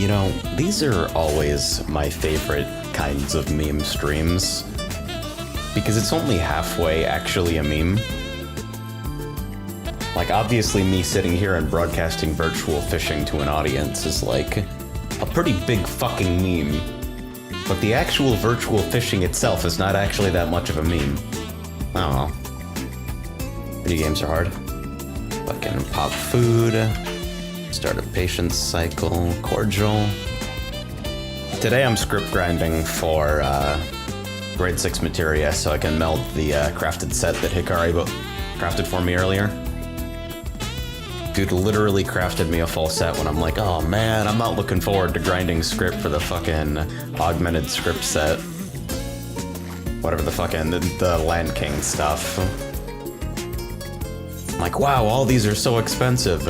You know, these are always my favorite kinds of meme streams, because it's only halfway actually a meme. Like, obviously me sitting here and broadcasting virtual fishing to an audience is like a pretty big fucking meme, but the actual virtual fishing itself is not actually that much of a meme. I don't know. Video games are hard. Fucking pop food. Start a patience cycle. Cordial. Today I'm script grinding for grade 6 materia so I can meld the crafted set that Hikari crafted for me earlier. Dude literally crafted me a full set when I'm like, oh man, I'm not looking forward to grinding script for the fucking augmented script set. Whatever the fucking, the Land King stuff. I'm like, wow, all these are so expensive.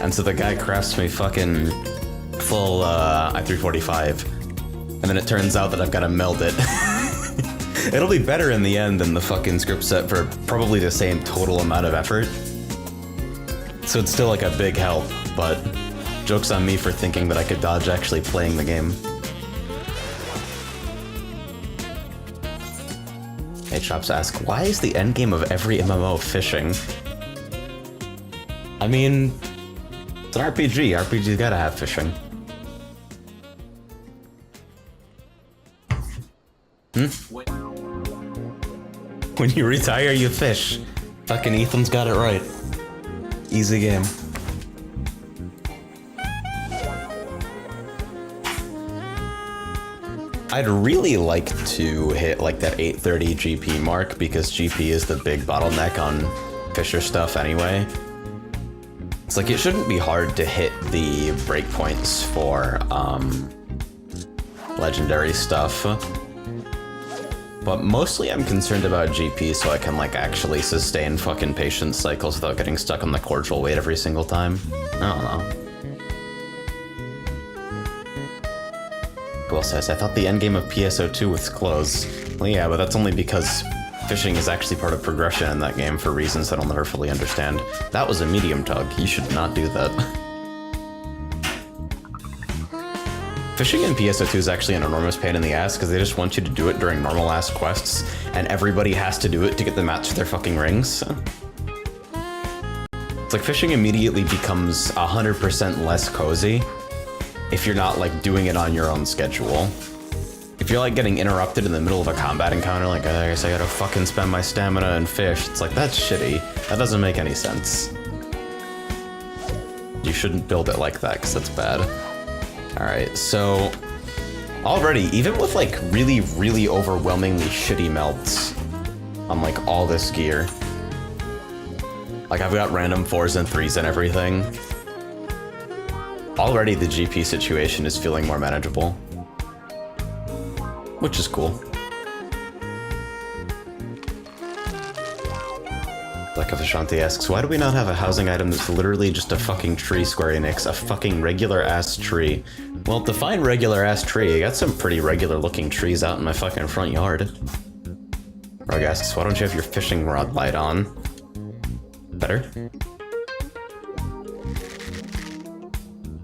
And so the guy crafts me fucking full I-345. And then it turns out that I've got to meld it. It'll be better in the end than the fucking script set for probably the same total amount of effort. So it's still like a big help, but joke's on me for thinking that I could dodge actually playing the game. Hey, Chops ask, why is the endgame of every MMO fishing? I mean, it's an RPG. RPG's gotta have fishing. When you retire, you fish. Fucking Ethan's got it right. Easy game. I'd really like to hit like that 830 GP mark because GP is the big bottleneck on Fisher stuff anyway. It's like it shouldn't be hard to hit the breakpoints for legendary stuff. But mostly I'm concerned about GP so I can like actually sustain fucking patience cycles without getting stuck on the cordial weight every single time. I don't know. Will says, I thought the endgame of PSO2 was close. Well, yeah, but that's only because fishing is actually part of progression in that game for reasons that I'll never fully understand. That was a medium tug. You should not do that. Fishing in PSO2 is actually an enormous pain in the ass because they just want you to do it during normal ass quests, and everybody has to do it to get the mats for their fucking rings. It's like fishing immediately becomes 100% less cozy if you're not like doing it on your own schedule. If you're like getting interrupted in the middle of a combat encounter, like I guess I gotta fucking spend my stamina and fish, it's like that's shitty. That doesn't make any sense. You shouldn't build it like that because that's bad. Alright, so already, even with like really, really overwhelmingly shitty melts on like all this gear, like I've got random 4s and 3s and everything, already the GP situation is feeling more manageable, which is cool. Like if Ashanti asks, why do we not have a housing item that's literally just a fucking tree, Square Enix? A fucking regular-ass tree. Well, define regular-ass tree. I got some pretty regular-looking trees out in my fucking front yard. Rug asks, why don't you have your fishing rod light on? Better?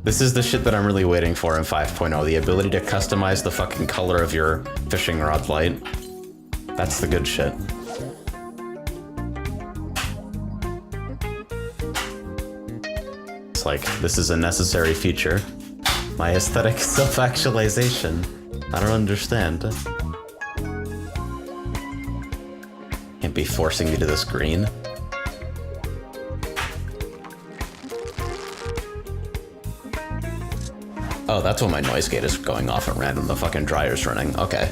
This is the shit that I'm really waiting for in 5.0, the ability to customize the fucking color of your fishing rod light. That's the good shit. Like, this is a necessary feature. My aesthetic self-actualization. I don't understand. Can't be forcing me to this green. Oh, that's when my noise gate is going off at random. The fucking dryer's running. Okay.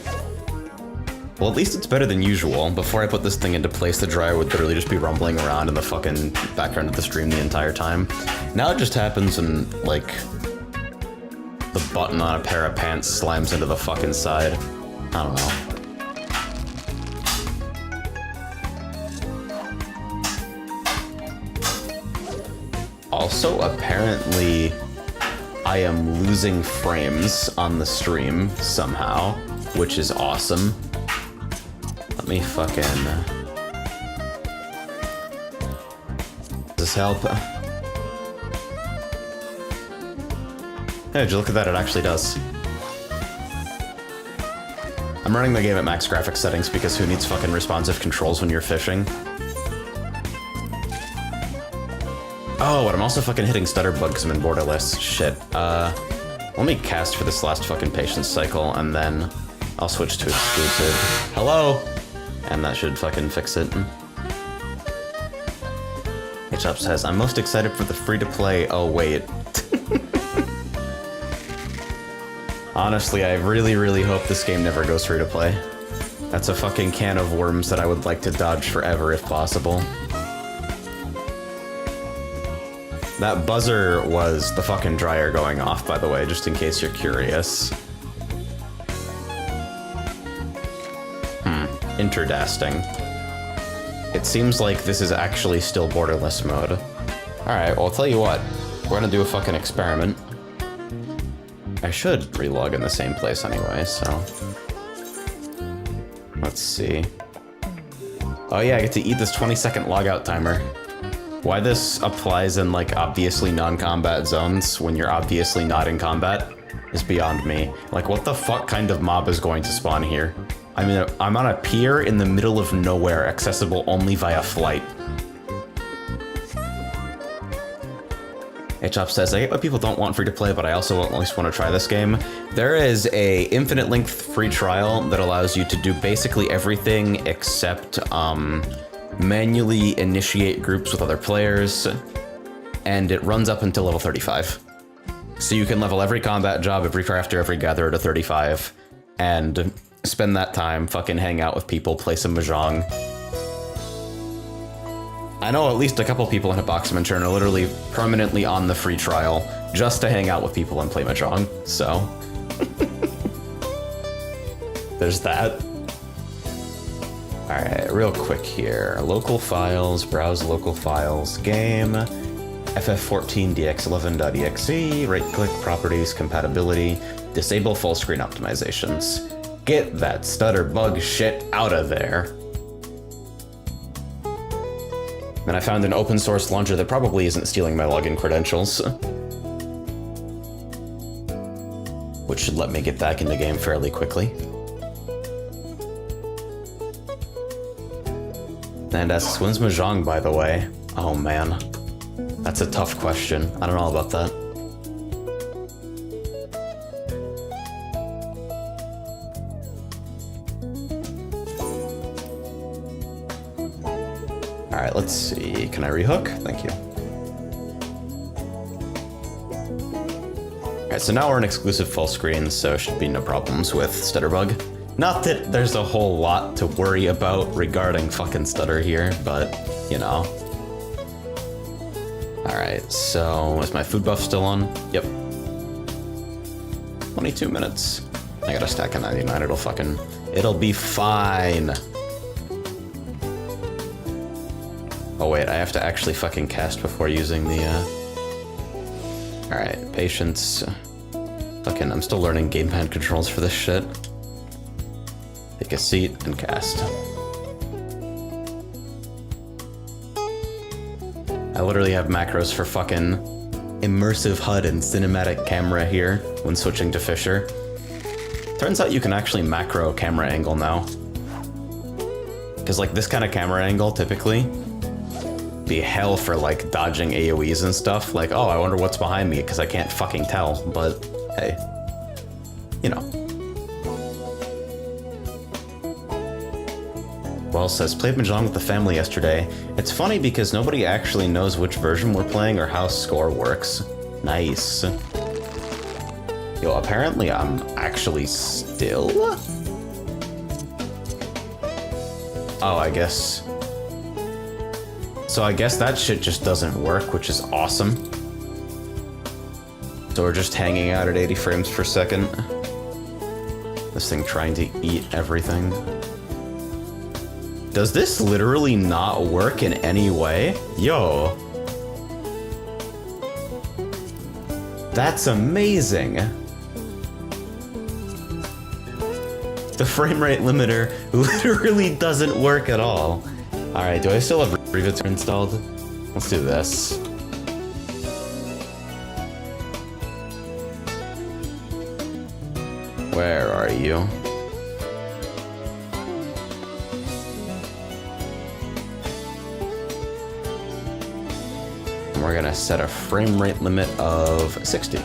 Well, at least it's better than usual. Before I put this thing into place, the dryer would literally just be rumbling around in the fucking background of the stream the entire time. Now it just happens when, like, the button on a pair of pants slams into the fucking side. I don't know. Also, apparently, I am losing frames on the stream somehow, which is awesome. Let me fucking... Does this help? Hey, did you look at that? It actually does. I'm running the game at max graphics settings because who needs fucking responsive controls when you're fishing? Oh, but I'm also fucking hitting stutter bug because I'm in borderless. Shit. Let me cast for this last fucking patience cycle, and then I'll switch to exclusive. Hello! And that should fucking fix it. H-Up says, I'm most excited for the free-to-play... Oh, wait. Honestly, I really, really hope this game never goes free-to-play. That's a fucking can of worms that I would like to dodge forever if possible. That buzzer was the fucking dryer going off, by the way, just in case you're curious. Interdasting. It seems like this is actually still borderless mode. Alright, well, I'll tell you what. We're gonna do a fucking experiment. I should relog in the same place anyway, so... Let's see. Oh yeah, I get to eat this 20-second logout timer. Why this applies in, like, obviously non-combat zones when you're obviously not in combat is beyond me. Like, what the fuck kind of mob is going to spawn here? I mean, I'm on a pier in the middle of nowhere, accessible only via flight. H-Op says, I get why people don't want free-to-play, but I also at least want to try this game. There is a infinite-length free trial that allows you to do basically everything except, manually initiate groups with other players, and it runs up until level 35. So you can level every combat job, every crafter, every gatherer to 35, and spend that time, fucking hang out with people, play some mahjong. I know at least a couple people in Hiboxman are literally permanently on the free trial just to hang out with people and play mahjong, so... There's that. Alright, real quick here. Local files, browse local files, game, FF14DX11.exe, right-click, properties, compatibility, disable full screen optimizations. Get that stutter bug shit out of there. Then I found an open source launcher that probably isn't stealing my login credentials, which should let me get back in the game fairly quickly. And asks, when's Mahjong, by the way? Oh man, that's a tough question. I don't know about that. Alright, let's see. Can I rehook? Thank you. Alright, so now we're in exclusive full screen, so should be no problems with stutterbug. Not that there's a whole lot to worry about regarding fucking stutter here, but, you know. Alright, so is my food buff still on? Yep. 22 minutes. I got a stack of 99, it'll be fine. Oh wait, I have to actually fucking cast before using the, Alright, patience. Fucking, I'm still learning gamepad controls for this shit. Take a seat and cast. I literally have macros for fucking immersive HUD and cinematic camera here when switching to Fisher. Turns out you can actually macro camera angle now. Because like this kind of camera angle typically be hell for like dodging AoEs and stuff. Like, oh, I wonder what's behind me because I can't fucking tell, but hey, you know. Well says, played Mahjong with the family yesterday. It's funny because nobody actually knows which version we're playing or how score works. Nice. Yo, apparently I'm actually still? Oh, I guess. So I guess that shit just doesn't work, which is awesome. So we're just hanging out at 80 frames per second. This thing trying to eat everything. Does this literally not work in any way? Yo. That's amazing. The frame rate limiter literally doesn't work at all. Alright, do I still have Riveter installed? Let's do this. at you. And we're gonna set a frame rate limit of 60.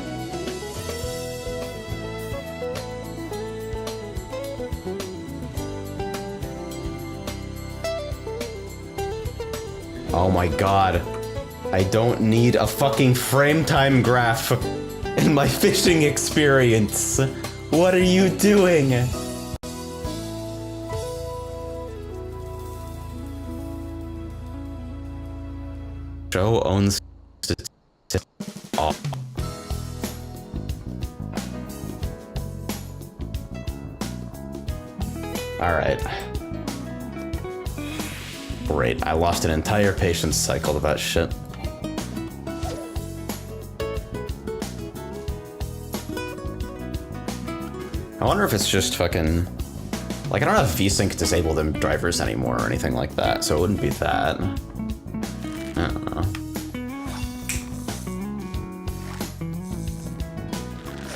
Oh my god. I don't need a fucking frame time graph in my fishing experience. What are you doing? Show owns off. Alright. Great, I lost an entire patience cycle to that shit. I wonder if it's just fucking... Like, I don't have VSync disabled in drivers anymore or anything like that, so it wouldn't be that. I don't know.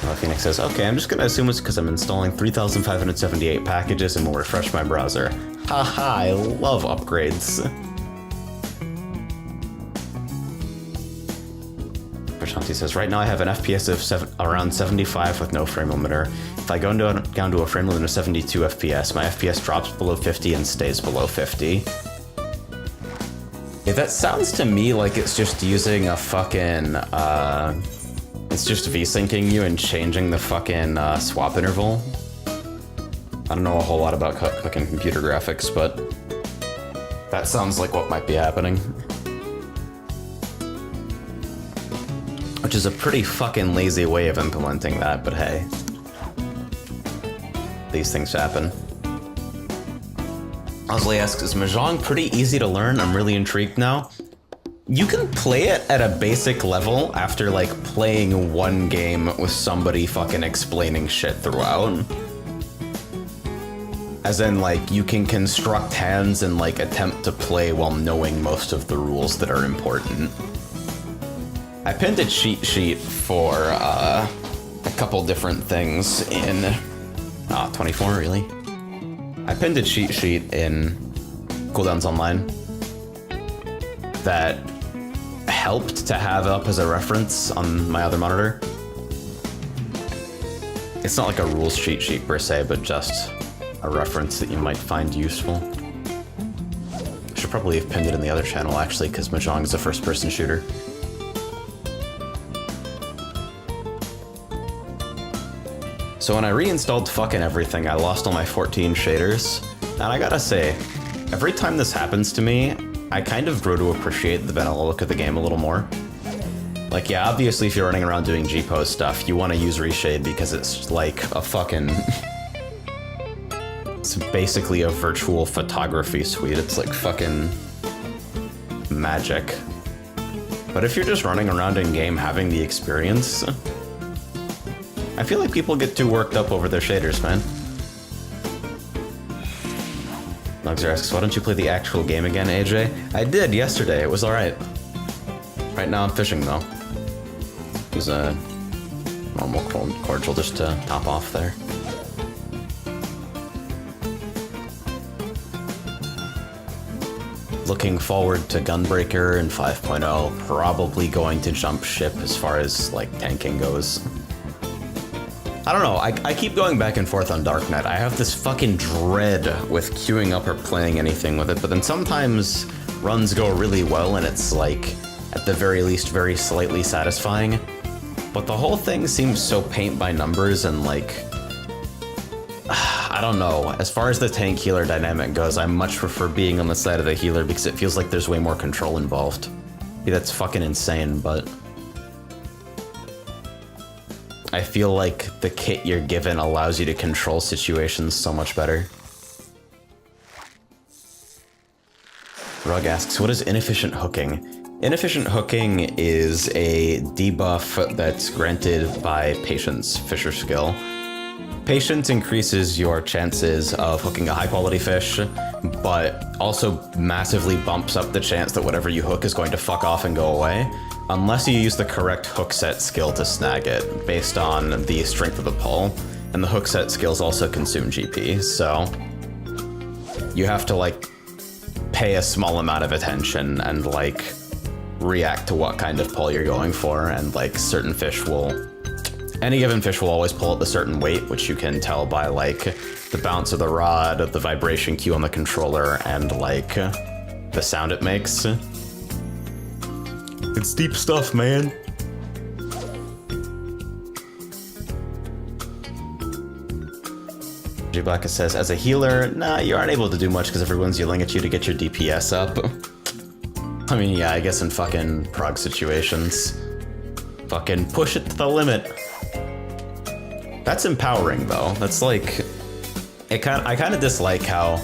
Well, Phoenix says, okay, I'm just gonna assume it's because I'm installing 3,578 packages and will refresh my browser. Haha, I love upgrades. Prashanti says, right now I have an FPS of around 75 with no frame limiter. If I go down to a frame limit of 72 FPS, my FPS drops below 50 and stays below 50. Yeah, that sounds to me like it's just using a fucking, it's just V-syncing you and changing the fucking swap interval. I don't know a whole lot about cooking computer graphics, but that sounds like what might be happening. Which is a pretty fucking lazy way of implementing that, but hey. These things happen. Osley asks, is Mahjong pretty easy to learn? I'm really intrigued now. You can play it at a basic level after, like, playing one game with somebody fucking explaining shit throughout. As in, like, you can construct hands and, like, attempt to play while knowing most of the rules that are important. I pinned a cheat sheet for, a couple different things in... 24, really? I pinned a cheat sheet in Cooldowns Online that helped to have up as a reference on my other monitor. It's not like a rules cheat sheet per se, but just a reference that you might find useful. Should probably have pinned it in the other channel, actually, because Mahjong is a first-person shooter. So when I reinstalled fucking everything, I lost all my 14 shaders, and I gotta say, every time this happens to me, I kind of grow to appreciate the vanilla look of the game a little more. Like, yeah, obviously if you're running around doing G-pose stuff, you want to use Reshade because it's like a fucking... It's basically a virtual photography suite. It's like fucking magic. But if you're just running around in-game having the experience, I feel like people get too worked up over their shaders, man. Nugzer asks, why don't you play the actual game again, AJ? I did yesterday, it was alright. Right now I'm fishing, though. Use a normal cordial just to top off there. Looking forward to Gunbreaker and 5.0, probably going to jump ship as far as, like, tanking goes. I don't know, I keep going back and forth on Dark Knight. I have this fucking dread with queuing up or playing anything with it, but then sometimes runs go really well and it's like, at the very least, very slightly satisfying. But the whole thing seems so paint by numbers and like, I don't know. As far as the tank healer dynamic goes, I much prefer being on the side of the healer because it feels like there's way more control involved. Yeah, that's fucking insane, but I feel like the kit you're given allows you to control situations so much better. Rug asks, what is inefficient hooking? Inefficient hooking is a debuff that's granted by Patience Fisher skill. Patience increases your chances of hooking a high-quality fish, but also massively bumps up the chance that whatever you hook is going to fuck off and go away, unless you use the correct hook set skill to snag it, based on the strength of the pull. And the hook set skills also consume GP, so you have to, like, pay a small amount of attention and, like, react to what kind of pull you're going for, and, like, certain fish will... Any given fish will always pull at a certain weight, which you can tell by, like, the bounce of the rod, the vibration cue on the controller, and, like, the sound it makes. It's deep stuff, man. Jibaka says, as a healer, nah, you aren't able to do much because everyone's yelling at you to get your DPS up. I mean, yeah, I guess in fucking prog situations. Fucking push it to the limit. That's empowering, though. That's like... I kind of dislike how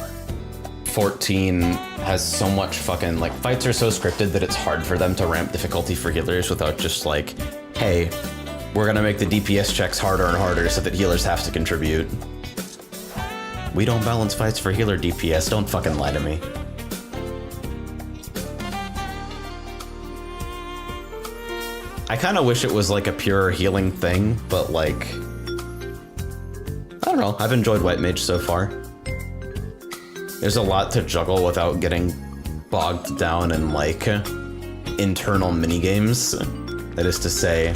14 has so much fucking... Like, fights are so scripted that it's hard for them to ramp difficulty for healers without just like, hey, we're gonna make the DPS checks harder and harder so that healers have to contribute. We don't balance fights for healer DPS, don't fucking lie to me. I kind of wish it was like a pure healing thing, but like... I don't know, I've enjoyed White Mage so far. There's a lot to juggle without getting bogged down in like internal minigames. That is to say,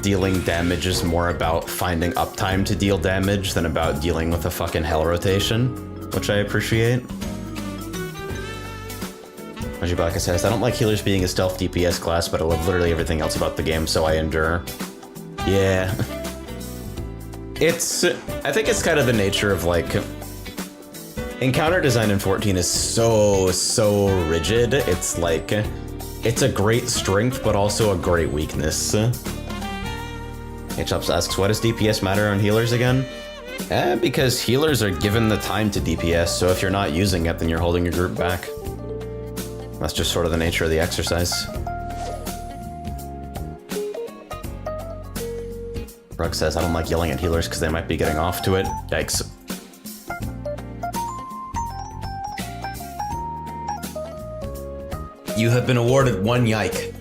dealing damage is more about finding uptime to deal damage than about dealing with a fucking hell rotation, which I appreciate. Majibaka says, I don't like healers being a stealth DPS class, but I love literally everything else about the game, so I endure. Yeah. I think it's kind of the nature of like, encounter design in 14 is so rigid. It's like, it's a great strength, but also a great weakness. H-Ups asks, why does DPS matter on healers again? Because healers are given the time to DPS, so if you're not using it, then you're holding your group back. That's just sort of the nature of the exercise. Rug says, I don't like yelling at healers because they might be getting off to it. Yikes. You have been awarded 1 yike.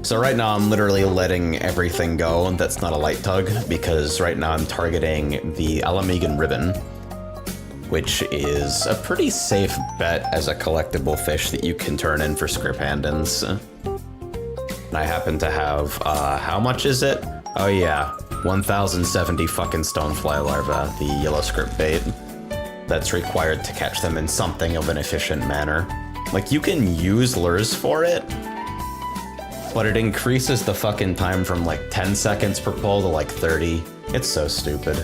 So right now I'm literally letting everything go that's not a light tug, because right now I'm targeting the Alamegan Ribbon, which is a pretty safe bet as a collectible fish that you can turn in for scripandins. And I happen to have, how much is it? Oh yeah, 1070 fucking stonefly larvae, the yellow script bait. That's required to catch them in something of an efficient manner. Like, you can use lures for it, but it increases the fucking time from like 10 seconds per pull to like 30. It's so stupid.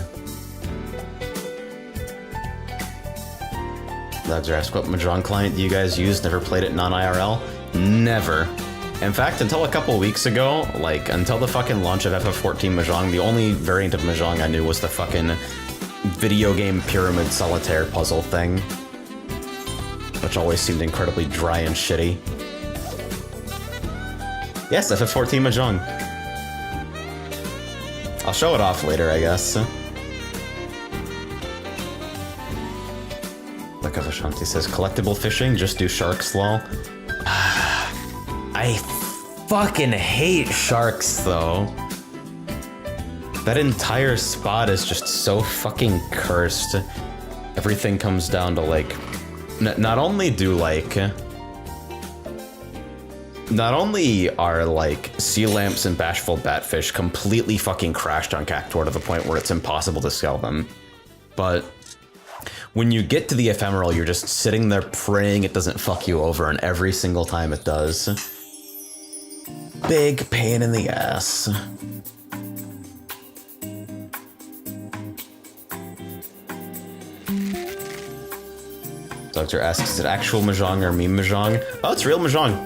Lads are asked, what Mahjong client do you guys use? Never played it non-IRL? Never. In fact, until a couple weeks ago, like, until the fucking launch of FF14 Mahjong, the only variant of Mahjong I knew was the fucking video game pyramid solitaire puzzle thing, which always seemed incredibly dry and shitty. Yes, FF14 Mahjong. I'll show it off later, I guess. Look at Ashanti says, collectible fishing, just do sharks, lol. I fucking hate sharks, though. That entire spot is just so fucking cursed. Everything comes down to, like, not only are, like, sea lamps and bashful batfish completely fucking crashed on Cactuar to the point where it's impossible to sell them, but when you get to the ephemeral, you're just sitting there praying it doesn't fuck you over, and every single time it does. Big pain in the ass. Doctor asks, is it actual Mahjong or meme Mahjong? Oh, it's real Mahjong.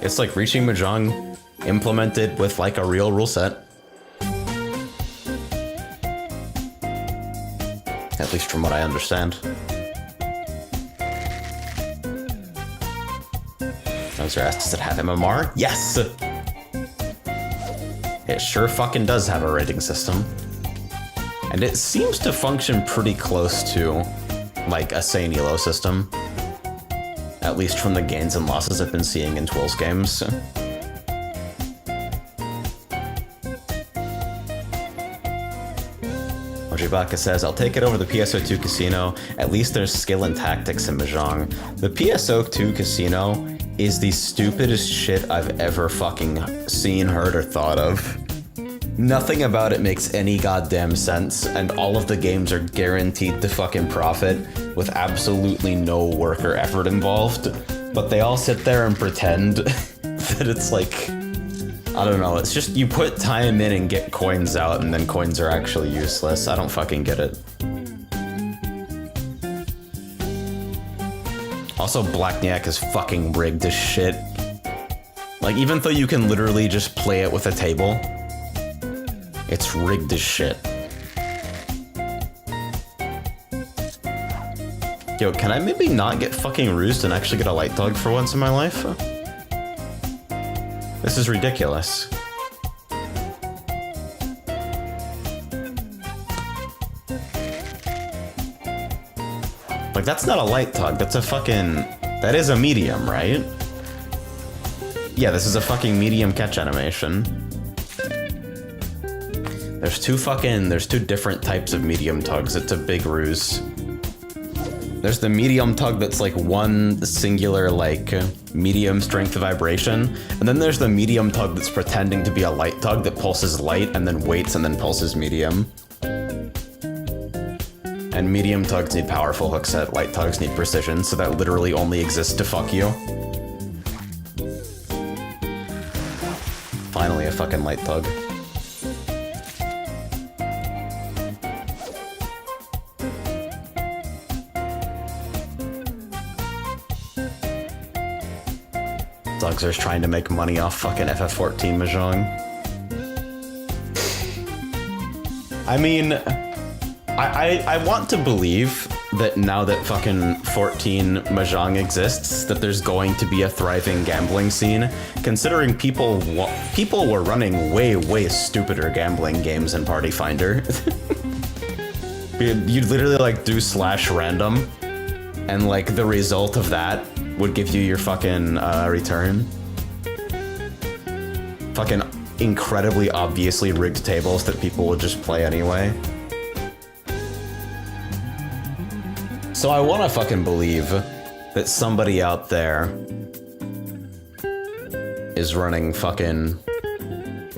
It's like reaching Mahjong implemented with like a real rule set. At least from what I understand. Doctor asks, does it have MMR? Yes! It sure fucking does have a rating system. And it seems to function pretty close to, like, a sane elo system. At least from the gains and losses I've been seeing in Twill's games. Ojibaka says, I'll take it over the PSO2 Casino. At least there's skill and tactics in Mahjong. The PSO2 Casino is the stupidest shit I've ever fucking seen, heard, or thought of. Nothing about it makes any goddamn sense, and all of the games are guaranteed to fucking profit with absolutely no work or effort involved. But they all sit there and pretend that it's like, I don't know, it's just you put time in and get coins out, and then coins are actually useless. I don't fucking get it. Also, Blackniak is fucking rigged as shit. Like, even though you can literally just play it with a table, it's rigged as shit. Yo, can I maybe not get fucking rused and actually get a light dog for once in my life? This is ridiculous. Like, that's not a light tug, that's a fucking... That is a medium, right? Yeah, this is a fucking medium catch animation. There's two different types of medium tugs. It's a big ruse. There's the medium tug that's like one singular, like, medium strength vibration. And then there's the medium tug that's pretending to be a light tug that pulses light and then waits and then pulses medium. And medium tugs need powerful hook set, light tugs need precision, so that literally only exists to fuck you. Finally, a fucking light tug. Tugs are trying to make money off fucking FF14 Mahjong. I mean, I want to believe that now that fucking 14 Mahjong exists, that there's going to be a thriving gambling scene, considering people were running way stupider gambling games in Party Finder. You'd literally like do /random, and like the result of that would give you your fucking return. Fucking incredibly obviously rigged tables that people would just play anyway. So I want to fucking believe that somebody out there is running fucking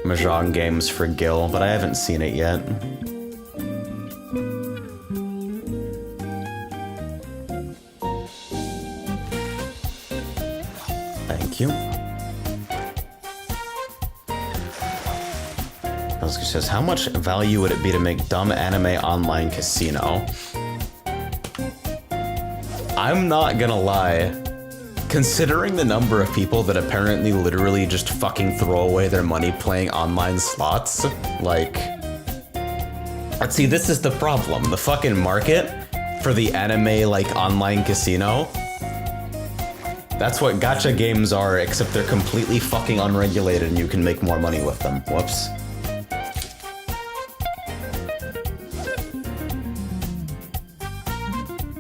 Mahjong games for Gil, but I haven't seen it yet. Thank you. Elsker says, how much value would it be to make dumb anime online casino? I'm not gonna lie, considering the number of people that apparently literally just fucking throw away their money playing online slots, like... See, this is the problem. The fucking market for the anime, like, online casino, that's what gacha games are, except they're completely fucking unregulated and you can make more money with them. Whoops.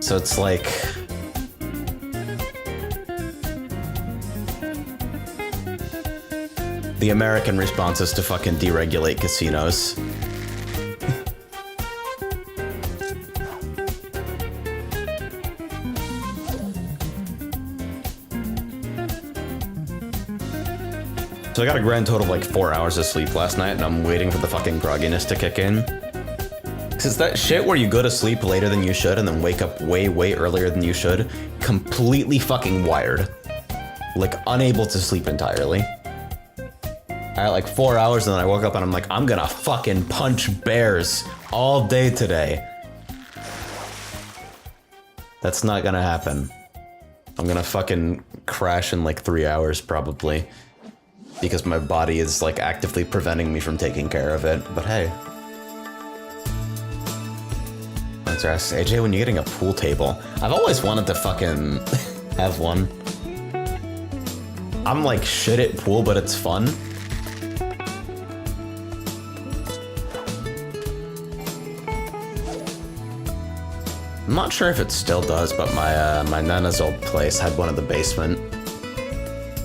So it's like... The American response is to fucking deregulate casinos. So I got a grand total of like 4 hours of sleep last night, and I'm waiting for the fucking grogginess to kick in. Cause it's that shit where you go to sleep later than you should and then wake up way earlier than you should, completely fucking wired. Like, unable to sleep entirely. I had like 4 hours and then I woke up and I'm like, I'm gonna fucking punch bears all day today. That's not gonna happen. I'm gonna fucking crash in like 3 hours probably. Because my body is like actively preventing me from taking care of it, but hey. Let's ask AJ, when you're getting a pool table, I've always wanted to fucking have one. I'm like shit at pool, but it's fun. I'm not sure if it still does, but my Nana's old place had one in the basement.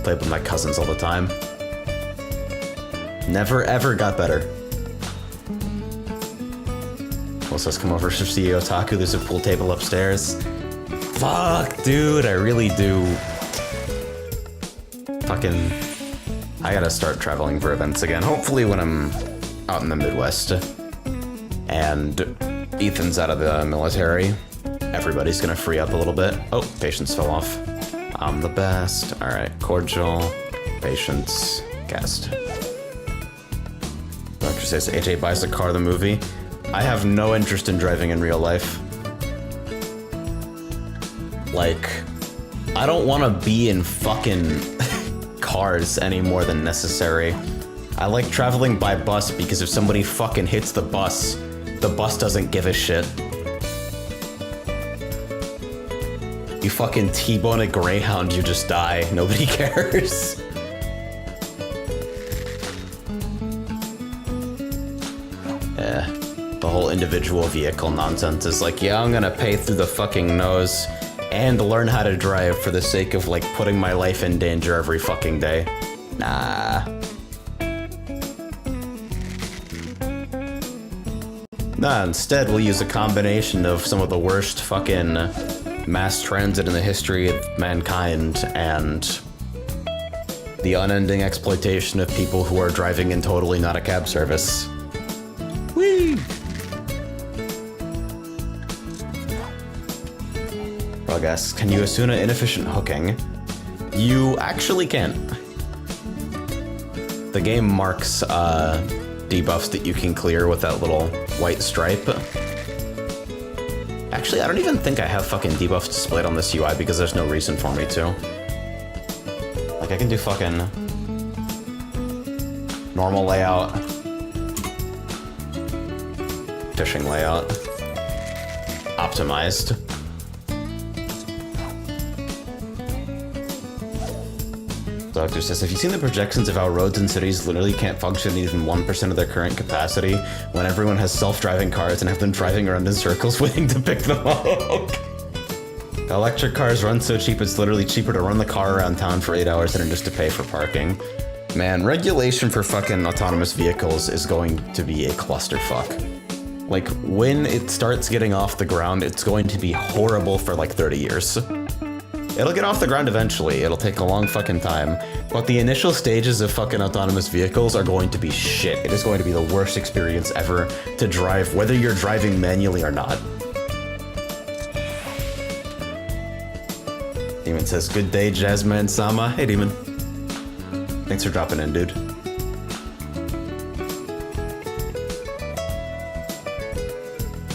Played with my cousins all the time. Never ever got better. Gecko says, come over to see Otaku, there's a pool table upstairs. Fuck, dude, I really do. Fucking... I gotta start traveling for events again, hopefully when I'm out in the Midwest. And Ethan's out of the military. Everybody's gonna free up a little bit. Oh, patience fell off. I'm the best. Alright, cordial, patience, guest. Doctor says AJ buys the car, the movie. I have no interest in driving in real life. Like, I don't want to be in fucking cars any more than necessary. I like traveling by bus because if somebody fucking hits the bus doesn't give a shit. You fucking T-bone a Greyhound, you just die. Nobody cares. The whole individual vehicle nonsense is like, yeah, I'm gonna pay through the fucking nose and learn how to drive for the sake of, like, putting my life in danger every fucking day. Nah. Nah, instead we'll use a combination of some of the worst fucking mass transit in the history of mankind and the unending exploitation of people who are driving in totally not a cab service. Whee! Bug asks, can you Asuna inefficient hooking? You actually can. The game marks debuffs that you can clear with that little white stripe. Actually, I don't even think I have fucking debuffs displayed on this UI because there's no reason for me to. Like, I can do fucking normal layout, fishing layout, optimized. Doctor says, have you seen the projections of how roads and cities literally can't function at even 1% of their current capacity when everyone has self-driving cars and have them driving around in circles waiting to pick them up? The electric cars run so cheap it's literally cheaper to run the car around town for 8 hours than it is to pay for parking. Man, regulation for fucking autonomous vehicles is going to be a clusterfuck. Like, when it starts getting off the ground, it's going to be horrible for like 30 years. It'll get off the ground eventually, it'll take a long fucking time, but the initial stages of fucking autonomous vehicles are going to be shit. It is going to be the worst experience ever to drive, whether you're driving manually or not. Demon says, good day, Jasmine Sama. Hey, Demon. Thanks for dropping in, dude.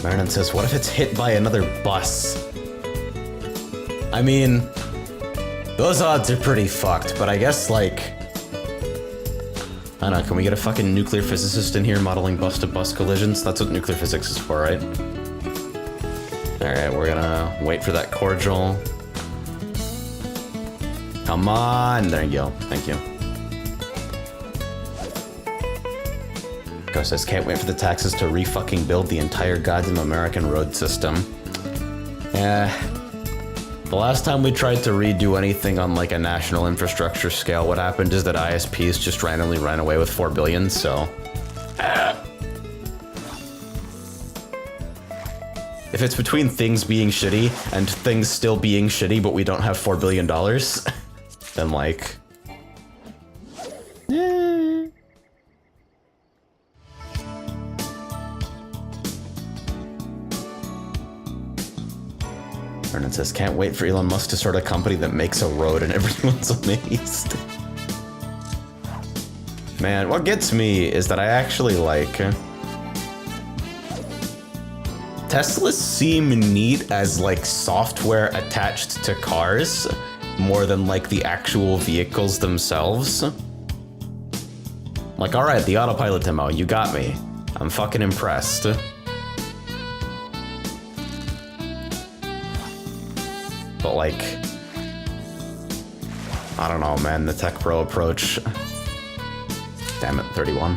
Marinan says, what if it's hit by another bus? I mean, those odds are pretty fucked, but I guess, like, I don't know, can we get a fucking nuclear physicist in here modeling bus-to-bus collisions? That's what nuclear physics is for, right? Alright, we're gonna wait for that cordial. Come on! There you go. Thank you. Ghost says, can't wait for the taxes to re-fucking build the entire goddamn American road system. The last time we tried to redo anything on like a national infrastructure scale, what happened is that ISPs just randomly ran away with 4 billion, so... If it's between things being shitty and things still being shitty but we don't have $4 billion, then like... Vernon says, can't wait for Elon Musk to start a company that makes a road and everyone's amazed. Man, what gets me is that I actually like... Teslas seem neat as like software attached to cars, more than like the actual vehicles themselves. Like, alright, the autopilot demo, you got me. I'm fucking impressed. But like, I don't know, man, the tech pro approach. Damn it, 31.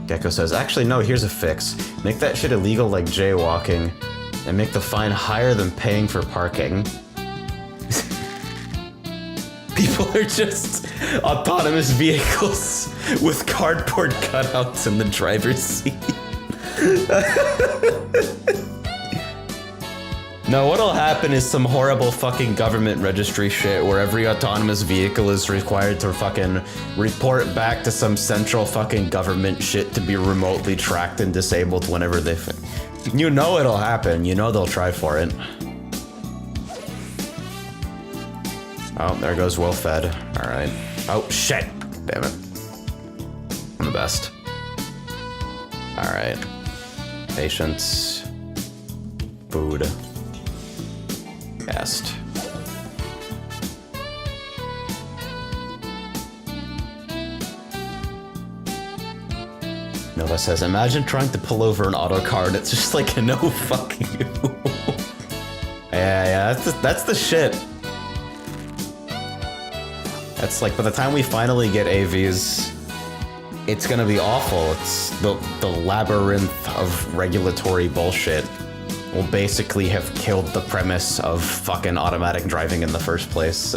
Gecko says, actually no, here's a fix. Make that shit illegal like jaywalking, and make the fine higher than paying for parking. People are just autonomous vehicles with cardboard cutouts in the driver's seat. No, what'll happen is some horrible fucking government registry shit where every autonomous vehicle is required to fucking report back to some central fucking government shit to be remotely tracked and disabled whenever they... You know it'll happen. You know they'll try for it. Oh, there goes well fed. Alright. Oh, shit! Damn it. I'm the best. Alright. Patience. Food. Cast. Nova says, imagine trying to pull over an auto car and it's just like, no, fuck you. Yeah, that's the shit. That's like, by the time we finally get AVs, it's gonna be awful. It's the labyrinth of regulatory bullshit will basically have killed the premise of fucking automatic driving in the first place.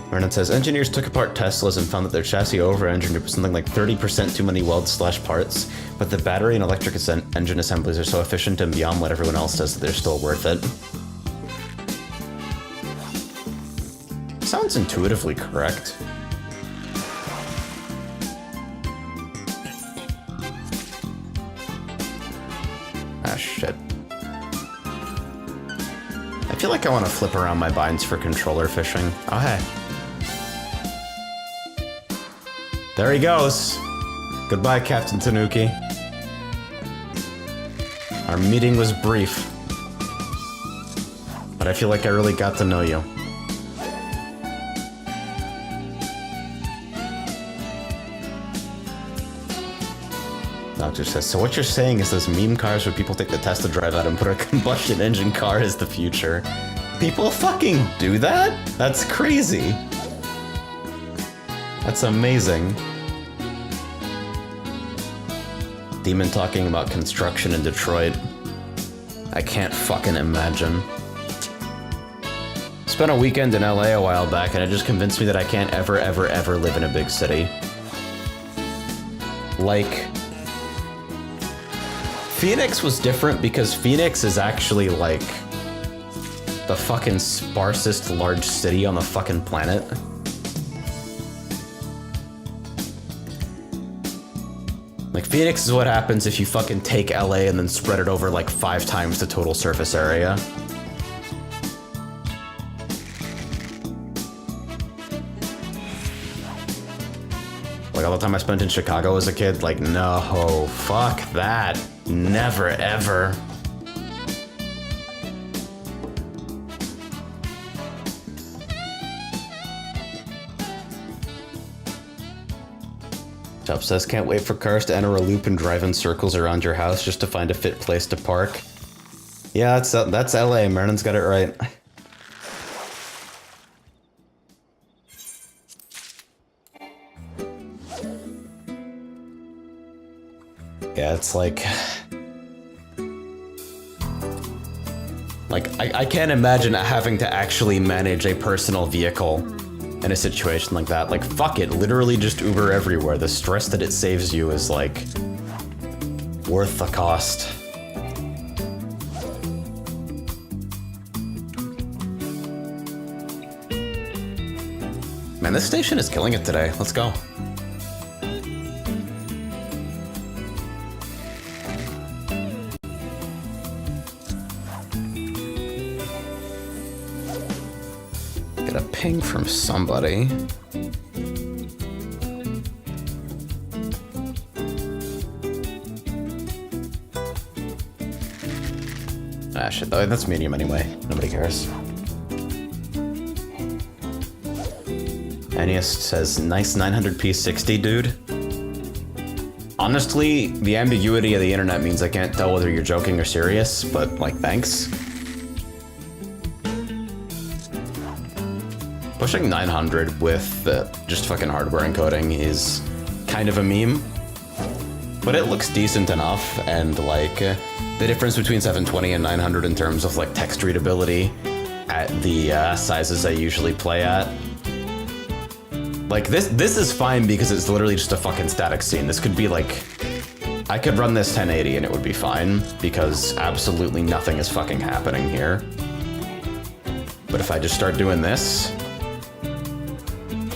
Vernon says, engineers took apart Teslas and found that their chassis over-engineered with something like 30% too many weld/parts, but the battery and electric engine assemblies are so efficient and beyond what everyone else does that they're still worth it. Sounds intuitively correct. Ah, shit. I feel like I want to flip around my binds for controller fishing. Oh, hey. There he goes. Goodbye, Captain Tanuki. Our meeting was brief, but I feel like I really got to know you. Doctor says, so what you're saying is those meme cars where people take the Tesla drive out and put a combustion engine car as the future. People fucking do that? That's crazy. That's amazing. Demon talking about construction in Detroit. I can't fucking imagine. Spent a weekend in LA a while back and it just convinced me that I can't ever, ever, ever live in a big city. Like, Phoenix was different because Phoenix is actually like the fucking sparsest large city on the fucking planet. Like, Phoenix is what happens if you fucking take LA and then spread it over like 5 times the total surface area. Like, all the time I spent in Chicago as a kid, like, no, fuck that. Never, ever. Chop says, can't wait for cars to enter a loop and drive in circles around your house just to find a fit place to park. Yeah, that's LA. Merlin's got it right. Yeah, it's like... I can't imagine having to actually manage a personal vehicle in a situation like that. Like, fuck it, literally just Uber everywhere. The stress that it saves you is, like, worth the cost. Man, this station is killing it today. Let's go. Get a ping from somebody. Ah, shit, that's medium anyway. Nobody cares. Aniest says, nice 900p 60, dude. Honestly, the ambiguity of the internet means I can't tell whether you're joking or serious, but, like, thanks. Pushing 900 with just fucking hardware encoding is kind of a meme, but it looks decent enough, and like the difference between 720 and 900 in terms of like text readability at the sizes I usually play at. Like, this is fine because it's literally just a fucking static scene. This could be like... I could run this 1080 and it would be fine, because absolutely nothing is fucking happening here. But if I just start doing this...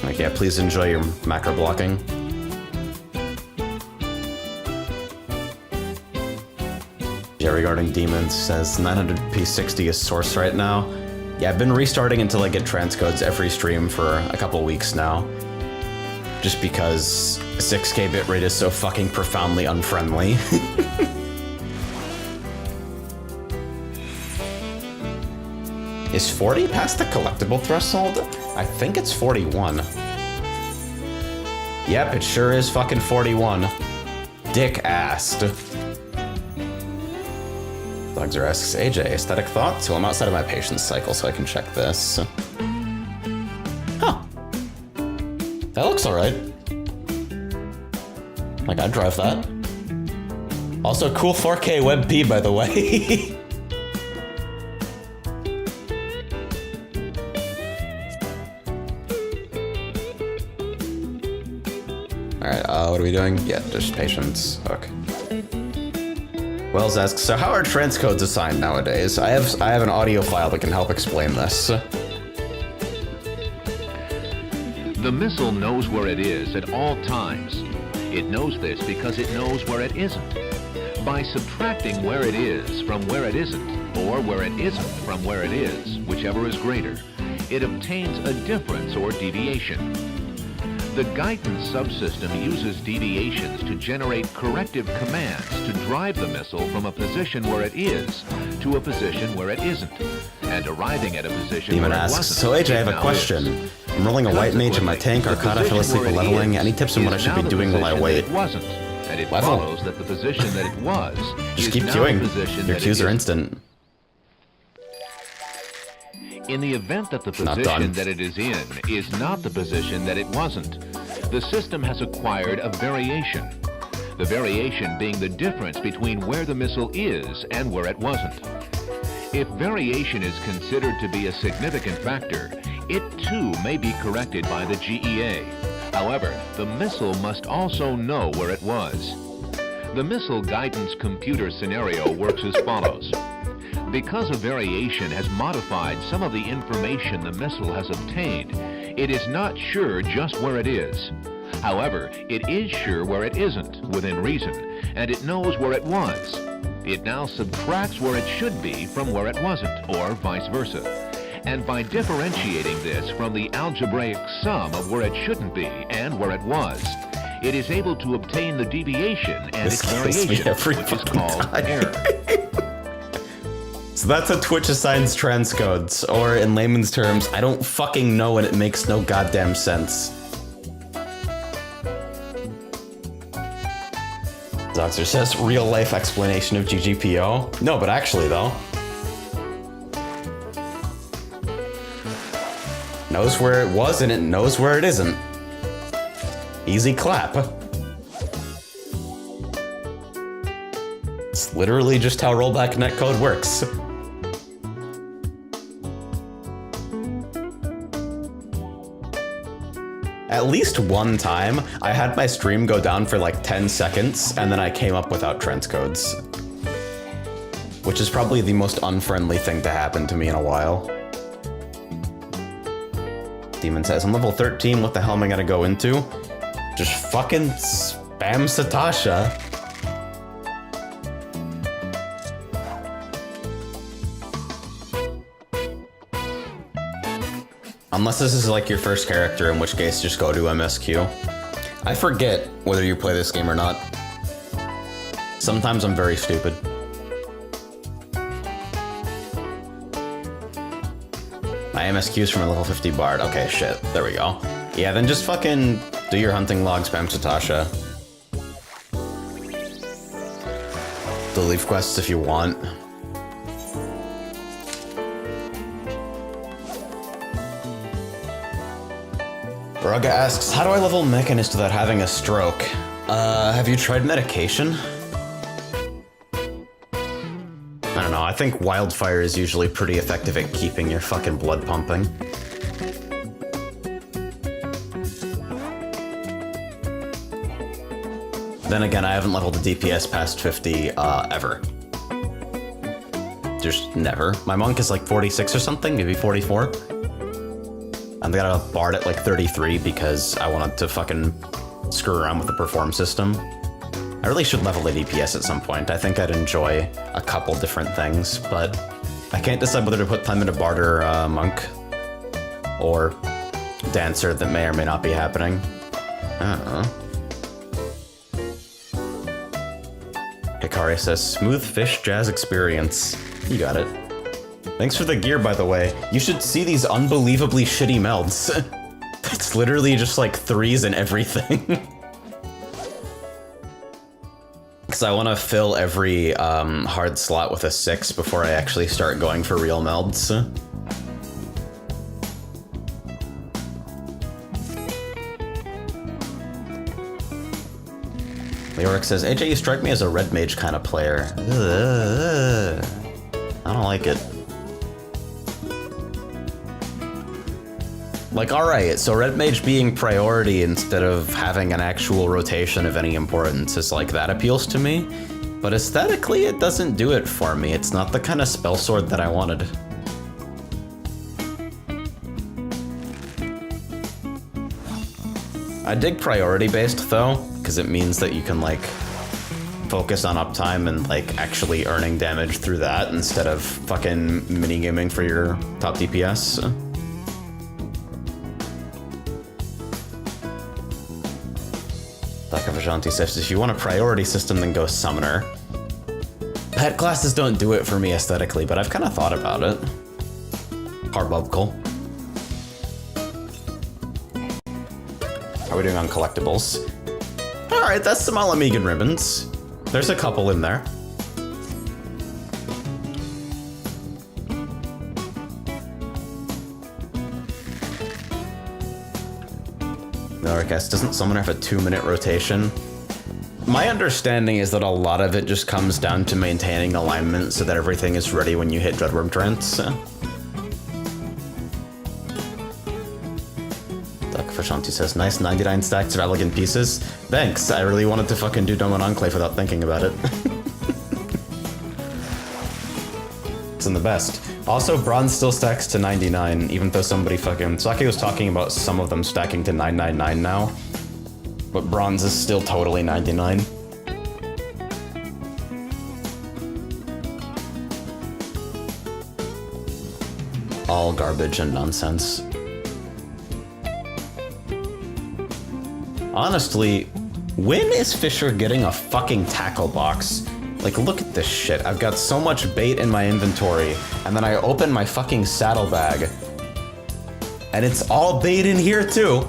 Like, yeah, please enjoy your macro blocking. Yeah, regarding demons, says 900p 60 is source right now. Yeah, I've been restarting until I get transcodes every stream for a couple weeks now. Just because 6K bitrate is so fucking profoundly unfriendly. Is 40 past the collectible threshold? I think it's 41. Yep, it sure is fucking 41. Dick assed. Dogzer asks, AJ, aesthetic thoughts? Well, I'm outside of my patience cycle, so I can check this. Huh. That looks alright. Like, I'd drive that. Also, cool 4K WebP, by the way. Alright, what are we doing? Yeah, just patience. Okay. Wells asks, so how are transcodes assigned nowadays? I have an audio file that can help explain this. The missile knows where it is at all times. It knows this because it knows where it isn't. By subtracting where it is from where it isn't, or where it isn't from where it is, whichever is greater, it obtains a difference or deviation. The guidance subsystem uses deviations to generate corrective commands to drive the missile from a position where it is to a position where it isn't, and arriving at a position Demon where it asks, wasn't. so AJ, I have a question. I'm rolling a white mage in my tank, Arcana, fell asleep leveling. Any tips on what I should be doing while I wait? It wasn't, and it Level. follows that the position that it was Just is keep now queuing. the position Your that queues it are is. instant. In the event that the Not done. position that it is in is not the position that it wasn't, the system has acquired a variation. The variation being the difference between where the missile is and where it wasn't. If variation is considered to be a significant factor, it too may be corrected by the GEA. However, the missile must also know where it was. The missile guidance computer scenario works as follows. Because a variation has modified some of the information the missile has obtained, it is not sure just where it is. However, it is sure where it isn't, within reason, and it knows where it was. It now subtracts where it should be from where it wasn't, or vice versa. And by differentiating this from the algebraic sum of where it shouldn't be and where it was, it is able to obtain the deviation and This its kills me variation, every which is fucking called time. error. So that's how Twitch assigns transcodes, or in layman's terms, I don't fucking know and it makes no goddamn sense. Doxer says, real life explanation of GGPO? No, but actually though. Knows where it was and it knows where it isn't. Easy clap. It's literally just how rollback netcode works. At least one time, I had my stream go down for like 10 seconds, and then I came up without transcodes. Which is probably the most unfriendly thing to happen to me in a while. Demon says, I'm level 13, what the hell am I gonna go into? Just fucking spam Satasha. Unless this is like your first character, in which case just go to MSQ. I forget whether you play this game or not. Sometimes I'm very stupid. My MSQ's from a level 50 bard. Okay, shit. There we go. Yeah, then just fucking do your hunting log, spam Satasha. Do leaf quests if you want. Braga asks, how do I level Mechanist without having a stroke? Have you tried medication? I don't know, I think wildfire is usually pretty effective at keeping your fucking blood pumping. Then again, I haven't leveled the DPS past 50, ever. Just never. My monk is like 46 or something, maybe 44. And I got a bard at like 33 because I wanted to fucking screw around with the perform system. I really should level the DPS at some point. I think I'd enjoy a couple different things, but I can't decide whether to put time into bard or monk. Or dancer that may or may not be happening. I don't know. Hikari says, smooth fish jazz experience. You got it. Thanks for the gear, by the way. You should see these unbelievably shitty melds. It's literally just like threes and everything. Because I want to fill every hard slot with a 6 before I actually start going for real melds. Leoric says, AJ, you strike me as a red mage kind of player. Ugh. I don't like it. Like, alright, so red mage being priority instead of having an actual rotation of any importance is like, that appeals to me. But aesthetically, it doesn't do it for me. It's not the kind of spell sword that I wanted. I dig priority based though, because it means that you can like focus on uptime and like actually earning damage through that instead of fucking minigaming for your top DPS. Dr. Vajanti says, if you want a priority system, then go summoner. Pet classes don't do it for me aesthetically, but I've kind of thought about it. Carbuncle. How are we doing on collectibles? Alright, that's some Alamigan ribbons. There's a couple in there. Noricast, doesn't Summoner have a 2-minute rotation? My understanding is that a lot of it just comes down to maintaining alignment so that everything is ready when you hit Dreadworm Trance. Shanti says, nice 99 stacks of elegant pieces. Thanks, I really wanted to fucking do Doman Enclave without thinking about it. It's in the best. Also, bronze still stacks to 99, even though somebody fucking... Saki was talking about some of them stacking to 999 now. But bronze is still totally 99. All garbage and nonsense. Honestly, when is Fisher getting a fucking tackle box? Like, look at this shit. I've got so much bait in my inventory, and then I open my fucking saddlebag, and it's all bait in here too.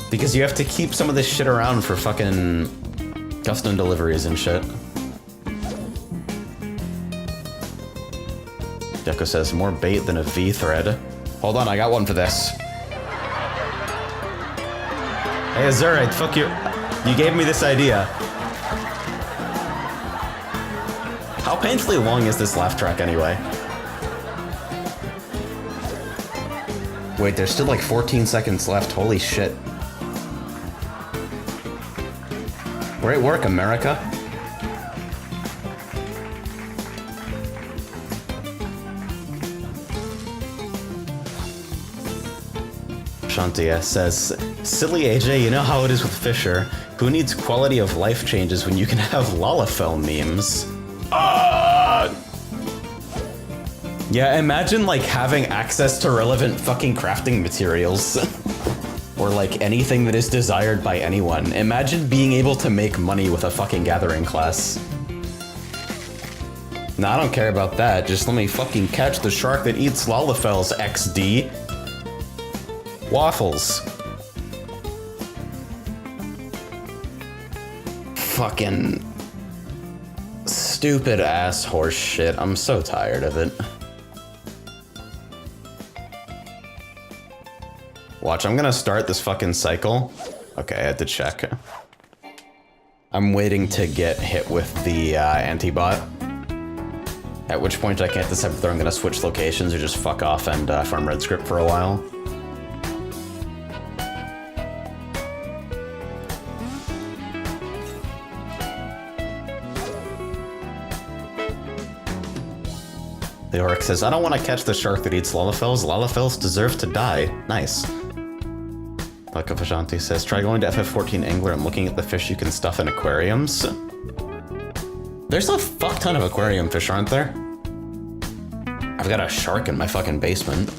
Because you have to keep some of this shit around for fucking custom deliveries and shit. Jekko says, more bait than a V thread. Hold on, I got one for this. Hey, Azurite, fuck you. You gave me this idea. How painfully long is this laugh track anyway? Wait, there's still like 14 seconds left. Holy shit. Great work, America. Shantia says, silly AJ, you know how it is with Fisher. Who needs quality of life changes when you can have Lalafell memes? Yeah, imagine like having access to relevant fucking crafting materials. Or like anything that is desired by anyone. Imagine being able to make money with a fucking gathering class. Nah, I don't care about that. Just let me fucking catch the shark that eats Lalafells, XD. Waffles. Fucking stupid ass horse shit. I'm so tired of it. Watch, I'm gonna start this fucking cycle. Okay, I had to check. I'm waiting to get hit with the anti-bot. At which point I can't decide whether I'm gonna switch locations or just fuck off and farm red script for a while. The orc says, I don't want to catch the shark that eats lalafels. Lalafels deserve to die. Nice. Lakafashanti says, try going to FF14 Angler and looking at the fish you can stuff in aquariums. There's a fuck ton of aquarium fish, aren't there? I've got a shark in my fucking basement.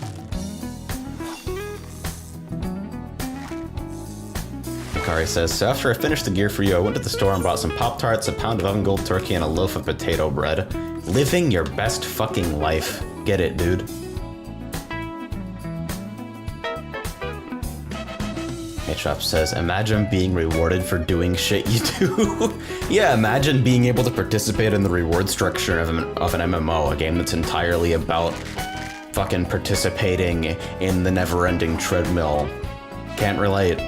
Akari says, so after I finished the gear for you, I went to the store and bought some Pop-Tarts, a pound of oven gold turkey, and a loaf of potato bread. Living your best fucking life. Get it, dude. H-Up says, imagine being rewarded for doing shit you do. Yeah, imagine being able to participate in the reward structure of an MMO, a game that's entirely about fucking participating in the never-ending treadmill. Can't relate.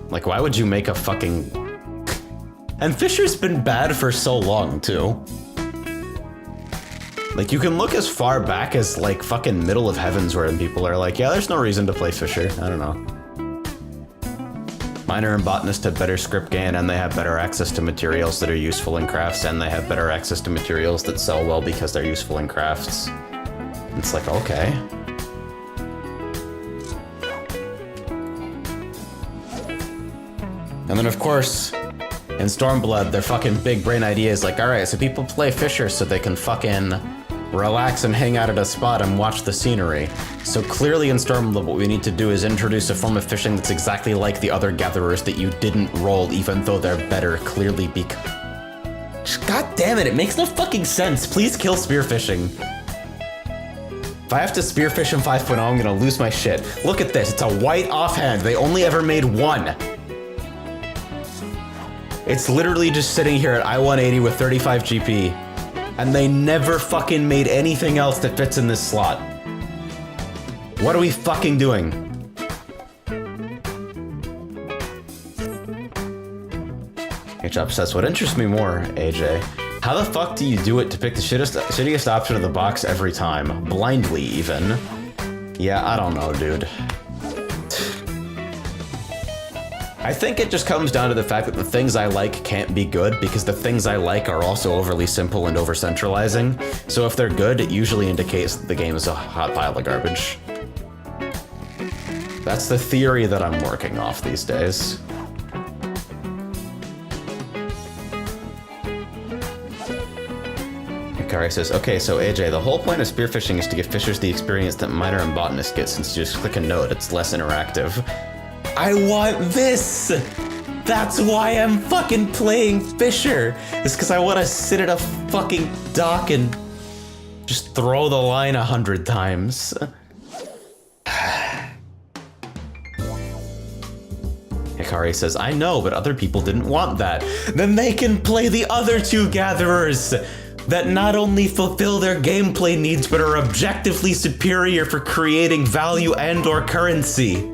Like, why would you make a fucking... And Fisher's been bad for so long, too. Like, you can look as far back as, like, fucking Middle of Heavens where people are like, yeah, there's no reason to play Fisher. I don't know. Miner and Botanist have better script gain, and they have better access to materials that are useful in crafts, and they have better access to materials that sell well because they're useful in crafts. It's like, okay. And then, of course, in Stormblood, their fucking big brain idea is like, alright, so people play Fisher so they can fucking relax and hang out at a spot and watch the scenery. So clearly in Stormblood, what we need to do is introduce a form of fishing that's exactly like the other gatherers that you didn't roll, even though they're better, clearly because... God damn it, it makes no fucking sense. Please kill spearfishing. If I have to spearfish in 5.0, I'm gonna lose my shit. Look at this, it's a white offhand. They only ever made one. It's literally just sitting here at I-180 with 35 GP, and they never fucking made anything else that fits in this slot. What are we fucking doing? H-Up says, what interests me more, AJ, how the fuck do you do it to pick the shittiest option of the box every time? Blindly, even. Yeah, I don't know, dude. I think it just comes down to the fact that the things I like can't be good because the things I like are also overly simple and over-centralizing. So if they're good, it usually indicates that the game is a hot pile of garbage. That's the theory that I'm working off these days. Hikari says, okay, so AJ, the whole point of spearfishing is to give fishers the experience that Miner and Botanist get since you just click a node, it's less interactive. I want this! That's why I'm fucking playing Fisher! It's because I want to sit at a fucking dock and just throw the line 100 times. Hikari says, I know, but other people didn't want that. Then they can play the other two gatherers that not only fulfill their gameplay needs, but are objectively superior for creating value and/or currency.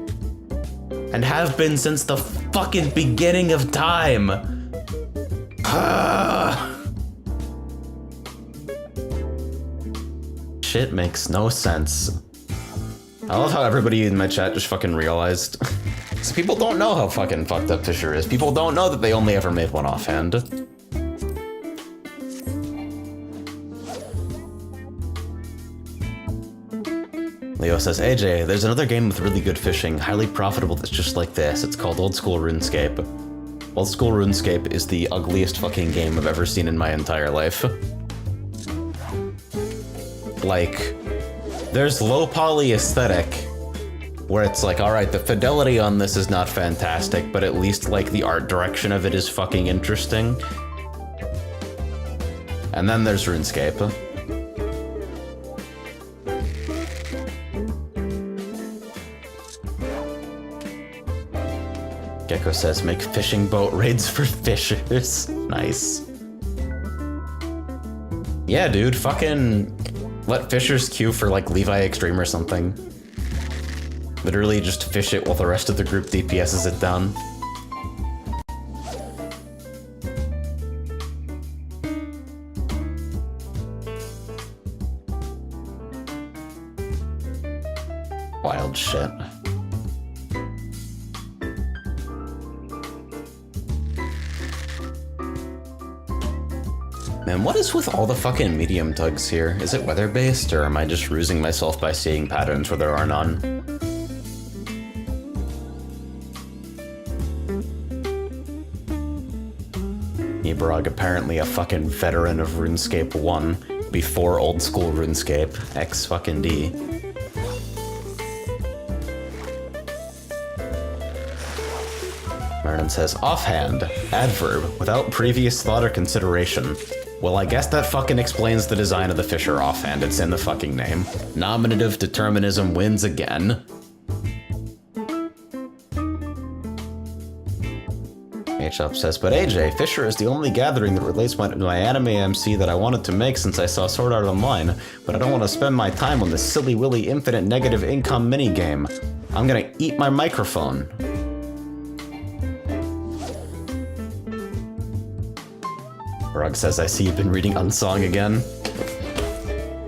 And have been since the fucking beginning of time. Shit makes no sense. I love how everybody in my chat just fucking realized. So people don't know how fucking fucked up Fisher is. People don't know that they only ever made one offhand. Leo says, AJ, there's another game with really good fishing, highly profitable that's just like this. It's called Old School RuneScape. Old School RuneScape is the ugliest fucking game I've ever seen in my entire life. Like, there's low poly aesthetic, where it's like, alright, the fidelity on this is not fantastic, but at least like the art direction of it is fucking interesting. And then there's RuneScape. Gecko says, make fishing boat raids for fishers. Nice. Yeah, dude, fucking let fishers queue for like Levi Extreme or something. Literally just fish it while the rest of the group DPS's it down. Wild shit. Man, what is with all the fucking medium tugs here? Is it weather-based, or am I just rusing myself by seeing patterns where there are none? Ebrog, apparently a fucking veteran of RuneScape 1, before old school RuneScape, X-fucking-D. Merlin says, offhand, adverb, without previous thought or consideration. Well, I guess that fucking explains the design of the Fisher offhand. It's in the fucking name. Nominative determinism wins again. H-Up says, but AJ, Fisher is the only gathering that relates to my anime MC that I wanted to make since I saw Sword Art Online, but I don't want to spend my time on this silly willy infinite negative income minigame. I'm gonna eat my microphone. Rug says, I see you've been reading Unsong again.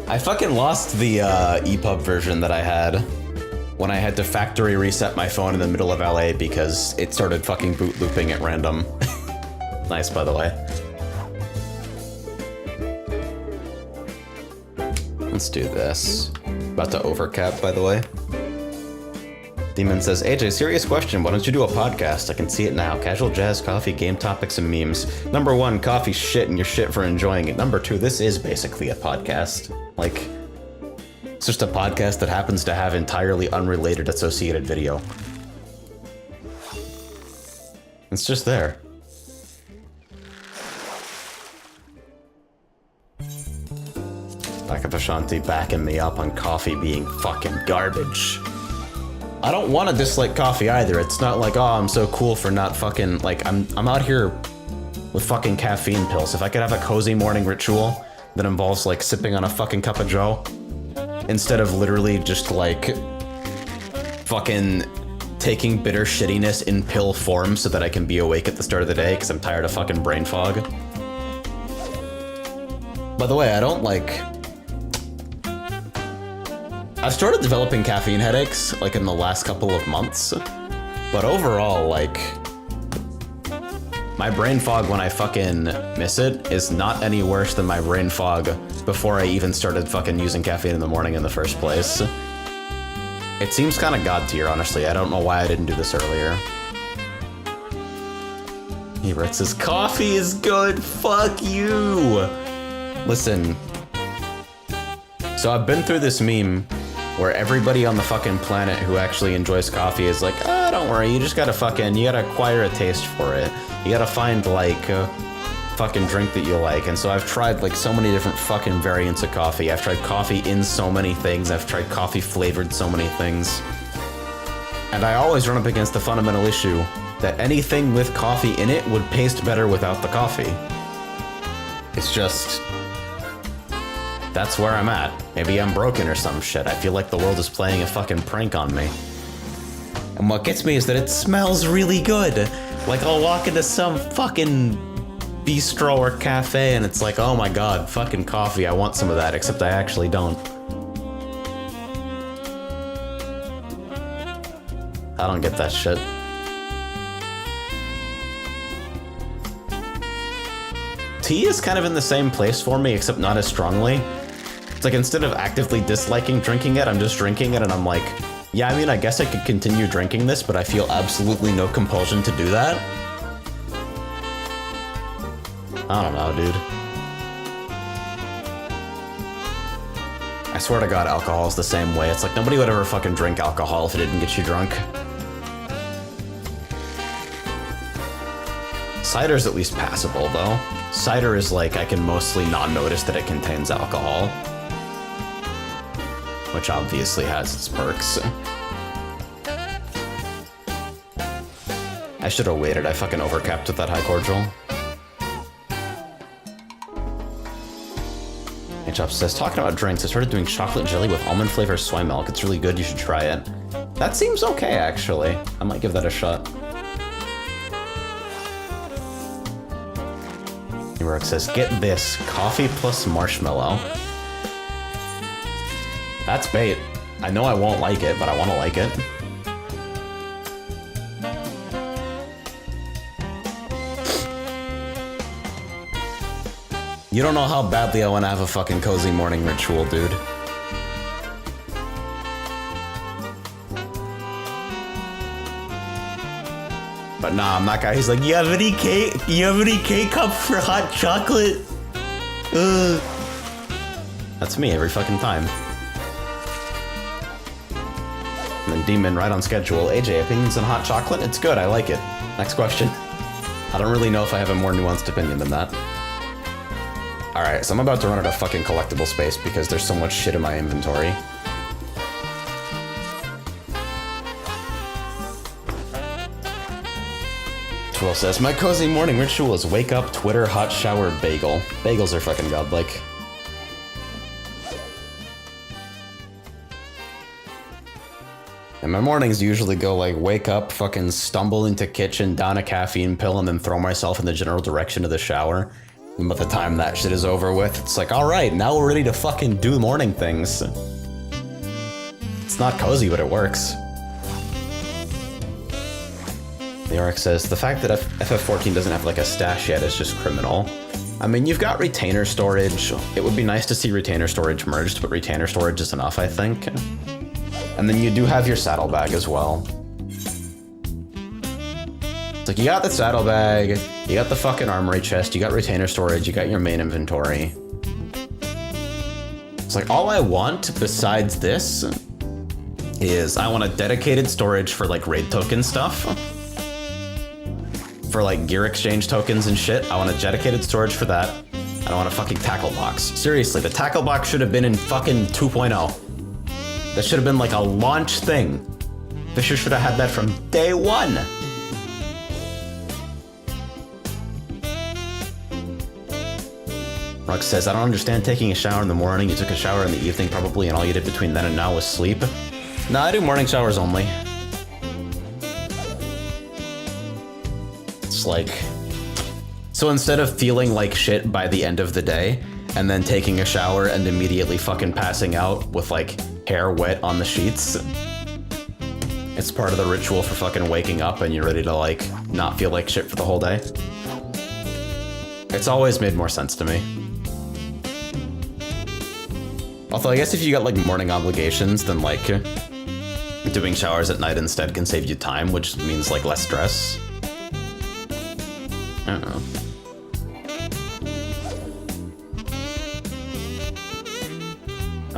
I fucking lost the EPUB version that I had when I had to factory reset my phone in the middle of LA because it started fucking boot looping at random. Nice, by the way. Let's do this. About to overcap, by the way. Demon says, AJ, serious question. Why don't you do a podcast? I can see it now. Casual jazz, coffee, game topics, and memes. Number one, coffee shit and you're shit for enjoying it. Number two, this is basically a podcast. Like, it's just a podcast that happens to have entirely unrelated associated video. It's just there. Back of Ashanti backing me up on coffee being fucking garbage. I don't want to dislike coffee either. It's not like, oh, I'm so cool for not fucking, like, I'm out here with fucking caffeine pills. If I could have a cozy morning ritual that involves, like, sipping on a fucking cup of joe, instead of literally just, like, fucking taking bitter shittiness in pill form so that I can be awake at the start of the day because I'm tired of fucking brain fog. By the way, I don't, like... I've started developing caffeine headaches, like, in the last couple of months, but overall, like, my brain fog when I fucking miss it is not any worse than my brain fog before I even started fucking using caffeine in the morning in the first place. It seems kind of god tier, honestly. I don't know why I didn't do this earlier. Ebert says, coffee is good, fuck you! Listen, so I've been through this meme where everybody on the fucking planet who actually enjoys coffee is like, oh, don't worry, you just gotta you gotta acquire a taste for it. You gotta find, like, a fucking drink that you like. And so I've tried, like, so many different fucking variants of coffee. I've tried coffee in so many things. I've tried coffee flavored so many things. And I always run up against the fundamental issue that anything with coffee in it would taste better without the coffee. It's just... that's where I'm at. Maybe I'm broken or some shit. I feel like the world is playing a fucking prank on me. And what gets me is that it smells really good. Like, I'll walk into some fucking bistro or cafe and it's like, oh my god, fucking coffee, I want some of that, except I actually don't. I don't get that shit. Tea is kind of in the same place for me, except not as strongly. It's like, instead of actively disliking drinking it, I'm just drinking it and I'm like, yeah, I mean, I guess I could continue drinking this, but I feel absolutely no compulsion to do that. I don't know, dude. I swear to god, alcohol is the same way. It's like, nobody would ever fucking drink alcohol if it didn't get you drunk. Cider's at least passable, though. Cider is like, I can mostly not notice that it contains alcohol. Which obviously has its perks. I should have waited, I fucking overcapped with that high cordial. H-Up says, talking about drinks, I started doing chocolate jelly with almond flavor soy milk. It's really good, you should try it. That seems okay, actually. I might give that a shot. Rook says, get this, coffee plus marshmallow. That's bait. I know I won't like it, but I want to like it. You don't know how badly I want to have a fucking cozy morning ritual, dude. But nah, I'm that guy who's like, you have any cake? You have any K-cup for hot chocolate? That's me every fucking time. And then Demon, right on schedule. AJ, opinions on hot chocolate? It's good, I like it. Next question. I don't really know if I have a more nuanced opinion than that. Alright, so I'm about to run out of fucking collectible space because there's so much shit in my inventory. Twill says, my cozy morning ritual is wake up, Twitter, hot shower, bagel. Bagels are fucking godlike. And my mornings usually go like wake up, fucking stumble into kitchen, down a caffeine pill, and then throw myself in the general direction of the shower. And by the time that shit is over with, it's like, alright, now we're ready to fucking do morning things. It's not cozy, but it works. New York says, the fact that FF14 doesn't have like a stash yet is just criminal. I mean, you've got retainer storage. It would be nice to see retainer storage merged, but retainer storage is enough, I think. And then you do have your saddlebag as well. It's like, you got the saddlebag, you got the fucking armory chest, you got retainer storage, you got your main inventory. It's like, all I want besides this is I want a dedicated storage for like raid token stuff. For like gear exchange tokens and shit. I want a dedicated storage for that. And I want a fucking tackle box. Seriously, the tackle box should have been in fucking 2.0. That should have been like a launch thing. Fisher should have had that from day one. Rux says, I don't understand taking a shower in the morning. You took a shower in the evening probably, and all you did between then and now was sleep. No, I do morning showers only. It's like... So instead of feeling like shit by the end of the day, and then taking a shower and immediately fucking passing out with like hair wet on the sheets, it's part of the ritual for fucking waking up and you're ready to like not feel like shit for the whole day. It's always made more sense to me. Although I guess if you got like morning obligations, then like doing showers at night instead can save you time, which means like less stress. I don't know.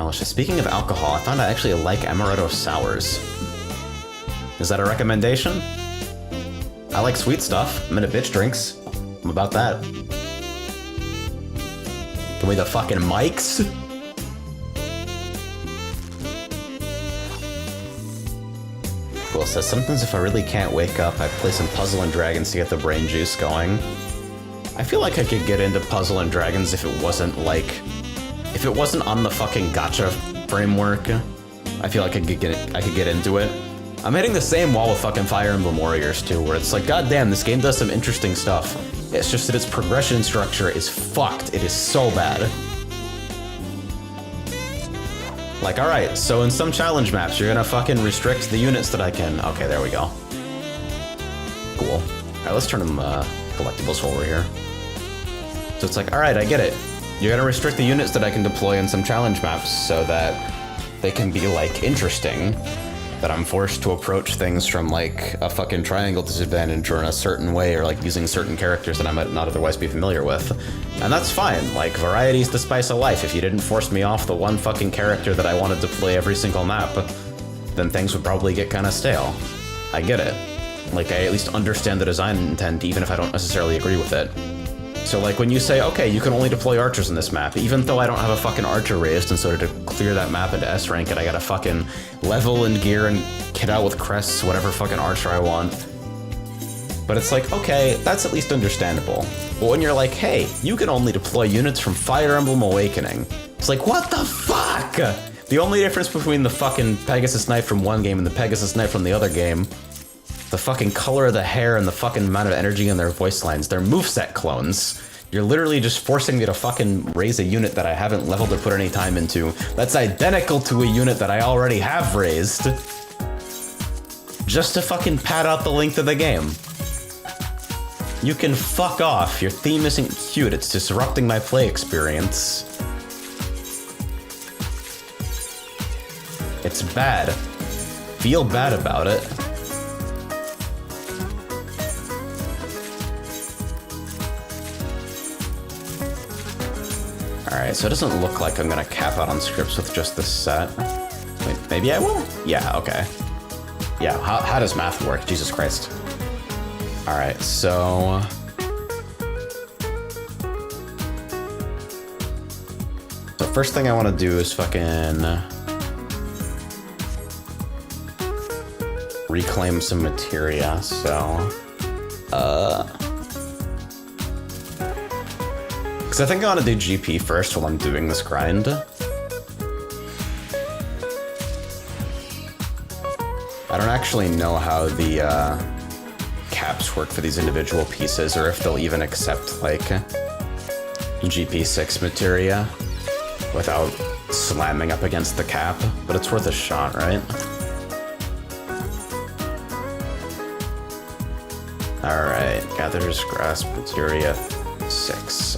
Alicia, speaking of alcohol, I found I actually like amaretto sours. Is that a recommendation? I like sweet stuff. I'm into bitch drinks. I'm about that. Give me the fucking mics. Cool says, sometimes if I really can't wake up, I play some Puzzle and Dragons to get the brain juice going. I feel like I could get into Puzzle and Dragons if it wasn't like... If it wasn't on the fucking gacha framework, I feel like I could get into it. I'm hitting the same wall with fucking Fire Emblem Warriors too, where it's like, goddamn, this game does some interesting stuff. It's just that its progression structure is fucked. It is so bad. Like, alright, so in some challenge maps, you're gonna fucking restrict the units that I can... Okay, there we go. Cool. Alright, let's turn them collectibles while we're here. So it's like, alright, I get it. You're gonna restrict the units that I can deploy in some challenge maps so that they can be, like, interesting. That I'm forced to approach things from, like, a fucking triangle disadvantage or in a certain way, or, like, using certain characters that I might not otherwise be familiar with. And that's fine. Like, variety's the spice of life. If you didn't force me off the one fucking character that I wanted to play every single map, then things would probably get kind of stale. I get it. Like, I at least understand the design intent, even if I don't necessarily agree with it. So, like, when you say, okay, you can only deploy archers in this map, even though I don't have a fucking archer raised, and so to clear that map into S rank, and I gotta fucking level and gear and kit out with crests, whatever fucking archer I want. But it's like, okay, that's at least understandable. But when you're like, hey, you can only deploy units from Fire Emblem Awakening, it's like, what the fuck? The only difference between the fucking Pegasus Knight from one game and the Pegasus Knight from the other game, the fucking color of the hair and the fucking amount of energy in their voice lines, they're moveset clones. You're literally just forcing me to fucking raise a unit that I haven't leveled or put any time into. That's identical to a unit that I already have raised. Just to fucking pad out the length of the game. You can fuck off. Your theme isn't cute. It's disrupting my play experience. It's bad. Feel bad about it. Alright, so it doesn't look like I'm gonna cap out on scripts with just this set. Wait, maybe I will? Yeah, okay. Yeah, how does math work? Jesus Christ. Alright, so... The first thing I want to do is fucking... reclaim some materia, so... Because I think I want to do GP first while I'm doing this grind. I don't actually know how the caps work for these individual pieces, or if they'll even accept, like, GP6 materia without slamming up against the cap, but it's worth a shot, right? Alright, gathers grasp materia 6.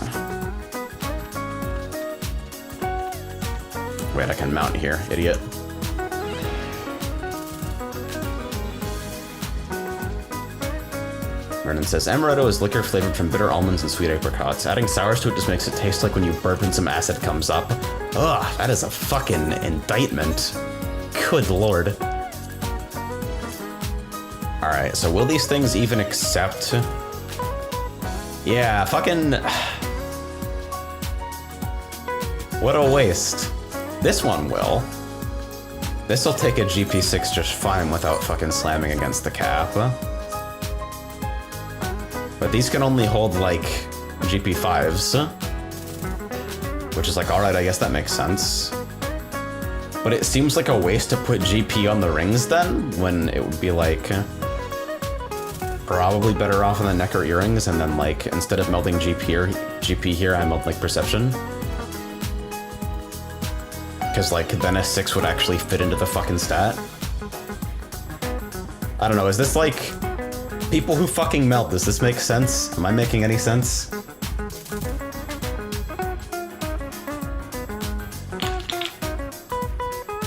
Wait, I can mount here, idiot. Vernon says, Amaretto is liquor flavored from bitter almonds and sweet apricots. Adding sours to it just makes it taste like when you burp and some acid comes up. Ugh, that is a fucking indictment. Good lord. Alright, so will these things even accept? Yeah, fucking... What a waste. This one will. This'll take a GP6 just fine without fucking slamming against the cap. But these can only hold, like, GP5s. Which is like, alright, I guess that makes sense. But it seems like a waste to put GP on the rings then, when it would be like... probably better off on the neck or earrings, and then, like, instead of melding GP here, I meld, like, perception. Because, like, then a 6 would actually fit into the fucking stat. I don't know, is this, like... People who fucking melt, does this make sense? Am I making any sense?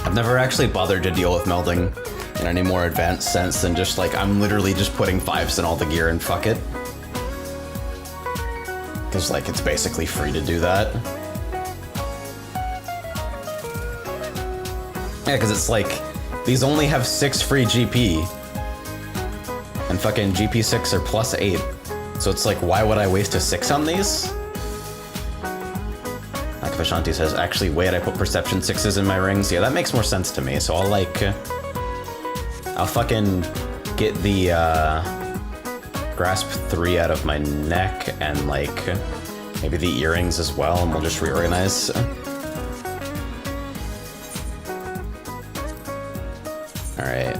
I've never actually bothered to deal with melding in any more advanced sense than just, like, I'm literally just putting 5s in all the gear and fuck it. Because, like, it's basically free to do that. Yeah, because it's like, these only have 6 free GP. And fucking GP6 are plus 8. So it's like, why would I waste a 6 on these? Like Vishanti says, actually, wait, I put perception 6s in my rings. Yeah, that makes more sense to me. So I'll, like... I'll fucking get the, grasp 3 out of my neck and, like, maybe the earrings as well, and we'll just reorganize. Alright.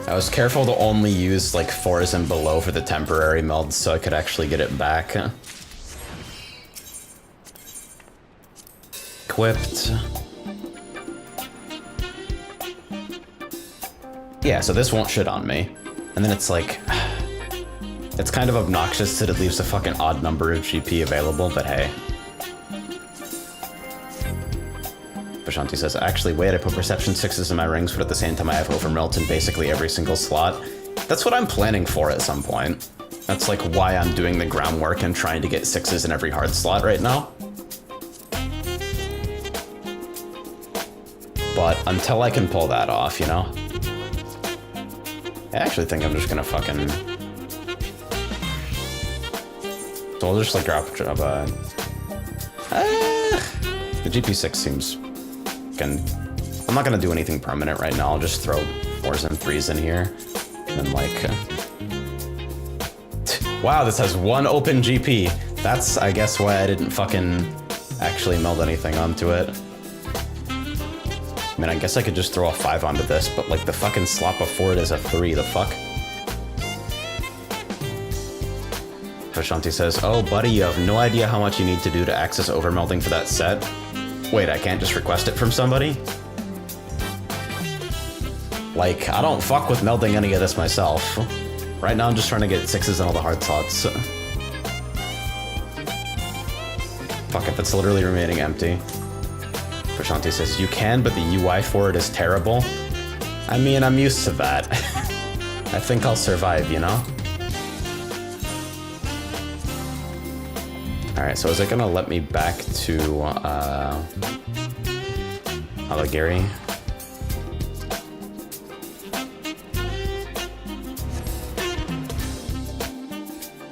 I was careful to only use, like, 4s and below for the temporary melds so I could actually get it back. Equipped. Yeah, so this won't shit on me. And then it's like... It's kind of obnoxious that it leaves a fucking odd number of GP available, but hey. Vishanti says, actually, wait, I put perception 6s in my rings, but at the same time I have overmelt in basically every single slot. That's what I'm planning for at some point. That's like why I'm doing the groundwork and trying to get 6s in every hard slot right now. But until I can pull that off, you know? I actually think I'm just gonna fucking... So I'll just like drop a... The GP6 seems... I'm not gonna do anything permanent right now, I'll just throw 4s and 3s in here. And then like... Wow, this has 1 open GP. That's, I guess, why I didn't fucking actually meld anything onto it. I mean, I guess I could just throw a 5 onto this, but like the fucking slot before it is a 3, the fuck? Vishanti says, oh, buddy, you have no idea how much you need to do to access overmelding for that set. Wait, I can't just request it from somebody? Like, I don't fuck with melding any of this myself. Right now I'm just trying to get 6s in all the hard slots. Fuck if it's literally remaining empty. Vishanti says, you can, but the UI for it is terrible. I mean, I'm used to that. I think I'll survive, you know? Alright, so is it gonna let me back to, Alighieri?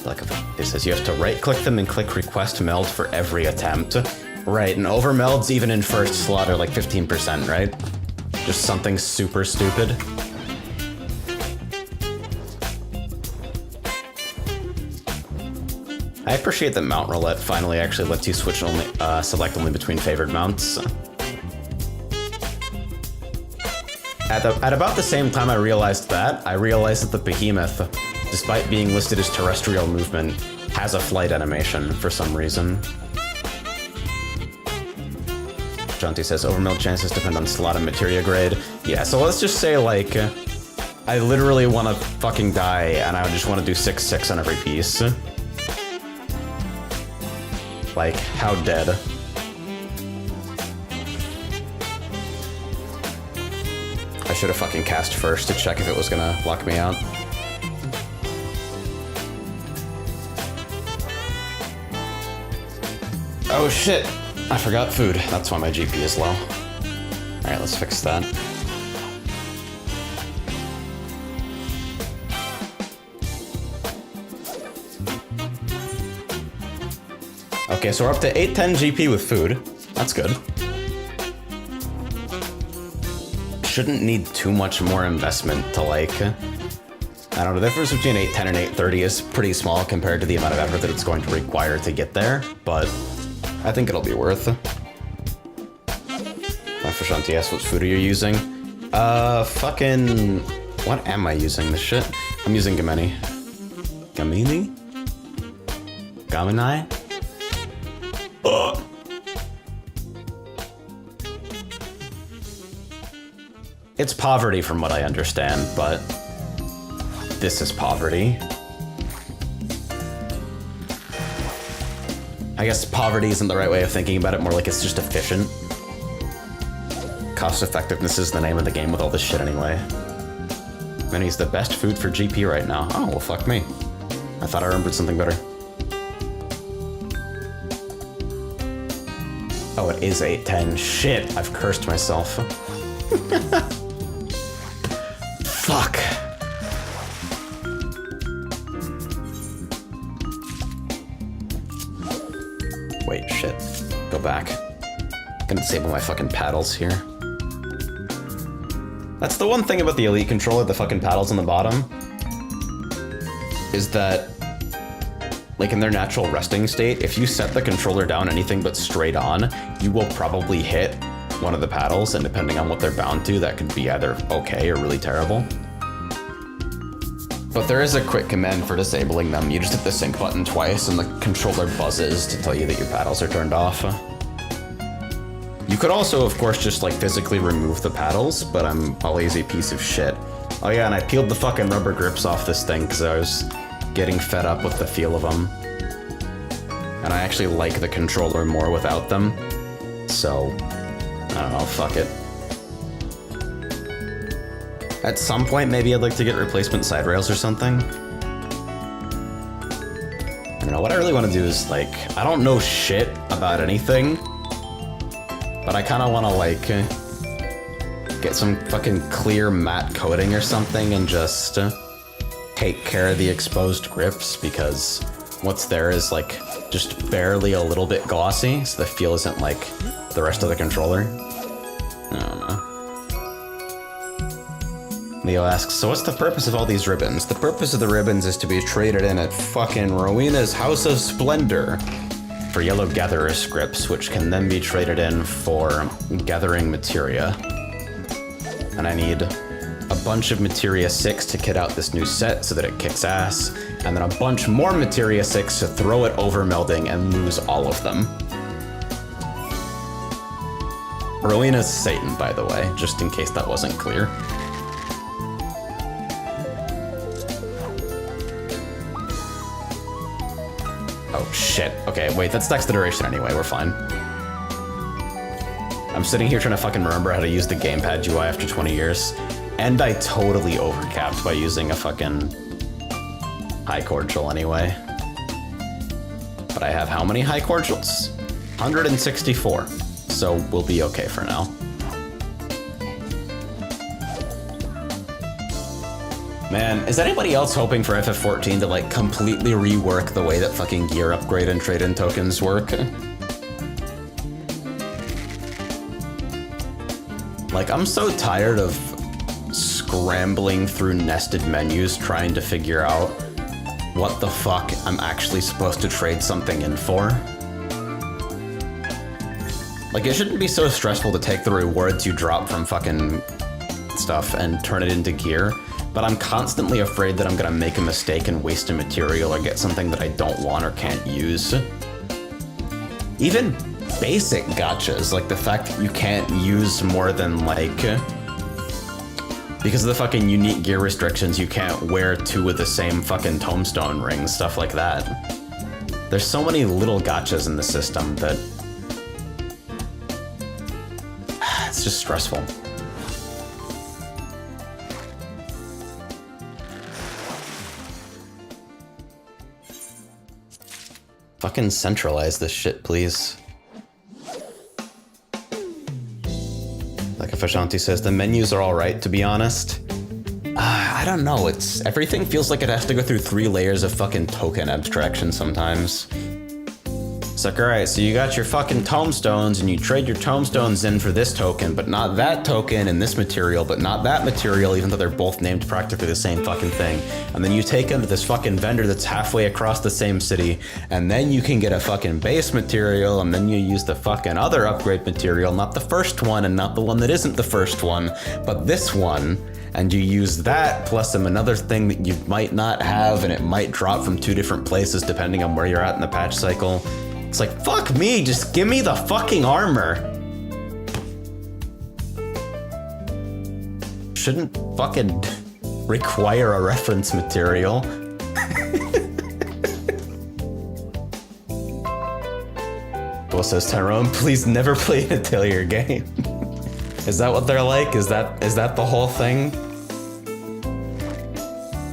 Like, it says you have to right-click them and click request meld for every attempt. Right, and overmelds even in first slot are like 15%, right? Just something super stupid. I appreciate that Mount Roulette finally actually lets you switch only, select only between favored mounts. At about the same time I realized that the Behemoth, despite being listed as terrestrial movement, has a flight animation for some reason. Janti says, overmeld chances depend on slot and materia grade. Yeah, so let's just say, like, I literally want to fucking die, and I just want to do 6/6 on every piece. Like, how dead? I should have fucking cast first to check if it was gonna lock me out. Oh shit! I forgot food. That's why my GP is low. Alright, let's fix that. Okay, so we're up to 810 GP with food. That's good. Shouldn't need too much more investment to, like... I don't know, the difference between 810 and 830 is pretty small compared to the amount of effort that it's going to require to get there, but I think it'll be worth. Fashanti asks, what food are you using? Fucking... What am I using? This shit? I'm using Gamini. Gamini? Gaminai? Ugh. It's poverty from what I understand, but this is poverty. I guess poverty isn't the right way of thinking about it, more like it's just efficient. Cost effectiveness is the name of the game with all this shit anyway. Mini's the best food for GP right now. Oh, well fuck me. I thought I remembered something better. Oh, it is 810. Shit, I've cursed myself. Fuck. Wait, shit. Go back. I'm gonna disable my fucking paddles here. That's the one thing about the Elite controller, the fucking paddles on the bottom, is that, like, in their natural resting state, if you set the controller down anything but straight on, you will probably hit one of the paddles, and depending on what they're bound to, that could be either okay or really terrible. But there is a quick command for disabling them. You just hit the sync button twice, and the controller buzzes to tell you that your paddles are turned off. You could also, of course, just, like, physically remove the paddles, but I'm a lazy piece of shit. Oh yeah, and I peeled the fucking rubber grips off this thing because I was getting fed up with the feel of them. And I actually like the controller more without them. So, I don't know, fuck it. At some point, maybe I'd like to get replacement side rails or something. I don't know, what I really want to do is, like, I don't know shit about anything, but I kind of want to, like, get some fucking clear matte coating or something and just take care of the exposed grips, because what's there is, like, just barely a little bit glossy, so the feel isn't like the rest of the controller. I don't know. Leo asks, so what's the purpose of all these ribbons? The purpose of the ribbons is to be traded in at fucking Rowena's House of Splendor for yellow gatherer scripts, which can then be traded in for gathering materia. And I need a bunch of Materia 6 to kit out this new set so that it kicks ass, and then a bunch more Materia 6 to throw it over melding and lose all of them. Rowena's Satan, by the way, just in case that wasn't clear. Oh shit. Okay, wait, that's next duration anyway, we're fine. I'm sitting here trying to fucking remember how to use the gamepad UI after 20 years, and I totally overcapped by using a fucking high cordial anyway. But I have how many high cordials? 164, so we'll be okay for now. Man, is anybody else hoping for FF14 to like completely rework the way that fucking gear upgrade and trade-in tokens work? Like, I'm so tired of scrambling through nested menus trying to figure out what the fuck I'm actually supposed to trade something in for. Like, it shouldn't be so stressful to take the rewards you drop from fucking stuff and turn it into gear, but I'm constantly afraid that I'm gonna make a mistake and waste a material or get something that I don't want or can't use. Even basic gachas, like the fact that you can't use more than like, because of the fucking unique gear restrictions, you can't wear 2 of the same fucking tombstone rings, stuff like that. There's so many little gachas in the system that it's just stressful. Fucking centralize this shit, please. Like Fashanti says, the menus are alright, to be honest. I don't know, everything feels like it has to go through 3 layers of fucking token abstraction sometimes. It's like, alright, so you got your fucking tombstones, and you trade your tombstones in for this token, but not that token, and this material, but not that material, even though they're both named practically the same fucking thing. And then you take them to this fucking vendor that's halfway across the same city, and then you can get a fucking base material, and then you use the fucking other upgrade material, not the first one, and not the one that isn't the first one, but this one. And you use that plus another thing that you might not have, and it might drop from 2 different places depending on where you're at in the patch cycle. It's like, fuck me, just give me the fucking armor. Shouldn't fucking require a reference material. Well, says Tyrone, please never play an Atelier game. Is that what they're like? Is that the whole thing?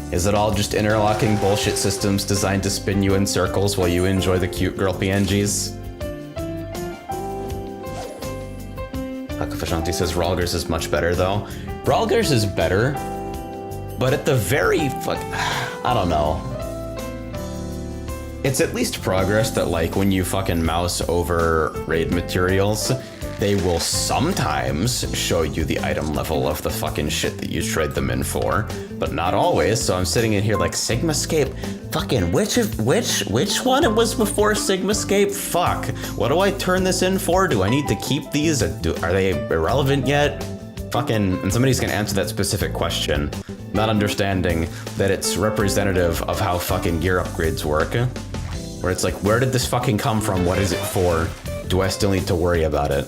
Is it all just interlocking bullshit systems designed to spin you in circles while you enjoy the cute girl PNGs? Hakafashanti says Ralgers is much better though. Ralgers is better, but at the very I don't know. It's at least progress that like when you fucking mouse over raid materials, they will sometimes show you the item level of the fucking shit that you trade them in for, but not always. So I'm sitting in here like Sigmascape, fucking which one it was before Sigmascape? Fuck, what do I turn this in for? Do I need to keep these? Are they irrelevant yet? Fucking, and somebody's gonna answer that specific question, not understanding that it's representative of how fucking gear upgrades work. Where it's like, where did this fucking come from? What is it for? Do I still need to worry about it?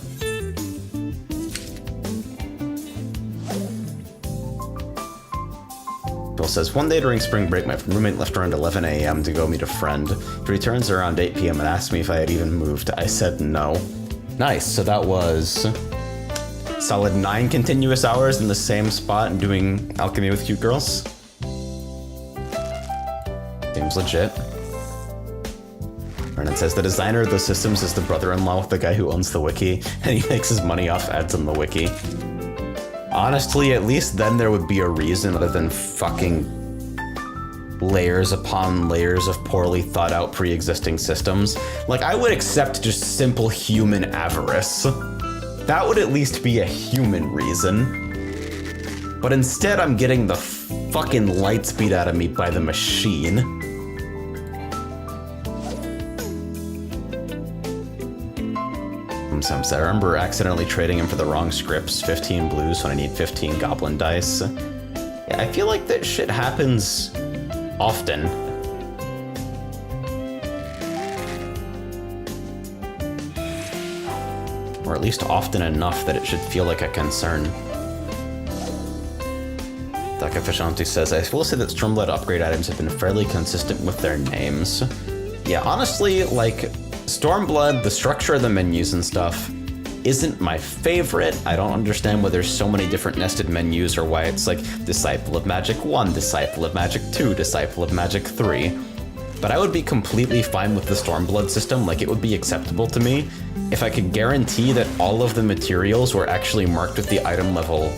Bill says, one day during spring break, my roommate left around 11 a.m. to go meet a friend. He returns around 8 p.m. and asked me if I had even moved. I said no. Nice, so that was solid 9 continuous hours in the same spot and doing alchemy with cute girls. Seems legit. Vernon says, the designer of the systems is the brother-in-law with the guy who owns the wiki, and he makes his money off ads on the wiki. Honestly, at least then there would be a reason other than fucking layers upon layers of poorly thought out pre-existing systems. Like, I would accept just simple human avarice. That would at least be a human reason. But instead I'm getting the fucking lights beat out of me by the machine. I remember accidentally trading him for the wrong scripts, 15 blues when I need 15 goblin dice. Yeah, I feel like that shit happens often. Or at least often enough that it should feel like a concern. Dr. epefficienceë says, I will say that Stormblood upgrade items have been fairly consistent with their names. Yeah, honestly, like, Stormblood, the structure of the menus and stuff, isn't my favorite. I don't understand why there's so many different nested menus or why it's like Disciple of Magic 1, Disciple of Magic 2, Disciple of Magic 3. But I would be completely fine with the Stormblood system, like it would be acceptable to me if I could guarantee that all of the materials were actually marked with the item level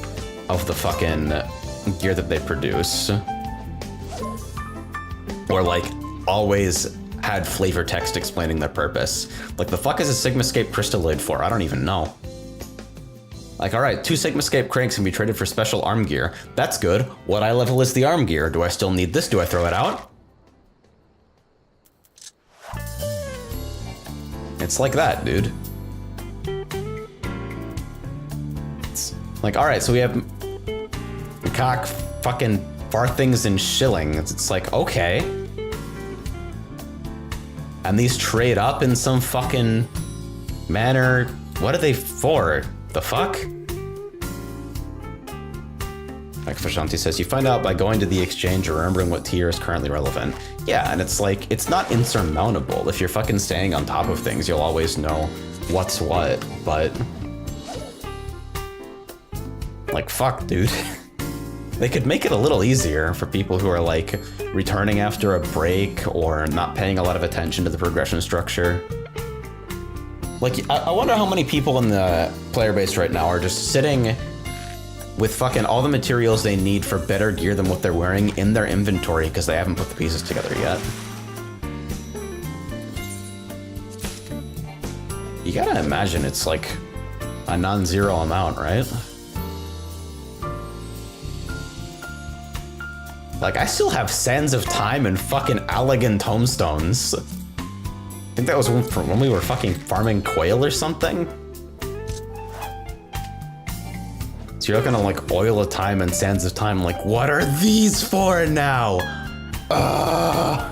of the fucking gear that they produce. Or like always had flavor text explaining their purpose. Like the fuck is a Sigmascape Crystalloid for? I don't even know. Like, all right, 2 Sigmascape cranks can be traded for special arm gear. That's good. What eye level is the arm gear? Do I still need this? Do I throw it out? It's like that, dude. It's like, all right, so we have cock, fucking farthings and shillings. It's like, okay. And these trade up in some fucking manner. What are they for? The fuck? Like epefficienceë says, you find out by going to the exchange or remembering what tier is currently relevant. Yeah, and it's like, it's not insurmountable. If you're fucking staying on top of things, you'll always know what's what, but... like, fuck, dude. They could make it a little easier for people who are, like, returning after a break or not paying a lot of attention to the progression structure. Like, I wonder how many people in the player base right now are just sitting with fucking all the materials they need for better gear than what they're wearing in their inventory because they haven't put the pieces together yet. You gotta imagine it's like a non-zero amount, right? Like, I still have Sands of Time and fucking Allagan Tomestones. I think that was from when we were fucking farming quail or something. So you're gonna like Oil of Time and Sands of Time, like, what are these for now? I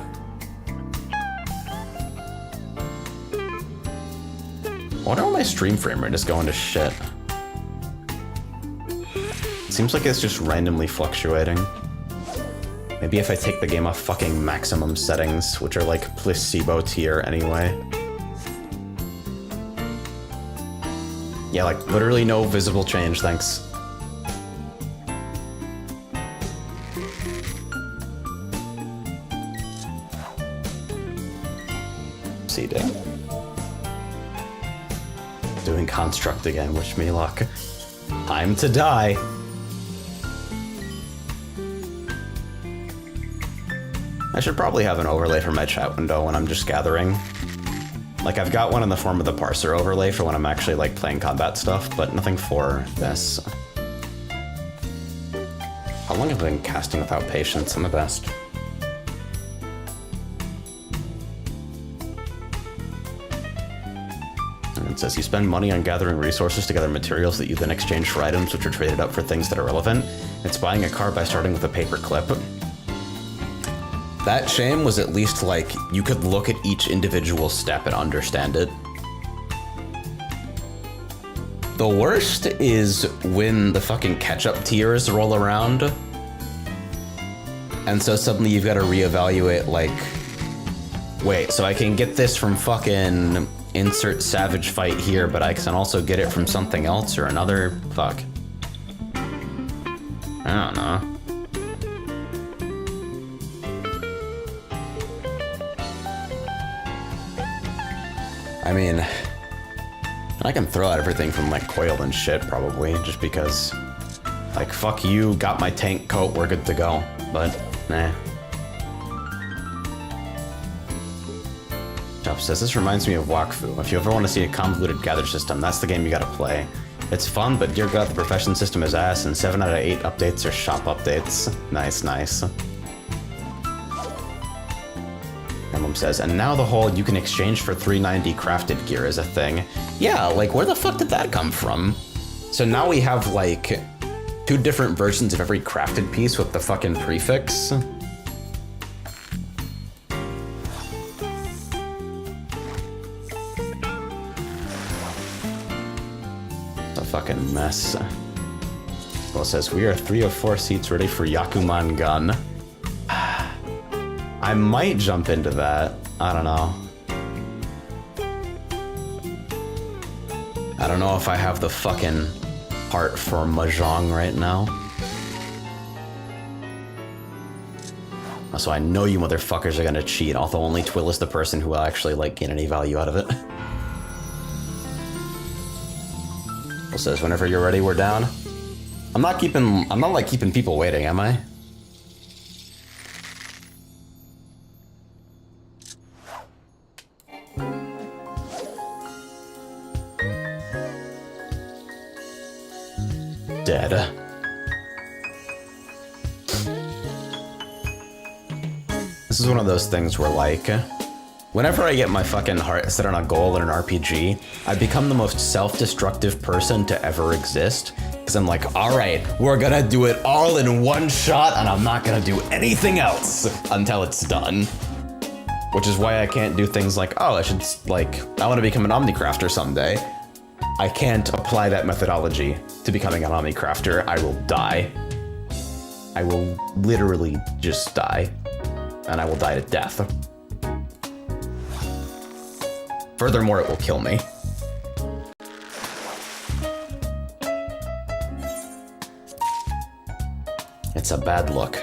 wonder why my stream frame rate is going to shit. It seems like it's just randomly fluctuating. Maybe if I take the game off fucking maximum settings, which are like placebo tier anyway. Yeah, like literally no visible change, thanks. Seeding. Doing construct again, wish me luck. Time to die. I should probably have an overlay for my chat window when I'm just gathering. Like, I've got one in the form of the parser overlay for when I'm actually, like, playing combat stuff, but nothing for this. How long have I been casting without patience? I'm the best. And it says, you spend money on gathering resources to gather materials that you then exchange for items which are traded up for things that are relevant. It's buying a car by starting with a paperclip. That shame was at least like, you could look at each individual step and understand it. The worst is when the fucking catch-up tiers roll around. And so suddenly you've got to reevaluate, like, wait, so I can get this from fucking insert savage fight here, but I can also get it from something else or another, fuck. I don't know. I mean, I can throw out everything from like coil and shit probably, just because, like, fuck you, got my tank coat, we're good to go, but nah. Chop says, this reminds me of Wakfu. If you ever want to see a convoluted gather system, that's the game you gotta play. It's fun, but dear god, the profession system is ass, and 7 out of 8 updates are shop updates. Nice, nice. Emblem says, and now the whole you can exchange for 390 crafted gear is a thing. Yeah, like, where the fuck did that come from? So now we have, like, 2 different versions of every crafted piece with the fucking prefix. A fucking mess. Well, it says, we are 3 of 4 seats ready for Yakuman gun. I might jump into that. I don't know. I don't know if I have the fucking heart for Mahjong right now. So I know you motherfuckers are gonna cheat, although only Twill is the person who will actually, like, gain any value out of it. It says, whenever you're ready, we're down. I'm not like keeping people waiting, am I? Dead. This is one of those things where, like, whenever I get my fucking heart set on a goal in an RPG, I become the most self-destructive person to ever exist. Because I'm like, alright, we're gonna do it all in one shot, and I'm not gonna do anything else until it's done. Which is why I can't do things like, oh, I want to become an Omnicrafter someday. I can't apply that methodology to becoming an Omnicrafter. I will die. I will literally just die. And I will die to death. Furthermore, it will kill me. It's a bad look.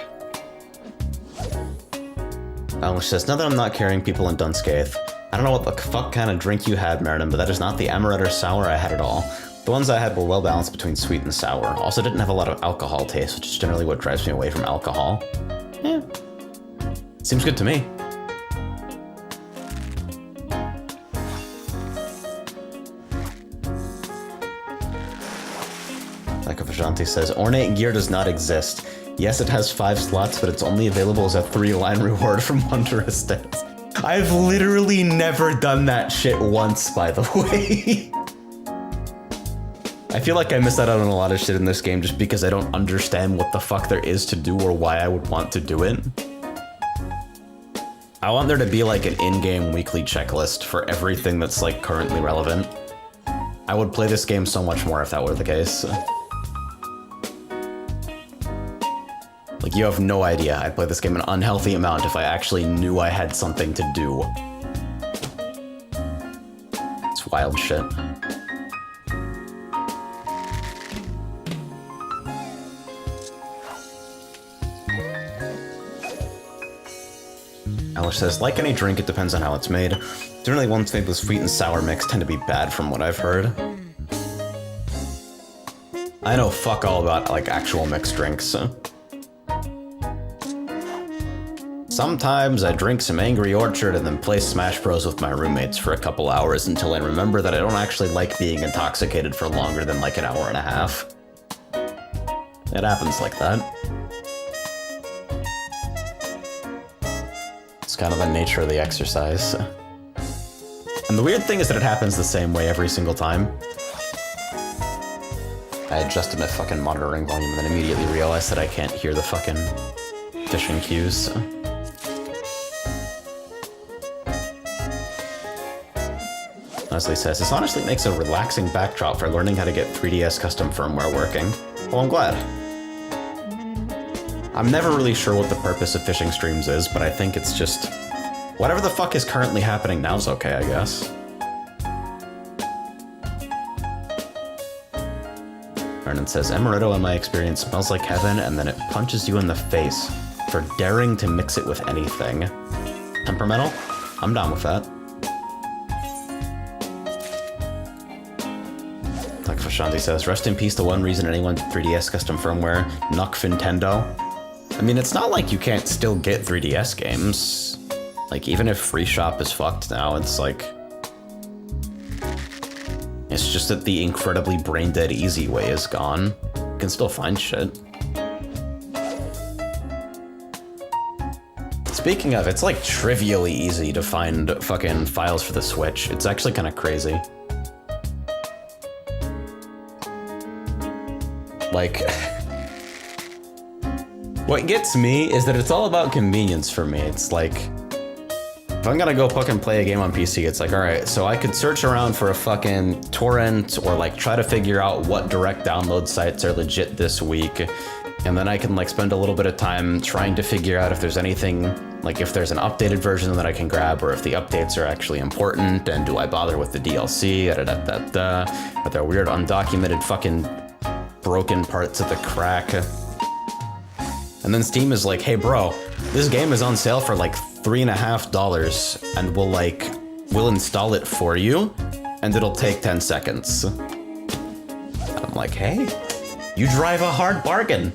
Which says, now that I'm not carrying people in Dunscaith, I don't know what the fuck kind of drink you had, Meriden, but that is not the amaretto sour I had at all. The ones I had were well balanced between sweet and sour. Also didn't have a lot of alcohol taste, which is generally what drives me away from alcohol. Yeah. Seems good to me. Like Vajanti says, ornate gear does not exist. Yes, it has 5 slots, but it's only available as a 3-line reward from Wondrous Stats. I've literally never done that shit once, by the way. I feel like I miss out on a lot of shit in this game just because I don't understand what the fuck there is to do or why I would want to do it. I want there to be like an in-game weekly checklist for everything that's like currently relevant. I would play this game so much more if that were the case. Like, you have no idea. I'd play this game an unhealthy amount if I actually knew I had something to do. It's wild shit. Alice says, like any drink, it depends on how it's made. Generally, ones made with sweet and sour mix tend to be bad from what I've heard. I know fuck all about, like, actual mixed drinks. Sometimes I drink some Angry Orchard and then play Smash Bros with my roommates for a couple hours until I remember that I don't actually like being intoxicated for longer than like an hour and a half. It happens like that. It's kind of the nature of the exercise. And the weird thing is that it happens the same way every single time. I adjusted my fucking monitoring volume and then immediately realized that I can't hear the fucking fishing cues. Leslie says, this honestly makes a relaxing backdrop for learning how to get 3DS custom firmware working. Well, I'm glad. I'm never really sure what the purpose of fishing streams is, but I think it's just... whatever the fuck is currently happening now is okay, I guess. Vernon says, Amaretto in my experience smells like heaven and then it punches you in the face for daring to mix it with anything. Temperamental? I'm down with that. Like Fashanti says, rest in peace the one reason anyone did 3DS custom firmware, Nuck Fintendo. I mean, it's not like you can't still get 3DS games. Like, even if Free Shop is fucked now, it's like... it's just that the incredibly brain-dead easy way is gone. You can still find shit. Speaking of, it's like trivially easy to find fucking files for the Switch. It's actually kind of crazy. Like, What gets me is that it's all about convenience for me. It's like, if I'm gonna go fucking play a game on PC, it's like, all right, so I could search around for a fucking torrent or like try to figure out what direct download sites are legit this week. And then I can like spend a little bit of time trying to figure out if there's anything, like if there's an updated version that I can grab, or if the updates are actually important, and do I bother with the DLC, are there weird undocumented fucking broken parts of the crack? And then Steam is like, hey bro, this game is on sale for like $3.50 and we'll install it for you and it'll take 10 seconds. And I'm like, hey, you drive a hard bargain.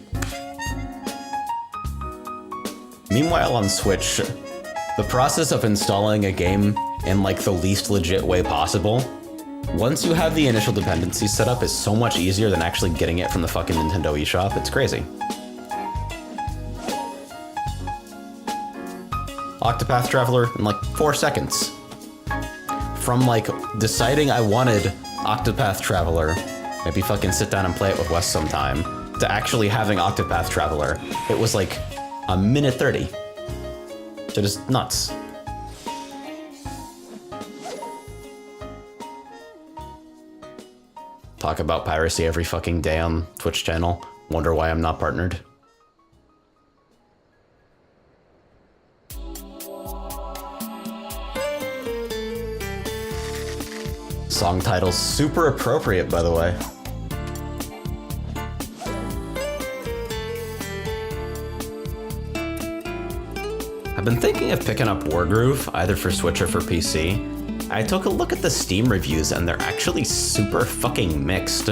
Meanwhile on Switch, the process of installing a game in like the least legit way possible, once you have the initial dependencies set up, is so much easier than actually getting it from the fucking Nintendo eShop. It's crazy. Octopath Traveler in like 4 seconds. From like deciding I wanted Octopath Traveler, maybe fucking sit down and play it with Wes sometime, to actually having Octopath Traveler, it was like a minute 30. So just nuts. Talk about piracy every fucking day on Twitch channel. Wonder why I'm not partnered. Song titles super appropriate, by the way. I've been thinking of picking up Wargroove, either for Switch or for PC. I took a look at the Steam reviews and they're actually super fucking mixed.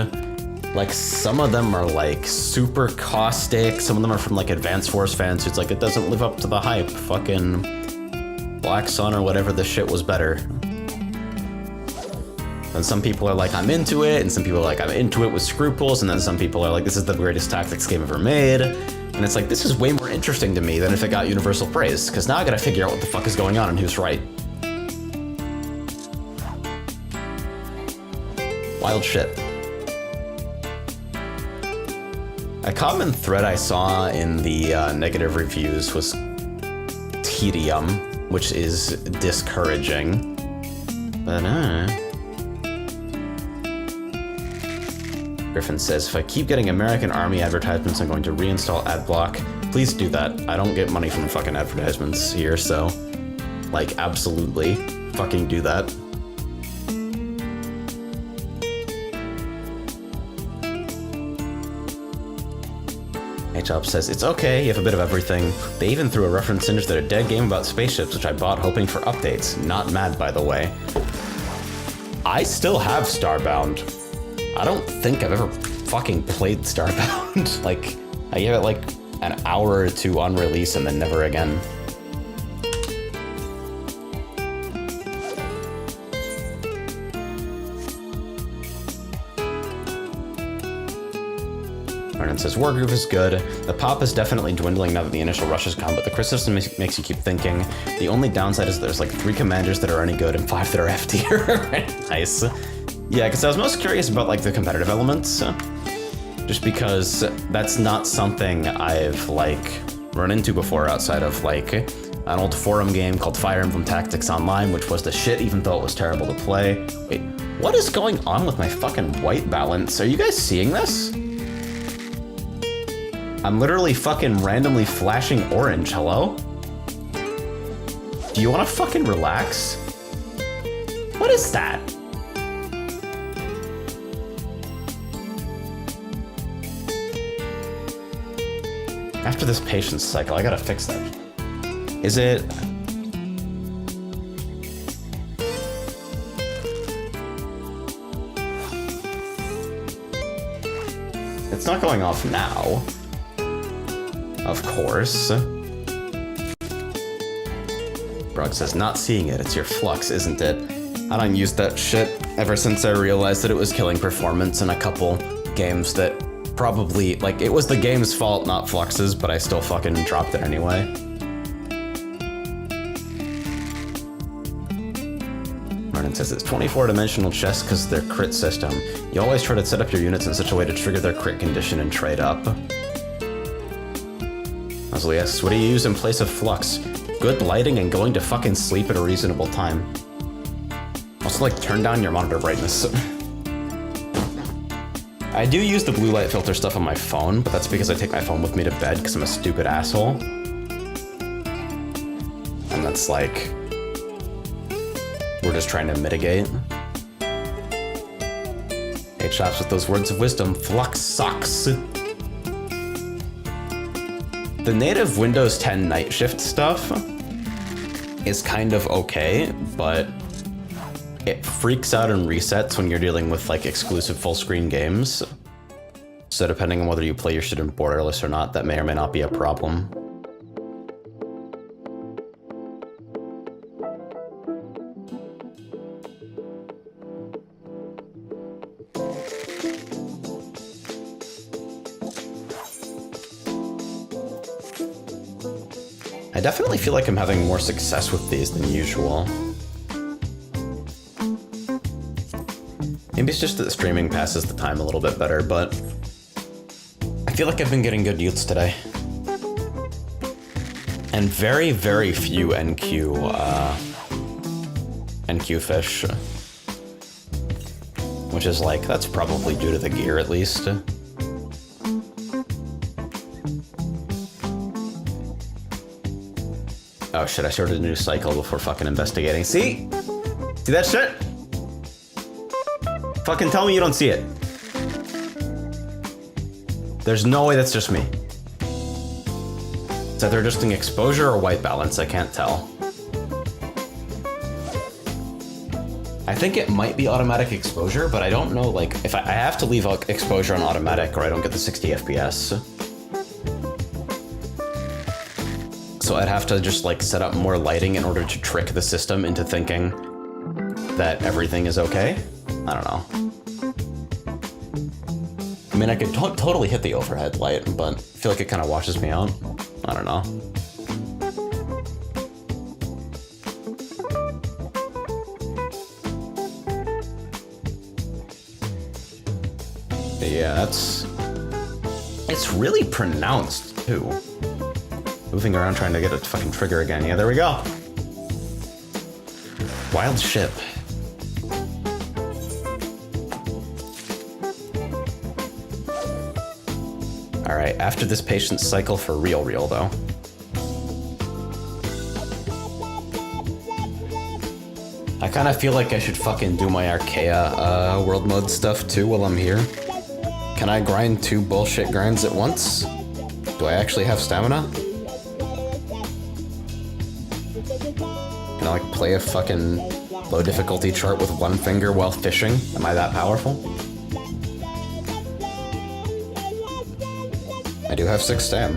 Like, some of them are like super caustic, some of them are from like Advance Wars fans who's like, it doesn't live up to the hype, fucking Black Sun or whatever the shit was better. And some people are like, I'm into it, and some people are like, I'm into it with scruples, and then some people are like, this is the greatest tactics game ever made. And it's like, this is way more interesting to me than if it got universal praise, because now I gotta figure out what the fuck is going on and who's right. Wild shit. A common thread I saw in the negative reviews was tedium, which is discouraging. But Griffin says, if I keep getting American Army advertisements, I'm going to reinstall AdBlock. Please do that. I don't get money from fucking advertisements here, so like, absolutely fucking do that. H-Up says, it's okay, you have a bit of everything. They even threw a reference into their dead game about spaceships, which I bought hoping for updates. Not mad, by the way. I still have Starbound. I don't think I've ever fucking played Starbound. Like, I gave it like an hour or two on release and then never again. Arnon says, Wargroove is good. The pop is definitely dwindling now that the initial rush has come, but the crit system makes you keep thinking. The only downside is there's like 3 commanders that are any good and 5 that are F tier. Nice. Yeah, because I was most curious about like the competitive elements, just because that's not something I've like run into before outside of like an old forum game called Fire Emblem Tactics Online, which was the shit even though it was terrible to play. Wait, what is going on with my fucking white balance? Are you guys seeing this? I'm literally fucking randomly flashing orange, hello? Do you want to fucking relax? What is that? After this patience cycle, I gotta fix that. Is it... It's not going off now. Of course. Brog says, not seeing it, it's your flux, isn't it? I don't use that shit ever since I realized that it was killing performance in a couple games that probably, like, it was the game's fault, not Flux's, but I still fucking dropped it anyway. Martin says it's 24-dimensional chess because of their crit system. You always try to set up your units in such a way to trigger their crit condition and trade up. Leslie asks, what do you use in place of flux? Good lighting and going to fucking sleep at a reasonable time. Also, like, turn down your monitor brightness. I do use the blue light filter stuff on my phone, but that's because I take my phone with me to bed because I'm a stupid asshole. And that's like... we're just trying to mitigate. It chops with those words of wisdom. Flux sucks. The native Windows 10 night shift stuff is kind of okay, but it freaks out and resets when you're dealing with like exclusive full screen games. So depending on whether you play your shit in borderless or not, that may or may not be a problem. I definitely feel like I'm having more success with these than usual. Maybe it's just that the streaming passes the time a little bit better, but I feel like I've been getting good yields today. And very, very few NQ fish. Which is like, that's probably due to the gear at least. Oh shit, I started a new cycle before fucking investigating. See? See that shit? Fucking tell me you don't see it. There's no way that's just me. It's either adjusting exposure or white balance, I can't tell. I think it might be automatic exposure, but I don't know, like, if I have to leave exposure on automatic or I don't get the 60 FPS. So I'd have to just like set up more lighting in order to trick the system into thinking that everything is okay. I don't know. I mean, I could totally hit the overhead light, but I feel like it kind of washes me out. I don't know. Yeah, it's really pronounced too. Moving around trying to get a fucking trigger again. Yeah, there we go. Wild ship. Alright, after this patient's cycle for real though. I kind of feel like I should fucking do my Archaea world mode stuff too while I'm here. Can I grind 2 bullshit grinds at once? Do I actually have stamina? Can I like play a fucking low difficulty chart with one finger while fishing? Am I that powerful? I do have 6 stam.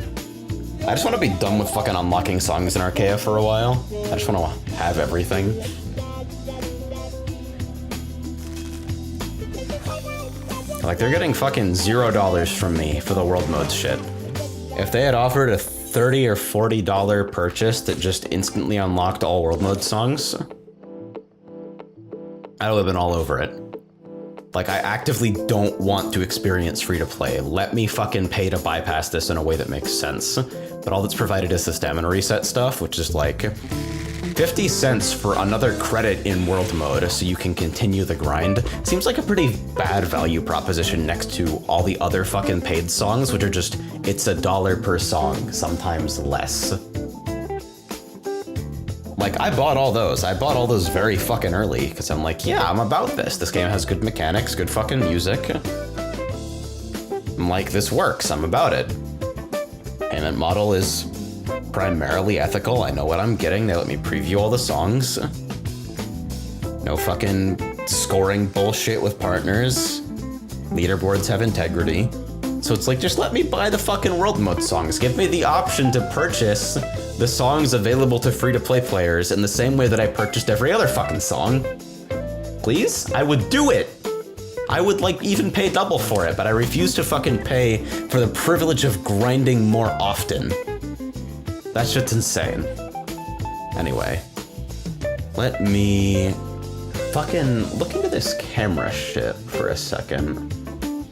I just want to be done with fucking unlocking songs in Archaea for a while. I just want to have everything. Like, they're getting fucking $0 from me for the world mode shit. If they had offered a $30 or $40 purchase that just instantly unlocked all world mode songs, I would have been all over it. Like, I actively don't want to experience free-to-play. Let me fucking pay to bypass this in a way that makes sense. But all that's provided is the stamina reset stuff, which is like 50 cents for another credit in world mode so you can continue the grind. Seems like a pretty bad value proposition next to all the other fucking paid songs, which are just, it's $1 per song, sometimes less. Like, I bought all those. I bought all those very fucking early, because I'm like, yeah, I'm about this. This game has good mechanics, good fucking music. I'm like, this works, I'm about it. Payment model is primarily ethical. I know what I'm getting. They let me preview all the songs. No fucking scoring bullshit with partners. Leaderboards have integrity. So it's like, just let me buy the fucking world mode songs. Give me the option to purchase the songs available to free-to-play players in the same way that I purchased every other fucking song. Please? I would do it. I would, like, even pay double for it, but I refuse to fucking pay for the privilege of grinding more often. That shit's insane. Anyway. Let me fucking look into this camera shit for a second.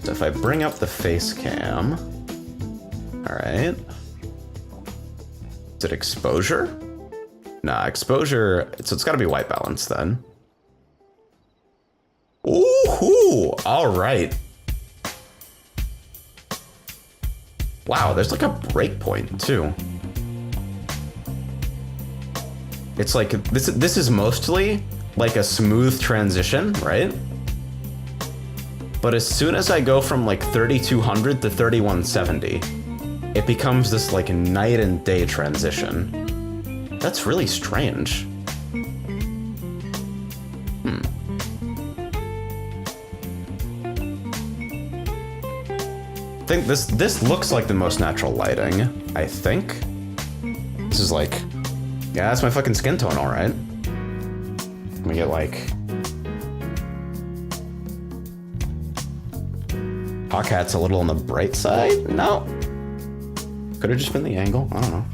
So if I bring up the face cam... Alright. Is it exposure? Nah, exposure, so it's gotta be white balance then. Ooh, all right. Wow, there's like a breakpoint too. It's like, this is mostly like a smooth transition, right? But as soon as I go from like 3200 to 3170, it becomes this like night and day transition. That's really strange. I think this looks like the most natural lighting, I think. This is like, yeah, that's my fucking skin tone, all right. Let me get like... Hawkat's a little on the bright side? No. Could have just been the angle, I don't know.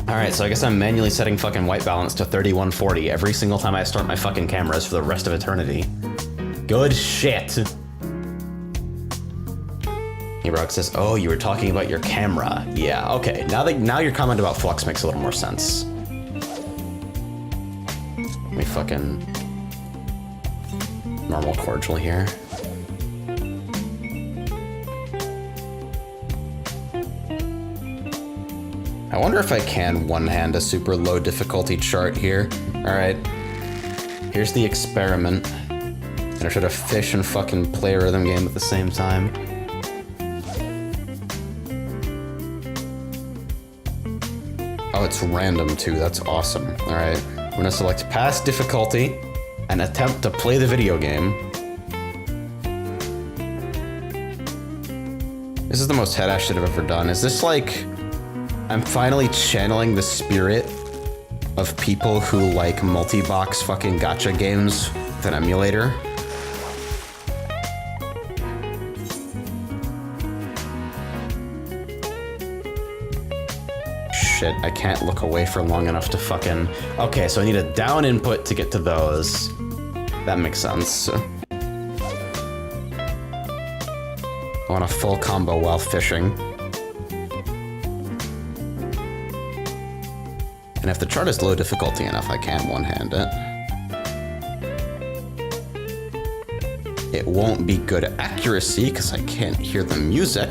All right, so I guess I'm manually setting fucking white balance to 3140 every single time I start my fucking cameras for the rest of eternity. Good shit. Hebrock says, oh, you were talking about your camera. Yeah, okay. Now your comment about flux makes a little more sense. Let me fucking... normal cordial here. I wonder if I can one-hand a super low difficulty chart here. All right, here's the experiment. And I should have fish and fucking play a rhythm game at the same time. Oh, it's random too, that's awesome. All right, we're gonna select pass difficulty and attempt to play the video game. This is the most head ass shit I've ever done. Is this like, I'm finally channeling the spirit of people who like multi-box fucking gacha games with an emulator? Shit, I can't look away for long enough to fucking... Okay, so I need a down input to get to those. That makes sense. I want a full combo while fishing. And if the chart is low difficulty enough, I can one-hand it. It won't be good accuracy because I can't hear the music.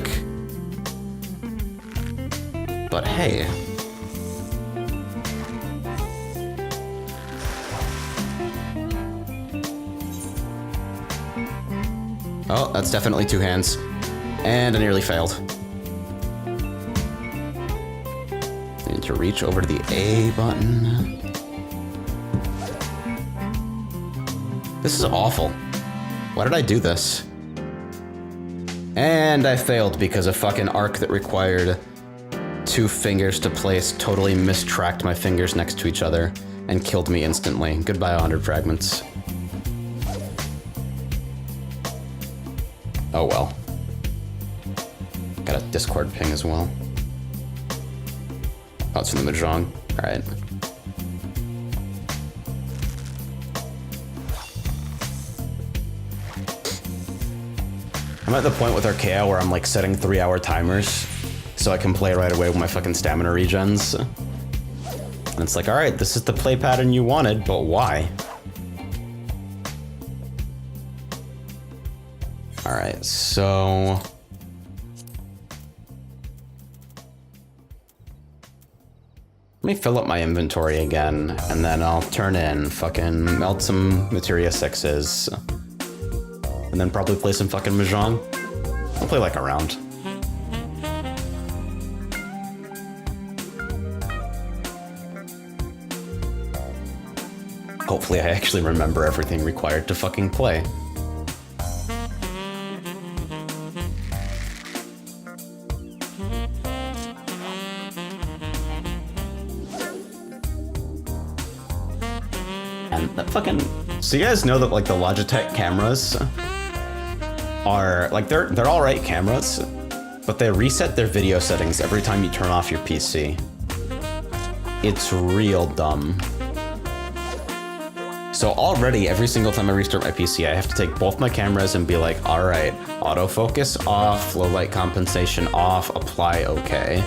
But hey. Oh, that's definitely two hands. And I nearly failed. I need to reach over to the A button. This is awful. Why did I do this? And I failed because a fucking arc that required 2 fingers to place totally mistracked my fingers next to each other and killed me instantly. Goodbye, 100 fragments. Oh well. Got a Discord ping as well. Oh, it's from the Mahjong. Alright. I'm at the point with Archaea where I'm like setting 3-hour timers so I can play right away with my fucking stamina regens. And it's like, alright, this is the play pattern you wanted, but why? Alright, so... Let me fill up my inventory again, and then I'll turn in, fucking melt some Materia 6s. And then probably play some fucking Mahjong. I'll play like a round. Hopefully I actually remember everything required to fucking play. And that fucking... So you guys know that like the Logitech cameras are like they're alright cameras, but they reset their video settings every time you turn off your PC. It's real dumb. So already every single time I restart my PC, I have to take both my cameras and be like, alright, autofocus off, low light compensation off, apply okay.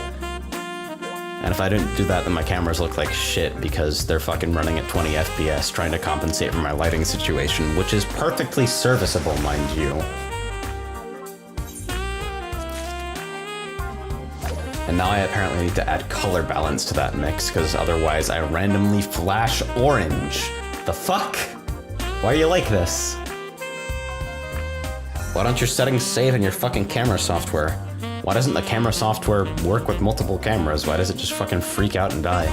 And if I didn't do that, then my cameras look like shit because they're fucking running at 20 FPS trying to compensate for my lighting situation, which is perfectly serviceable, mind you. And now I apparently need to add color balance to that mix because otherwise I randomly flash orange. The fuck? Why are you like this? Why don't your settings save in your fucking camera software? Why doesn't the camera software work with multiple cameras? Why does it just fucking freak out and die?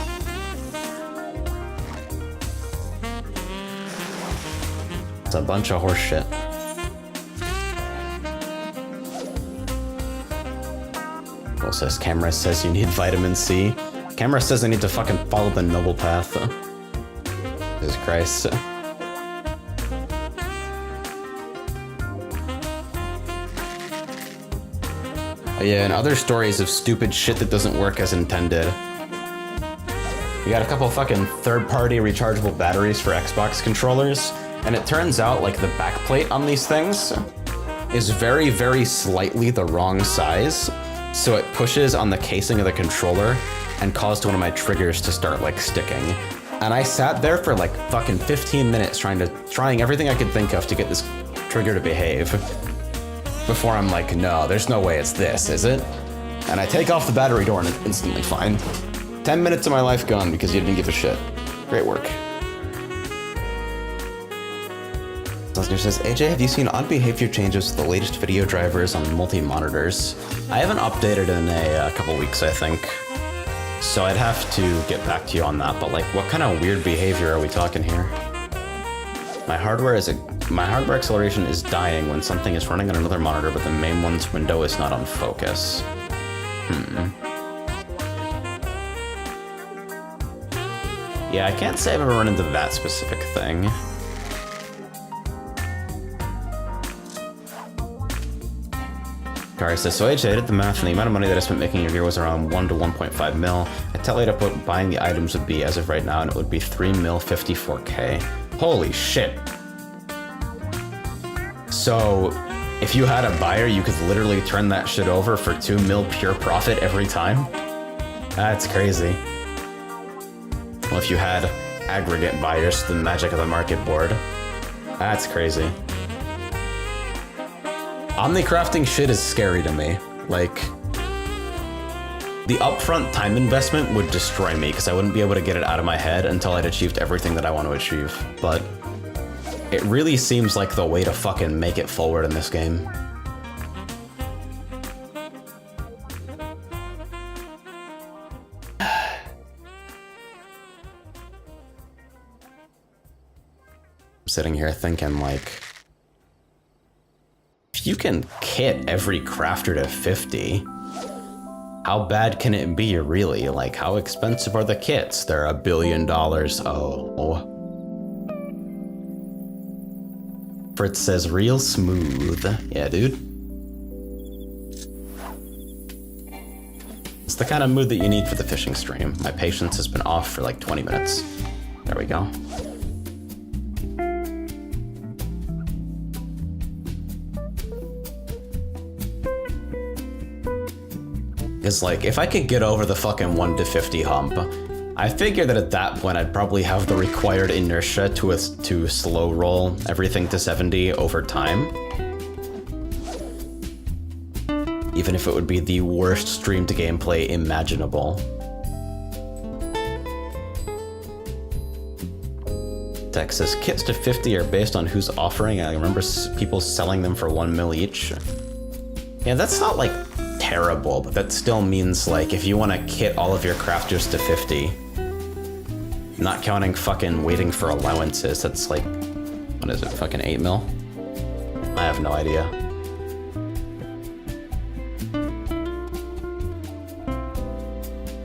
It's a bunch of horse shit. Well, says camera says you need vitamin C. Camera says I need to fucking follow the noble path. Jesus Christ. Yeah, and other stories of stupid shit that doesn't work as intended. We got a couple fucking third-party rechargeable batteries for Xbox controllers, and it turns out like the backplate on these things is very, very slightly the wrong size, so it pushes on the casing of the controller and caused one of my triggers to start like sticking. And I sat there for like fucking 15 minutes trying everything I could think of to get this trigger to behave. Before I'm like, no, there's no way it's this, is it? And I take off the battery door and it's instantly fine. 10 minutes of my life gone because you didn't give a shit. Great work. Listener says, AJ, have you seen odd behavior changes to the latest video drivers on multi-monitors? I haven't updated in a couple weeks, I think. So I'd have to get back to you on that, but like, what kind of weird behavior are we talking here? My hardware acceleration is dying when something is running on another monitor, but the main one's window is not on focus. Yeah, I can't say I've ever run into that specific thing. Kari says, so AJ, I did the math and the amount of money that I spent making your gear was around 1 to 1.5 mil. I tallied up what buying the items would be as of right now, and it would be 3 mil 54K. Holy shit. So, if you had a buyer, you could literally turn that shit over for 2 mil pure profit every time? That's crazy. Well, if you had aggregate buyers, the magic of the market board. That's crazy. Omnicrafting shit is scary to me. Like, the upfront time investment would destroy me because I wouldn't be able to get it out of my head until I'd achieved everything that I want to achieve. But it really seems like the way to fucking make it forward in this game. I'm sitting here thinking, like, if you can kit every crafter to 50, how bad can it be, really? Like, how expensive are the kits? They're $1 billion. Oh. Fritz says, real smooth. Yeah, dude. It's the kind of mood that you need for the fishing stream. My patience has been off for like 20 minutes. There we go. Because, like, if I could get over the fucking 1 to 50 hump, I figure that at that point I'd probably have the required inertia to slow roll everything to 70 over time. Even if it would be the worst stream to gameplay imaginable. Texas, kits to 50 are based on who's offering. I remember people selling them for 1 mil each. Yeah, that's not like terrible, but that still means, like, if you want to kit all of your crafters to 50, not counting fucking waiting for allowances, that's like, what is it, fucking 8 mil? I have no idea.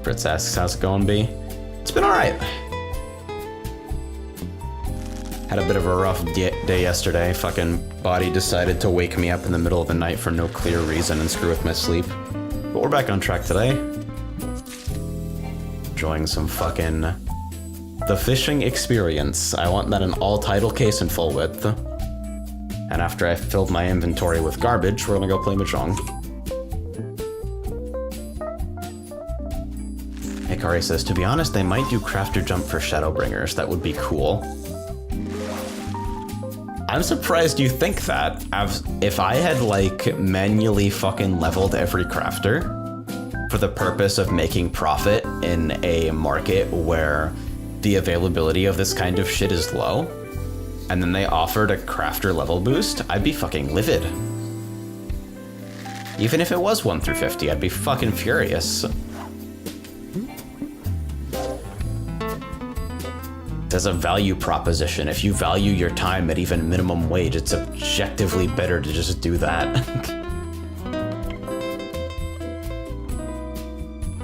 Fritz asks, how's it going, B? It's been alright. Had a bit of a rough day yesterday. Fucking body decided to wake me up in the middle of the night for no clear reason and screw with my sleep. But we're back on track today. Enjoying some fucking The Fishing Experience. I want that in all title case and full width. And after I filled my inventory with garbage, we're gonna go play Mahjong. Hikari says, to be honest, they might do crafter jump for Shadowbringers. That would be cool. I'm surprised you think that. If I had, like, manually fucking leveled every crafter for the purpose of making profit in a market where the availability of this kind of shit is low, and then they offered a crafter level boost, I'd be fucking livid. Even if it was 1 through 50, I'd be fucking furious. As a value proposition, if you value your time at even minimum wage, it's objectively better to just do that.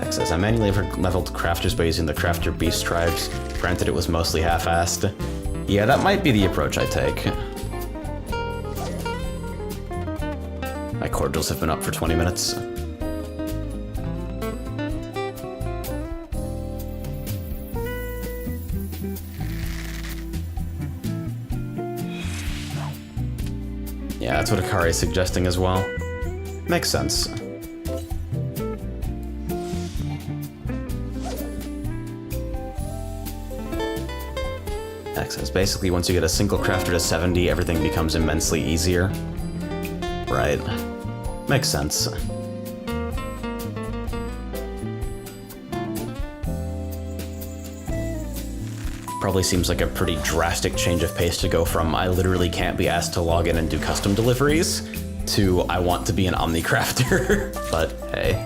X says, I manually leveled crafters by using the crafter beast tribes. Granted, it was mostly half-assed. Yeah, that might be the approach I take. My cordials have been up for 20 minutes. Yeah, that's what Hikari is suggesting as well. Makes sense. X says, basically once you get a single crafter to 70, everything becomes immensely easier. Right. Makes sense. Probably seems like a pretty drastic change of pace to go from I literally can't be asked to log in and do custom deliveries to I want to be an Omnicrafter. But hey.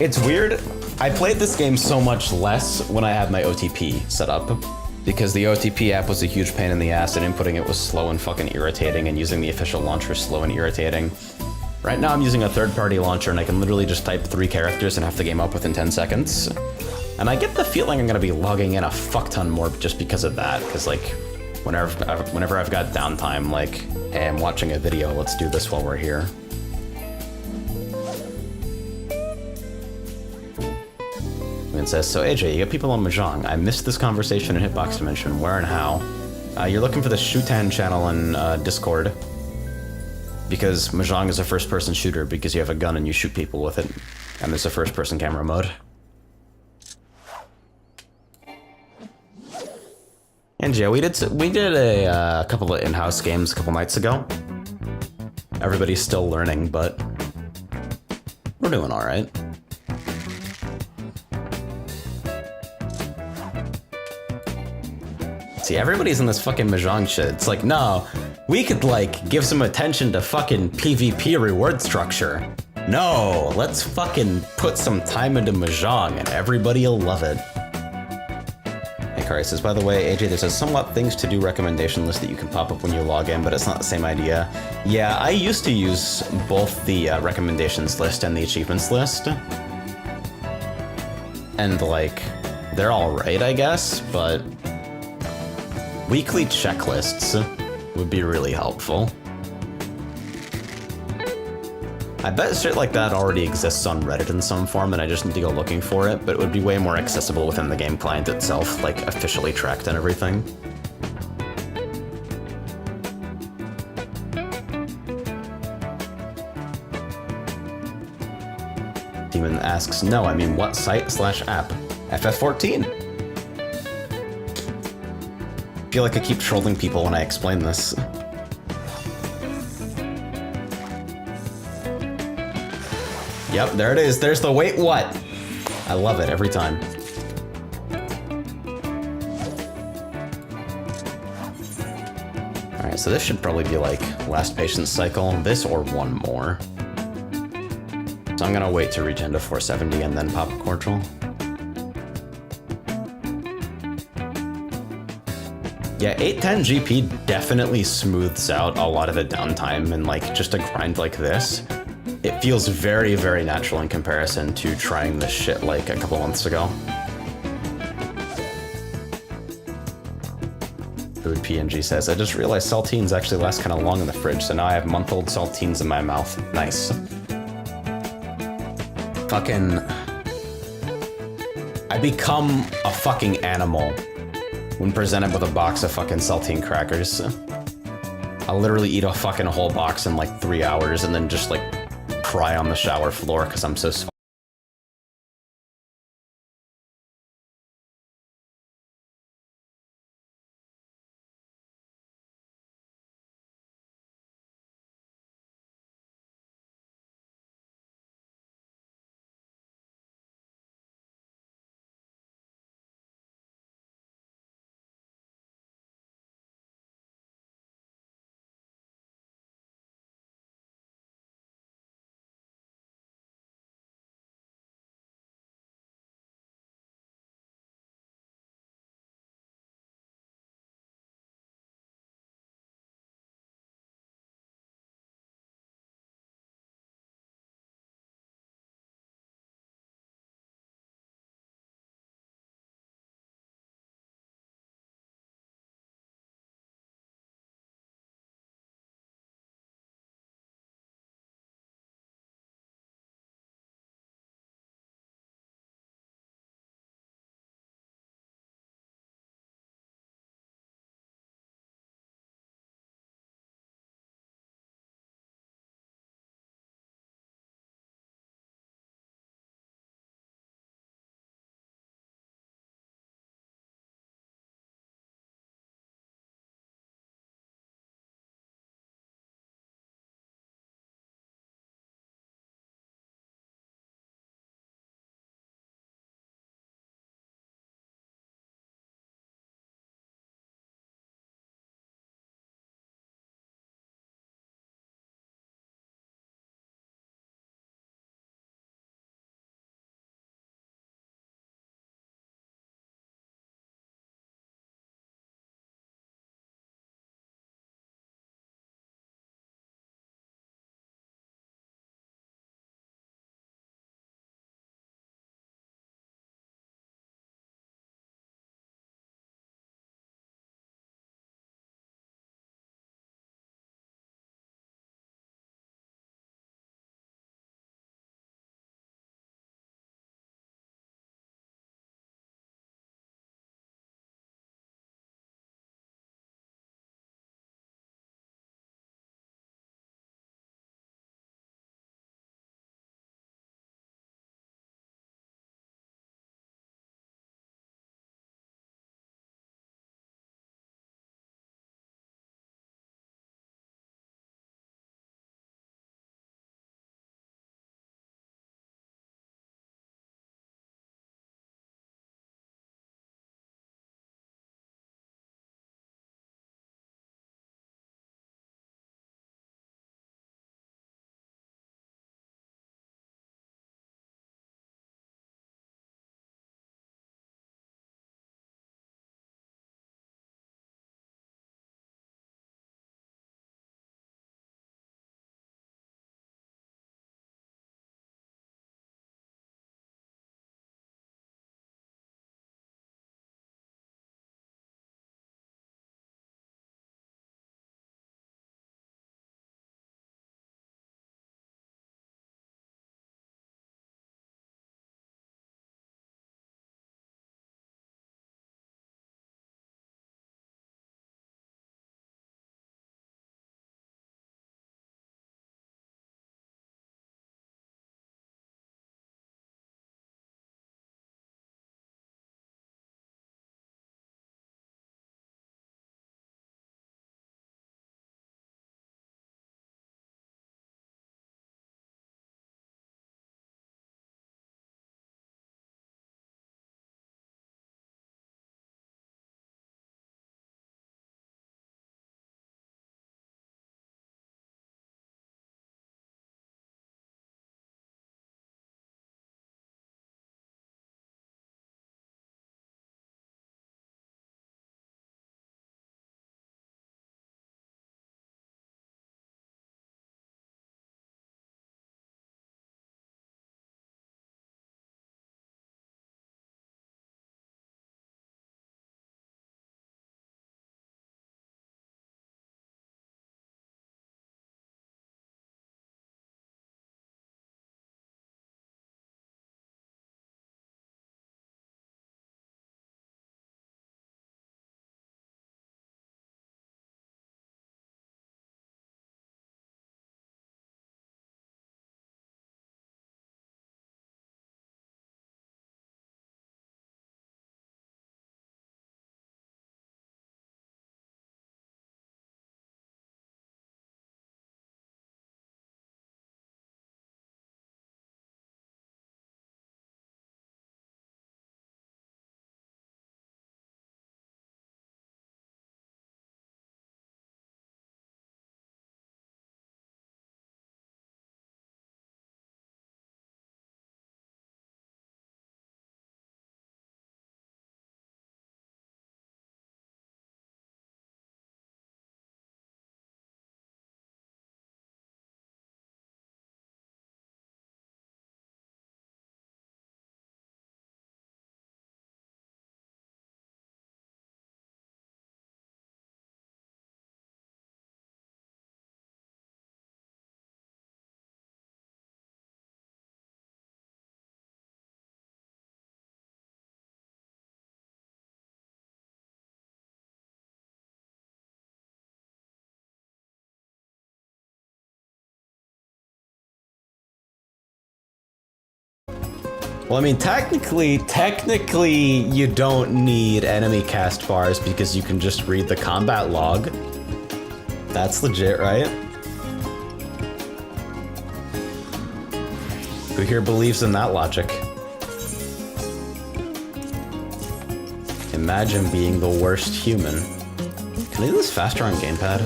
It's weird. I played this game so much less when I had my OTP set up, because the OTP app was a huge pain in the ass and inputting it was slow and fucking irritating, and using the official launcher is slow and irritating. Right now I'm using a third-party launcher and I can literally just type 3 characters and have the game up within 10 seconds. And I get the feeling I'm gonna be logging in a fuck ton more just because of that, because like, whenever I've got downtime, like, hey, I'm watching a video, let's do this while we're here. And says, so AJ, you got people on Mahjong. I missed this conversation in Hitbox Dimension. Where and how? You're looking for the Shutan channel in Discord, because Mahjong is a first-person shooter because you have a gun and you shoot people with it, and there's a first-person camera mode. And yeah, we did a couple of in-house games a couple nights ago. Everybody's still learning, but we're doing all right. See, everybody's in this fucking Mahjong shit. It's like, no, we could, like, give some attention to fucking PvP reward structure. No, let's fucking put some time into Mahjong and everybody'll love it. Hikari says, by the way, AJ, there's a somewhat things to do recommendation list that you can pop up when you log in, but it's not the same idea. Yeah, I used to use both the recommendations list and the achievements list. And, like, they're alright, I guess, but weekly checklists would be really helpful. I bet shit like that already exists on Reddit in some form and I just need to go looking for it, but it would be way more accessible within the game client itself, like officially tracked and everything. Demon asks, no, I mean what site/app? FF14. I feel like I keep trolling people when I explain this. Yep, there it is. There's the wait what. I love it every time. Alright, so this should probably be like last patience cycle, this or one more. So I'm gonna wait to regen to 470 and then pop a cordial. Yeah, 810 GP definitely smooths out a lot of the downtime, and like just a grind like this, it feels very, very natural in comparison to trying this shit like a couple months ago. Food PNG says, I just realized saltines actually last kind of long in the fridge, so now I have month-old saltines in my mouth. Nice. Fucking... I become a fucking animal when presented with a box of fucking saltine crackers. I'll literally eat a fucking whole box in like 3 hours and then just like cry on the shower floor because I'm so Well, I mean, technically, you don't need enemy cast bars because you can just read the combat log. That's legit, right? Who here believes in that logic? Imagine being the worst human. Can I do this faster on gamepad?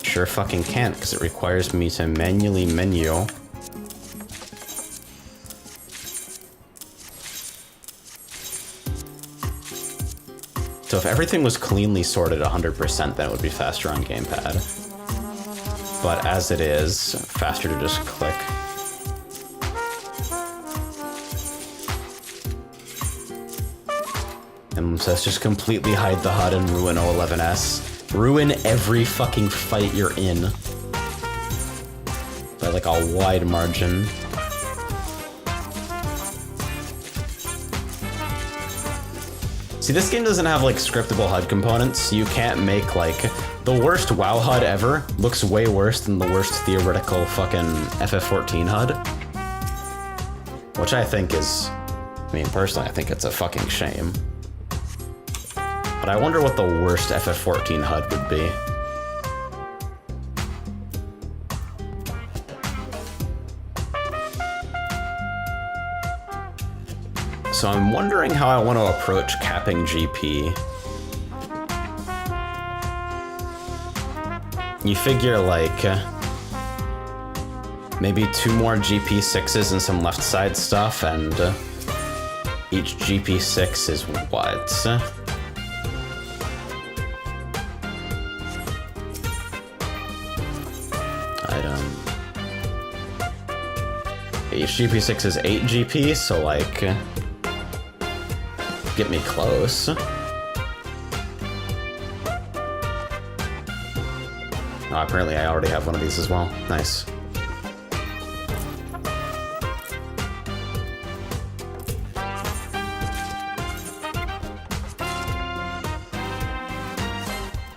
Sure fucking can't, because it requires me to manually menu. So if everything was cleanly sorted 100%, then it would be faster on gamepad. But as it is, faster to just click. And so let's just completely hide the HUD and ruin O11S. Ruin every fucking fight you're in. By like a wide margin. See, this game doesn't have like scriptable HUD components. You can't make like the worst WoW HUD ever looks way worse than the worst theoretical fucking FF14 HUD. Which I think is, I mean, personally, I think it's a fucking shame. But I wonder what the worst FF14 HUD would be. So I'm wondering how I want to approach capping GP. You figure like maybe 2 more GP6s and some left side stuff, and each GP6 is what? Each GP6 is 8 GP, so like, get me close. Oh, apparently I already have one of these as well. Nice.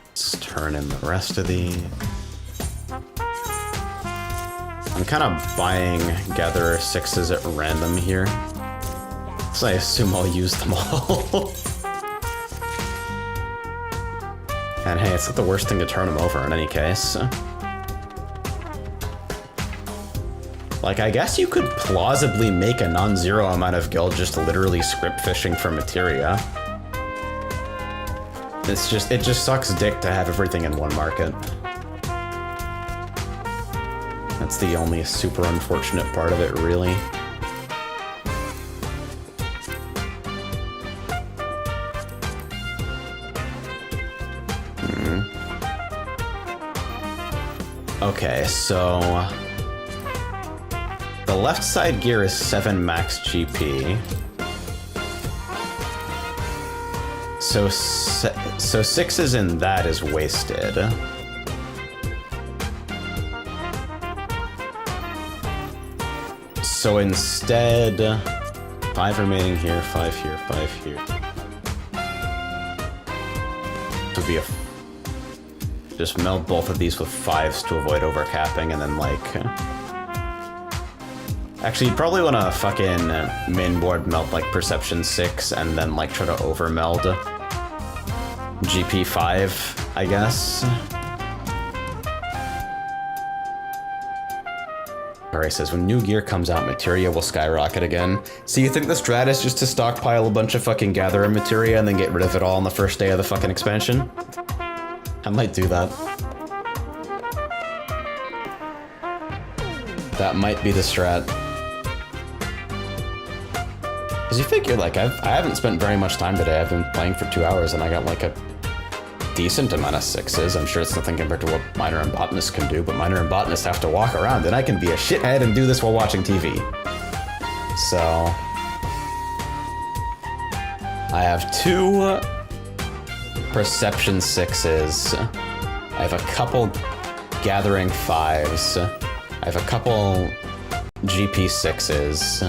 Let's turn in the rest of these. I'm kind of buying Gatherer 6s at random here, so I assume I'll use them all. And hey, it's not the worst thing to turn them over in any case. Like, I guess you could plausibly make a non-zero amount of gil just literally script fishing for materia. It just sucks dick to have everything in one market. That's the only super unfortunate part of it, really. Okay, so the left side gear is 7 max GP. So 6s in that is wasted. So instead, 5 remaining here, 5 here, 5 here. Would be a... Just meld both of these with 5s to avoid overcapping, and then like... Actually, you'd probably want to fucking mainboard melt like Perception 6, and then like try to overmeld GP5, I guess. Alright, says, when new gear comes out, materia will skyrocket again. So you think the strat is just to stockpile a bunch of fucking gatherer materia and then get rid of it all on the first day of the fucking expansion? I might do that. That might be the strat. Because you figure, like, I haven't spent very much time today. I've been playing for 2 hours and I got like a decent amount of 6s. I'm sure it's nothing compared to what Miner and Botanists can do, but Miner and Botanists have to walk around, and I can be a shithead and do this while watching TV. So... I have 2 Perception 6s. I have a couple Gathering 5s. I have a couple GP 6s.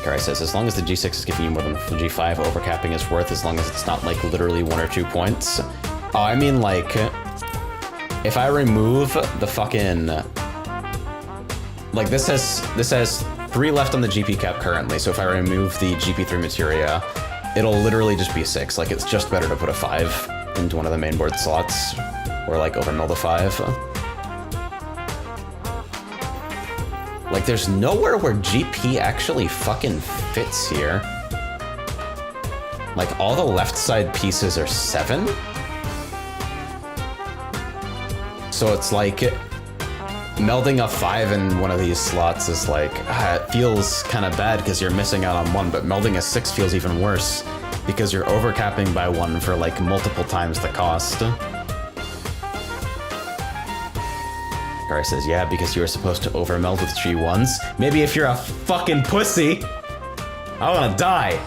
Alright, says, as long as the G6 is giving you more than the G5, overcapping is worth, as long as it's not like literally 1 or 2 points. Oh, I mean like... if I remove the fucking... Like, this has 3 left on the GP cap currently, so if I remove the GP3 materia, it'll literally just be 6. Like, it's just better to put a 5 into one of the mainboard slots, or like overmill the 5. Like, there's nowhere where GP actually fucking fits here. Like, all the left side pieces are 7? So it's like, melding a 5 in one of these slots is like, it feels kind of bad because you're missing out on 1, but melding a 6 feels even worse because you're overcapping by 1 for like multiple times the cost. Kari says, yeah, because you were supposed to overmeld with G1s. Maybe if you're a fucking pussy, I wanna die.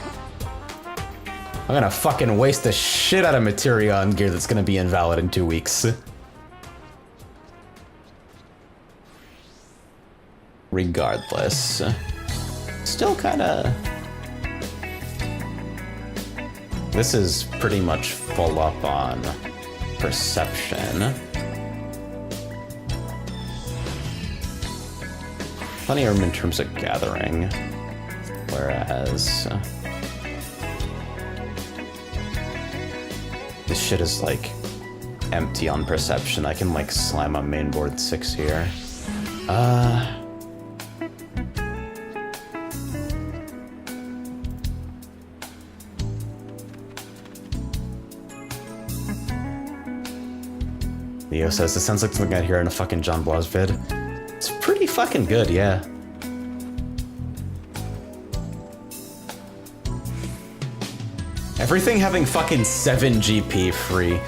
I'm gonna fucking waste the shit out of materia on gear that's gonna be invalid in 2 weeks. Regardless, still kinda... This is pretty much full up on perception. Plenty of room in terms of gathering, whereas this shit is like empty on perception. I can like slam on mainboard 6 here. Leo says, this sounds like something I'd hear in a fucking John Blas vid. It's pretty fucking good, yeah. Everything having fucking 7 GP free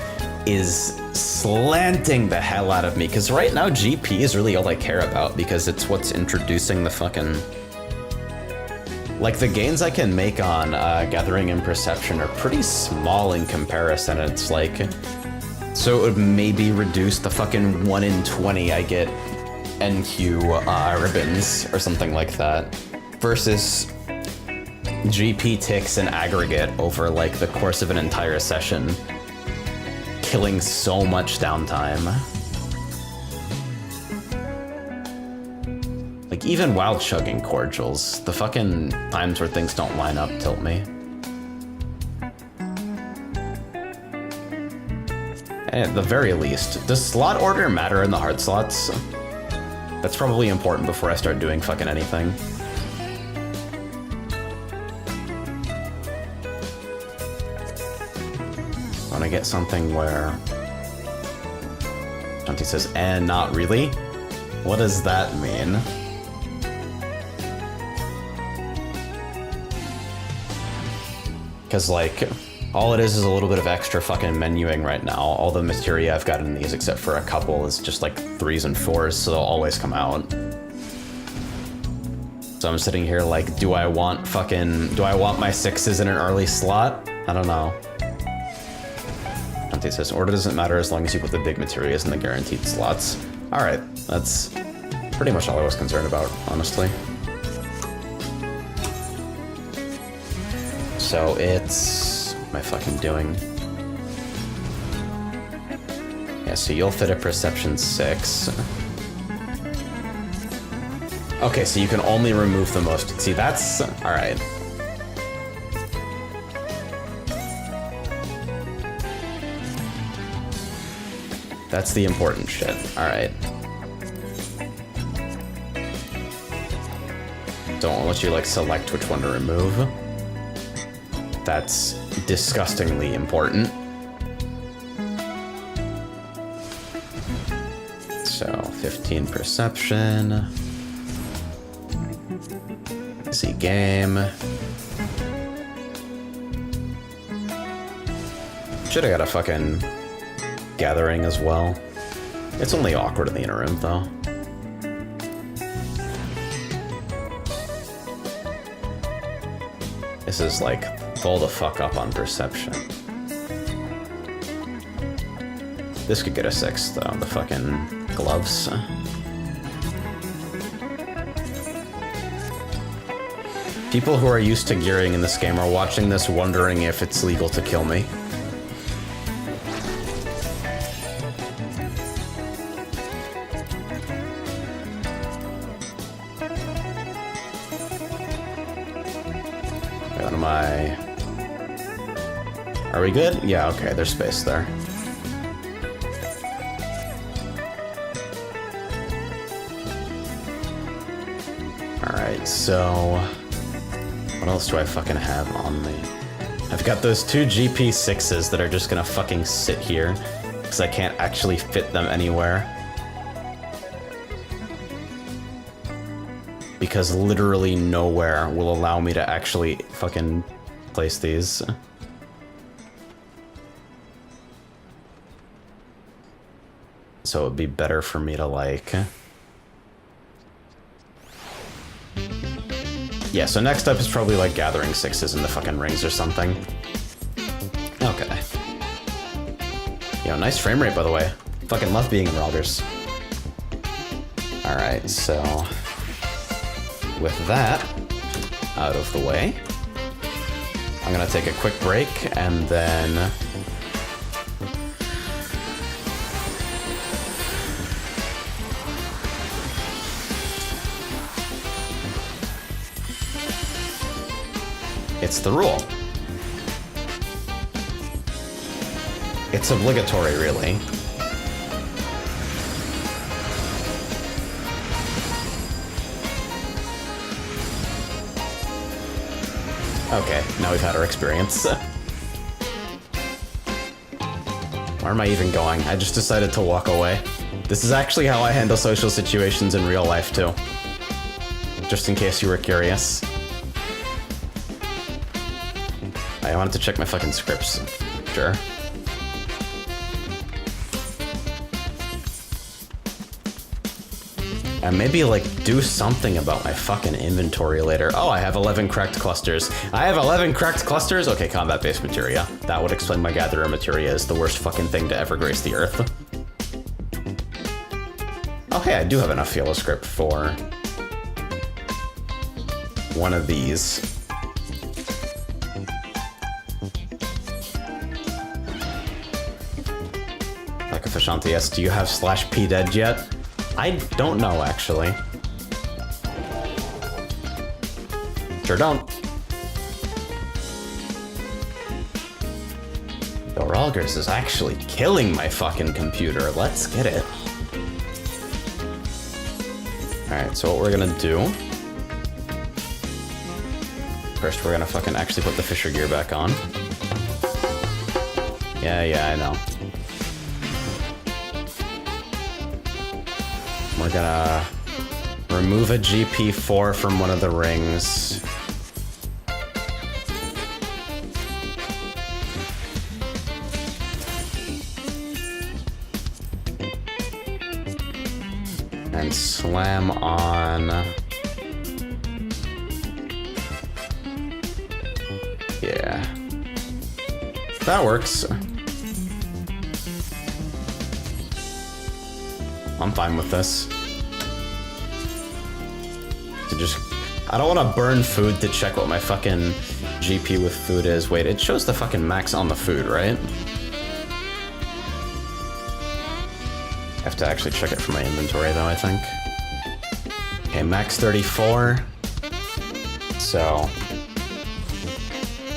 is slanting the hell out of me, because right now GP is really all I care about, because it's what's introducing the fucking... Like, the gains I can make on gathering and perception are pretty small in comparison. It's like... So it would maybe reduce the fucking 1 in 20 I get NQ ribbons or something like that, versus GP ticks in aggregate over like the course of an entire session, killing so much downtime. Like, even while chugging cordials, the fucking times where things don't line up tilt me. At the very least, does slot order matter in the hard slots? That's probably important before I start doing fucking anything. I want to get something where... Shanti says, and not really? What does that mean? Because, like... All it is a little bit of extra fucking menuing right now. All the materia I've got in these, except for a couple, is just like 3s and 4s, so they'll always come out. So I'm sitting here like, do I want my 6s in an early slot? I don't know. Dante says, order doesn't matter as long as you put the big materias in the guaranteed slots. Alright, that's pretty much all I was concerned about, honestly. So it's... What am I fucking doing? Yeah, so you'll fit a perception 6. Okay, so you can only remove the most. See, that's... Alright. That's the important shit. Alright. Don't let you, like, select which one to remove. That's disgustingly important. So, 15 perception. See game. Should've got a fucking gathering as well. It's only awkward in the interim, though. This is like... Pull the fuck up on perception. This could get a 6 though, the fucking gloves. People who are used to gearing in this game are watching this wondering if it's legal to kill me. am I... Are we good? Yeah, okay, there's space there. Alright, so... What else do I fucking have on me? I've got those two GP6s that are just gonna fucking sit here, because I can't actually fit them anywhere. Because literally nowhere will allow me to actually fucking place these. So it would be better for me to, like... Yeah, so next up is probably, like, gathering sixes in the fucking rings or something. Okay. Yo, nice frame rate, by the way. Fucking love being in Rogers. Alright, so... With that out of the way, I'm gonna take a quick break, and then... It's the rule. It's obligatory, really. Okay, now we've had our experience. Where am I even going? I just decided to walk away. This is actually how I handle social situations in real life, too. Just in case you were curious. I wanted to check my fucking scripts. Sure. And maybe, like, do something about my fucking inventory later. Oh, I have 11 cracked clusters. I have 11 cracked clusters? Okay, combat-based materia. That would explain my gatherer materia is the worst fucking thing to ever grace the earth. Oh, hey, I do have enough Philo script for one of these. Like a Fashanti, yes. Do you have /p dead yet? I don't know, actually. Sure don't. The Ralgers is actually killing my fucking computer. Let's get it. Alright, so what we're gonna do... First, we're gonna fucking actually put the Fisher gear back on. Yeah, I know. We're gonna remove a GP4 from one of the rings. And slam on... Yeah. That works. I'm fine with this. To just... I don't want to burn food to check what my fucking GP with food is. Wait, it shows the fucking max on the food, right? I have to actually check it for my inventory, though, I think. Okay, max 34. So...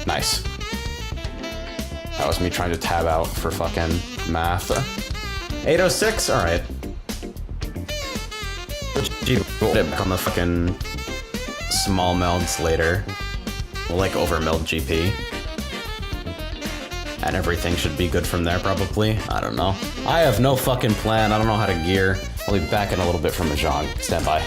Nice. That was me trying to tab out for fucking math. 806? Alright. We'll put it back on the fucking small melds later. We'll like over meld GP. And everything should be good from there, probably. I don't know. I have no fucking plan. I don't know how to gear. I'll be back in a little bit from Mahjong. Stand by.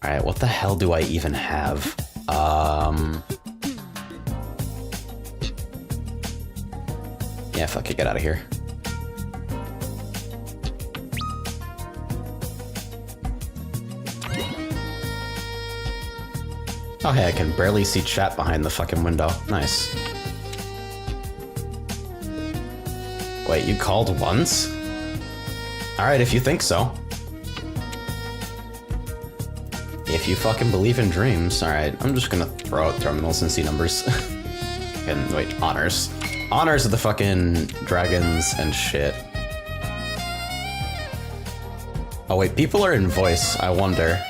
Alright, what the hell do I even have? Yeah, fuck it, get out of here. Oh hey, I can barely see chat behind the fucking window. Nice. Wait, you called once? Alright, if you think so. If you fucking believe in dreams. Alright, I'm just gonna throw out terminals and see numbers. And wait, honors. Honors of the fucking dragons and shit. Oh wait, people are in voice, I wonder.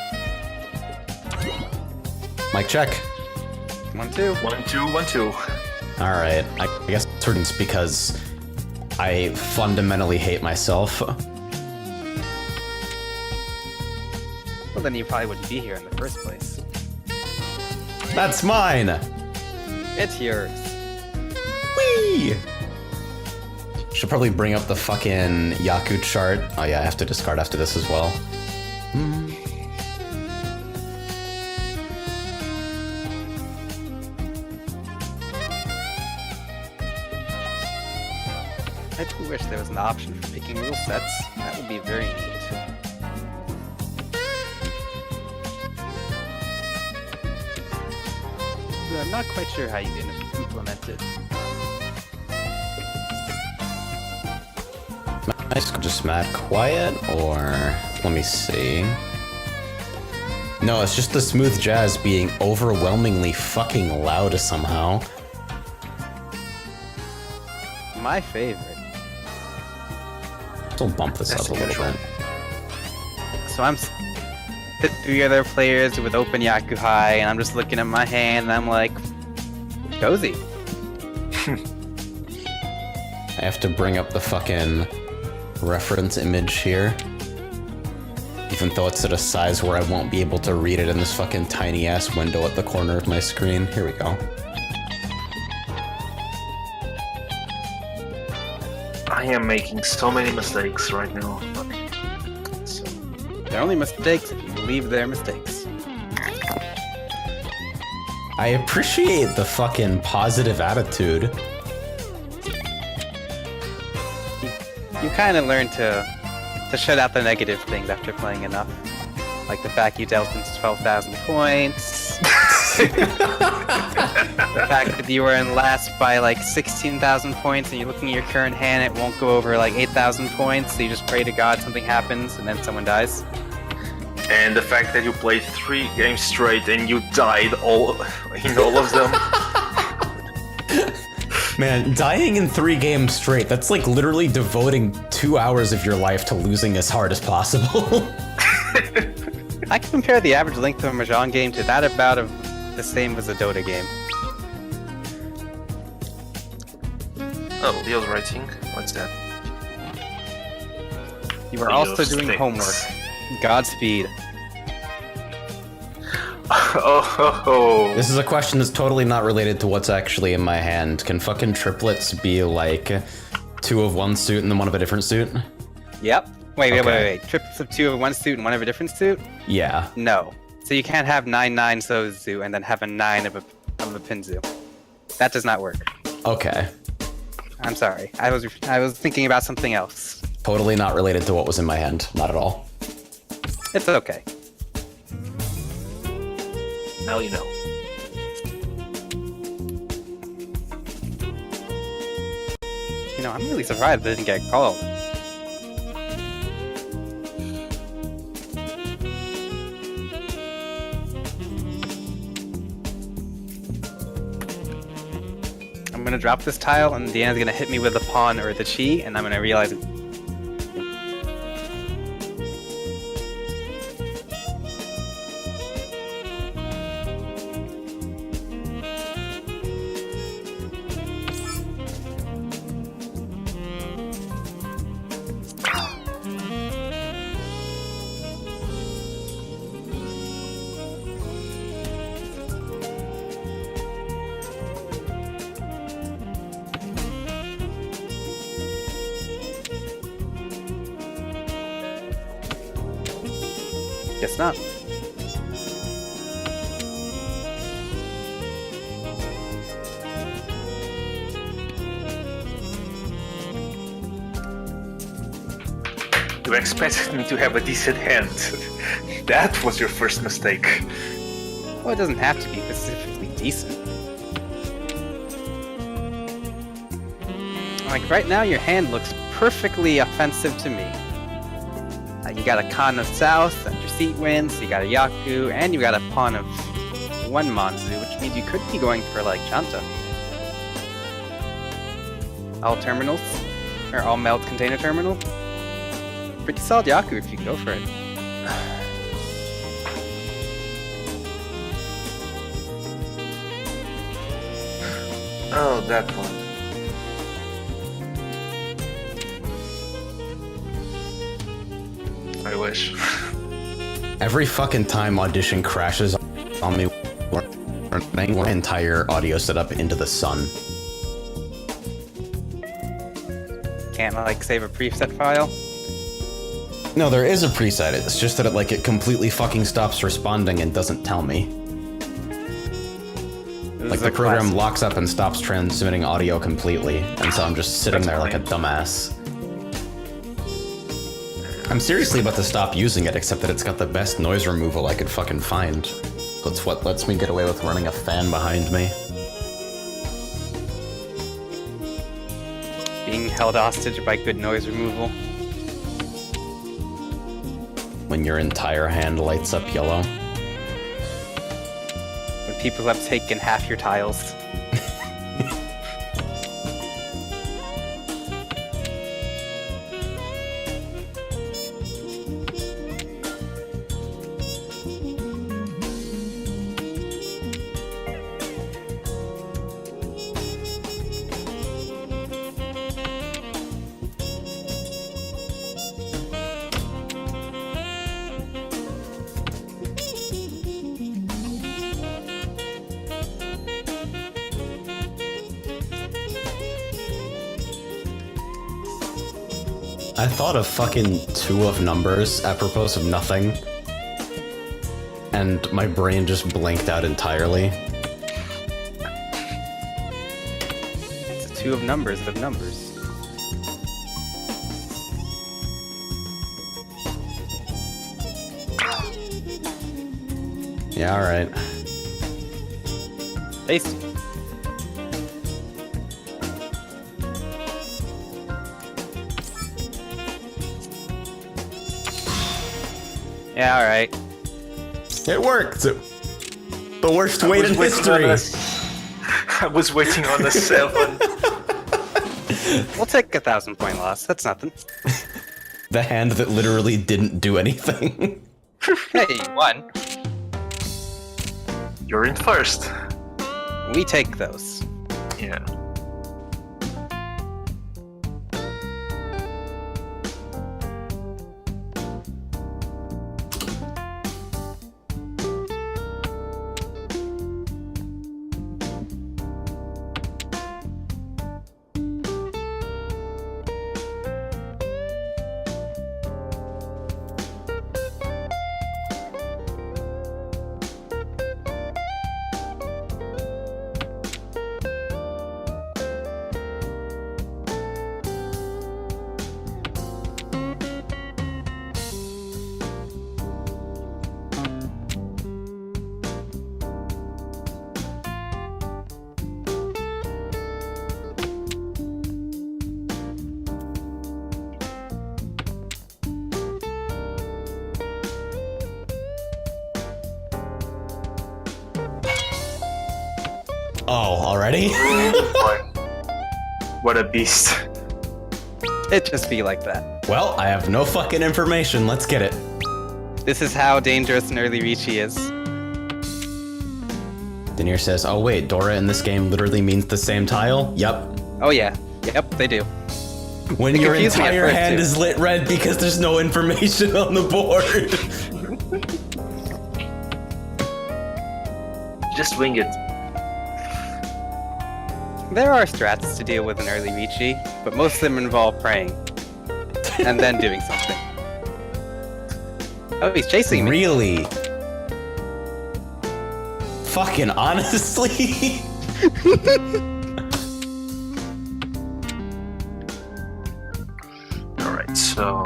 Mic check. 1, 2. 1, 2, 1, 2. Alright, I guess it's because I fundamentally hate myself. Well, then you probably wouldn't be here in the first place. That's mine! It's yours. Whee! Should probably bring up the fucking Yaku chart. Oh yeah, I have to discard after this as well. I do wish there was an option for picking rule sets. That would be very neat. But I'm not quite sure how you can implement it. Nice, just mad quiet, or let me see. No, it's just the smooth jazz being overwhelmingly fucking loud somehow. My favorite. Still bump this up a little bit. So I'm the 3 other players with open Yaku High, and I'm just looking at my hand, and I'm like, cozy. I have to bring up the fucking reference image here. Even though it's at a size where I won't be able to read it in this fucking tiny ass window at the corner of my screen. Here we go. I am making so many mistakes right now. So, They're only mistakes if you believe they're mistakes. I appreciate the fucking positive attitude. You kind of learn to shut out the negative things after playing enough. Like the fact you dealt into 12,000 points. The fact that you were in last by like 16,000 points and you're looking at your current hand, it won't go over like 8,000 points, so you just pray to God something happens and then someone dies. and the fact that you played 3 games straight and you died in all of them. Man, dying in 3 games straight, that's like literally devoting 2 hours of your life to losing as hard as possible. I can compare the average length of a Mahjong game to that about of the same as a Dota game. Oh, Leo's writing. What's that? You are Leo also doing stinks. homework. Godspeed. Oh. This is a question that's totally not related to what's actually in my hand. Can fucking triplets be like 2 of one suit and then 1 of a different suit? Yep. Wait. Okay. Triplets of 2 of one suit and 1 of a different suit? Yeah. No. So you can't have 9 Sozu and then have a 9 of a Pinzu. That does not work. Okay. I'm sorry. I was thinking about something else. Totally not related to what was in my hand. Not at all. It's okay. Now you know. You know, I'm really surprised I didn't get called. I'm gonna drop this tile, and Deanna's gonna hit me with the pawn or the chi, and I'm gonna realize it. Guess not. You expected me to have a decent hand. That was your first mistake. Well, it doesn't have to be specifically decent. Like, right now, your hand looks perfectly offensive to me. You got a Khan of South, and your seat wins, you got a Yaku, and you got a pawn of 1 Manzu, which means you could be going for, like, Chanta. All terminals? Or all meld container terminal? Pretty solid Yaku if you go for it. Oh, that one. I wish. Every fucking time Audition crashes on me, running my entire audio setup into the sun. Can't, like, save a preset file? No, there is a preset. It's just that it completely fucking stops responding and doesn't tell me. Like, the program locks up and stops transmitting audio completely, and so I'm just sitting there like a dumbass. I'm seriously about to stop using it, except that it's got the best noise removal I could fucking find. That's what lets me get away with running a fan behind me. Being held hostage by good noise removal. When your entire hand lights up yellow. When people have taken half your tiles. I thought of fucking 2 of numbers apropos of nothing, and my brain just blanked out entirely. It's a 2 of numbers. Yeah, alright. Tasty. Yeah, alright. It worked! The worst wait in history! I was waiting on a 7. We'll take a 1,000-point loss. That's nothing. The hand that literally didn't do anything. Hey, you won. You're in first. We take those. Yeah. Oh, already? What a beast. It just be like that. Well, I have no fucking information. Let's get it. This is how dangerous an early Ricci is. Denier says, oh wait, Dora in this game literally means the same tile? Yup. Oh yeah. Yep, they do. When It your confused me at entire first, hand too. is lit red because there's no information on the board. Just wing it. There are strats to deal with an early Ricci, but most of them involve praying. And then doing something. Oh, he's chasing me. Really? Fucking honestly? Alright, so...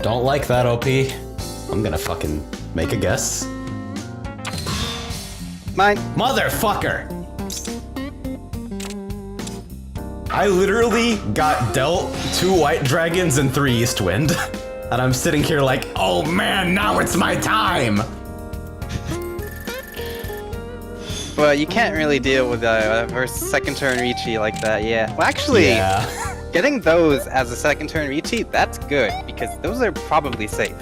Don't like that, OP. I'm gonna fucking make a guess. Mine. Motherfucker! I literally got dealt 2 white dragons and 3 east wind. And I'm sitting here like, oh man, now it's my time! Well, you can't really deal with a second turn Riichi like that, yeah. Well, actually, getting those as a second turn Riichi, that's good, because those are probably safe.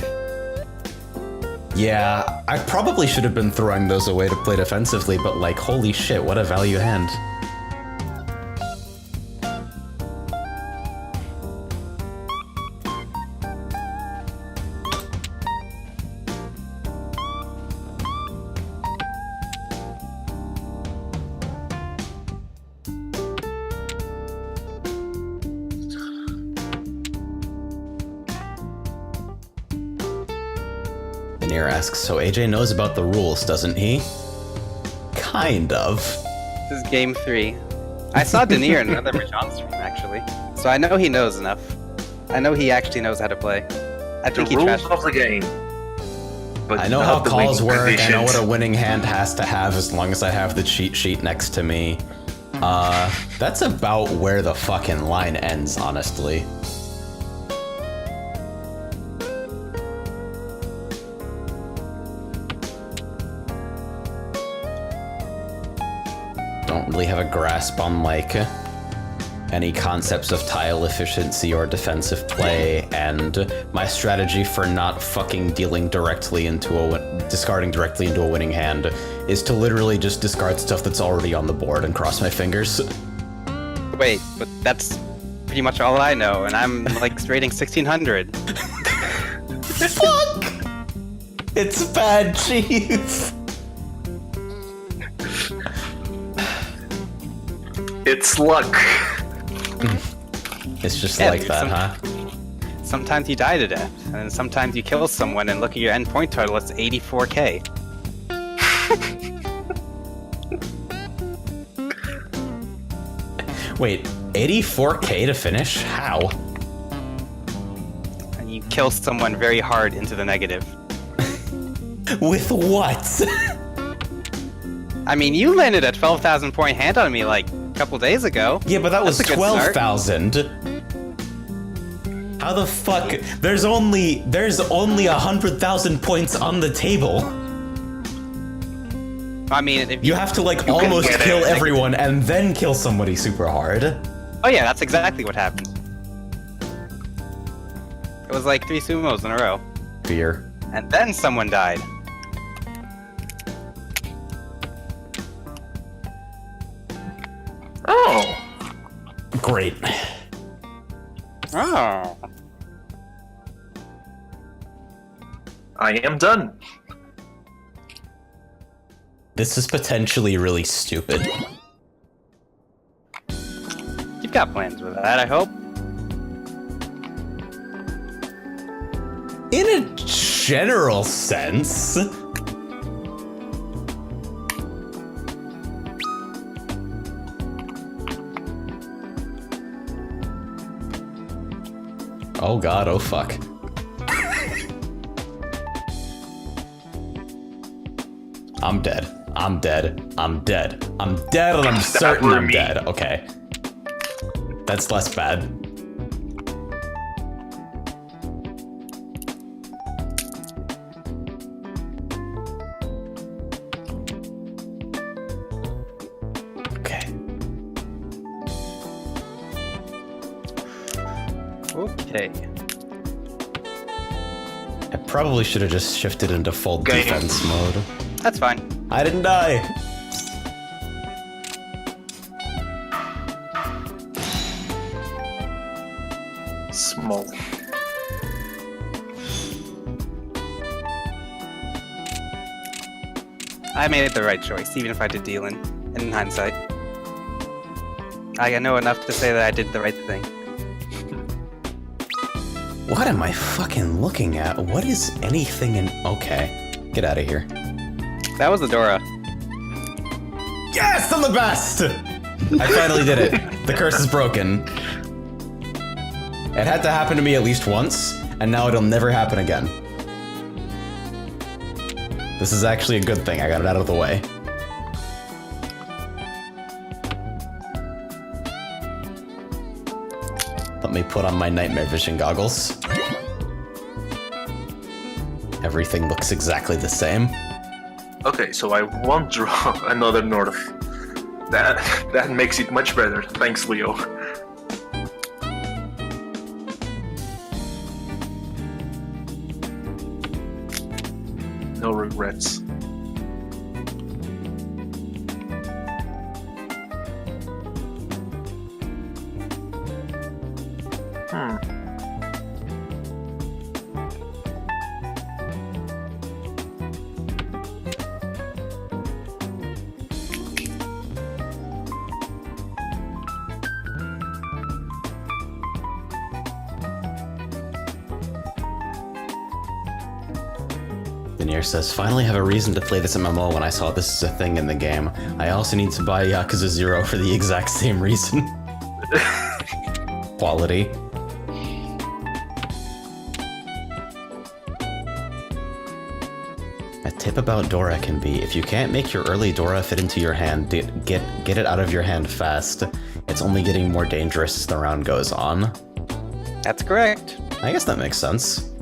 Yeah, I probably should have been throwing those away to play defensively, but like, holy shit, what a value hand. Veneer asks, so AJ knows about the rules, doesn't he? Kind of. This is game 3. I saw Denier in another Mahjong stream, actually. So I know he knows enough. I know he actually knows how to play. I think he rules trashed of the game. But I know how not the calls winning work, I know what conditions. a winning hand has to have as long as I have the cheat sheet next to me. That's about where the fucking line ends, honestly. Don't really have a grasp on, like, any concepts of tile efficiency or defensive play, and my strategy for not fucking discarding directly into a winning hand is to literally just discard stuff that's already on the board and cross my fingers. Wait, but that's pretty much all I know, and I'm like rating 1600. Fuck! It's bad, Chief! It's luck. It's just Yeah, like dude, that, huh? Sometimes you die to death, and then sometimes you kill someone and look at your end point total, it's 84k. Wait, 84k to finish? How? And you kill someone very hard into the negative. With what? I mean, you landed a 12,000 point hand on me like a couple days ago. Yeah, but that was That's a good start. 12,000. How the fuck? There's only 100,000 points on the table. I mean, if You have to like almost get kill it. everyone and then kill somebody super hard. Oh yeah, that's exactly what happened. It was like 3 sumos in a row. Fear. And then someone died. Oh. Great. Oh. I am done. This is potentially really stupid. You've got plans with that, I hope. In a general sense. Oh god, oh fuck. I'm dead. I'm dead. I'm dead. I'm dead and I'm certain were I'm me. dead. Okay. That's less bad. Okay. Okay. I probably should have just shifted into full Game. defense mode. That's fine. I didn't die. Small. I made the right choice, even if I did deal in hindsight. I know enough to say that I did the right thing. What am I fucking looking at? What is anything in... Okay. Get out of here. That was Adora. Yes, I'm the best! I finally did it. The curse is broken. It had to happen to me at least once, and now it'll never happen again. This is actually a good thing, I got it out of the way. Let me put on my nightmare vision goggles. Everything looks exactly the same. Okay, so I won't draw another North. That makes it much better. Thanks, Leo. No regrets. Denier says, finally have a reason to play this MMO when I saw this is a thing in the game. I also need to buy Yakuza 0 for the exact same reason. Quality. A tip about Dora can be, if you can't make your early Dora fit into your hand, get it out of your hand fast. It's only getting more dangerous as the round goes on. That's correct. I guess that makes sense.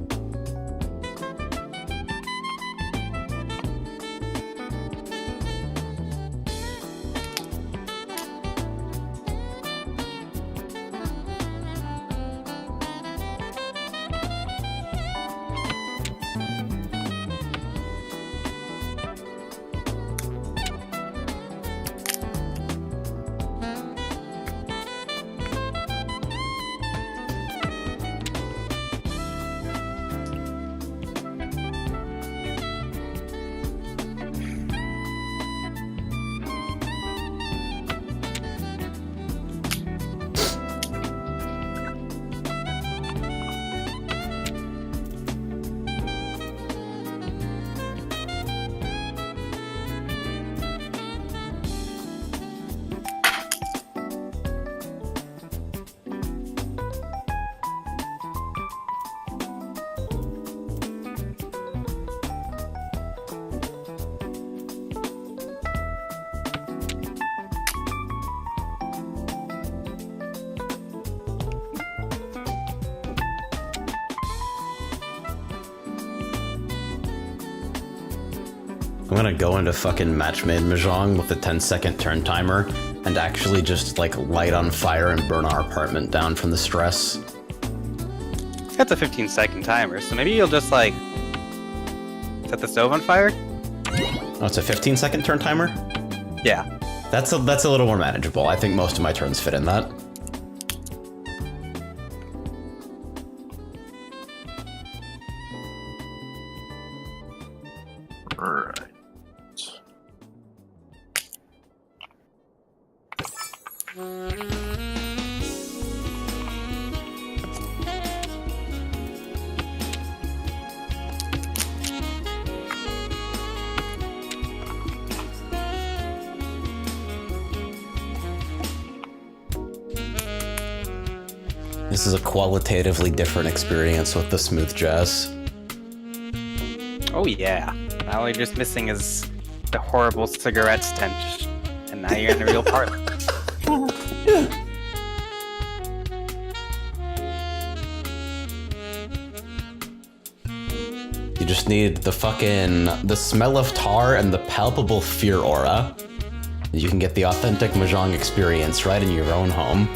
I'm gonna go into fucking match-made Mahjong with a 10-second turn timer and actually just, like, light on fire and burn our apartment down from the stress. That's a 15-second timer, so maybe you'll just, like, set the stove on fire? Oh, it's a 15-second turn timer? Yeah. That's a little more manageable. I think most of my turns fit in that. Alright. This is a qualitatively different experience with the smooth jazz. Oh yeah. All you're just missing is the horrible cigarette stench. And now you're in a real parlor. You just need the smell of tar and the palpable fear aura. You can get the authentic Mahjong experience right in your own home.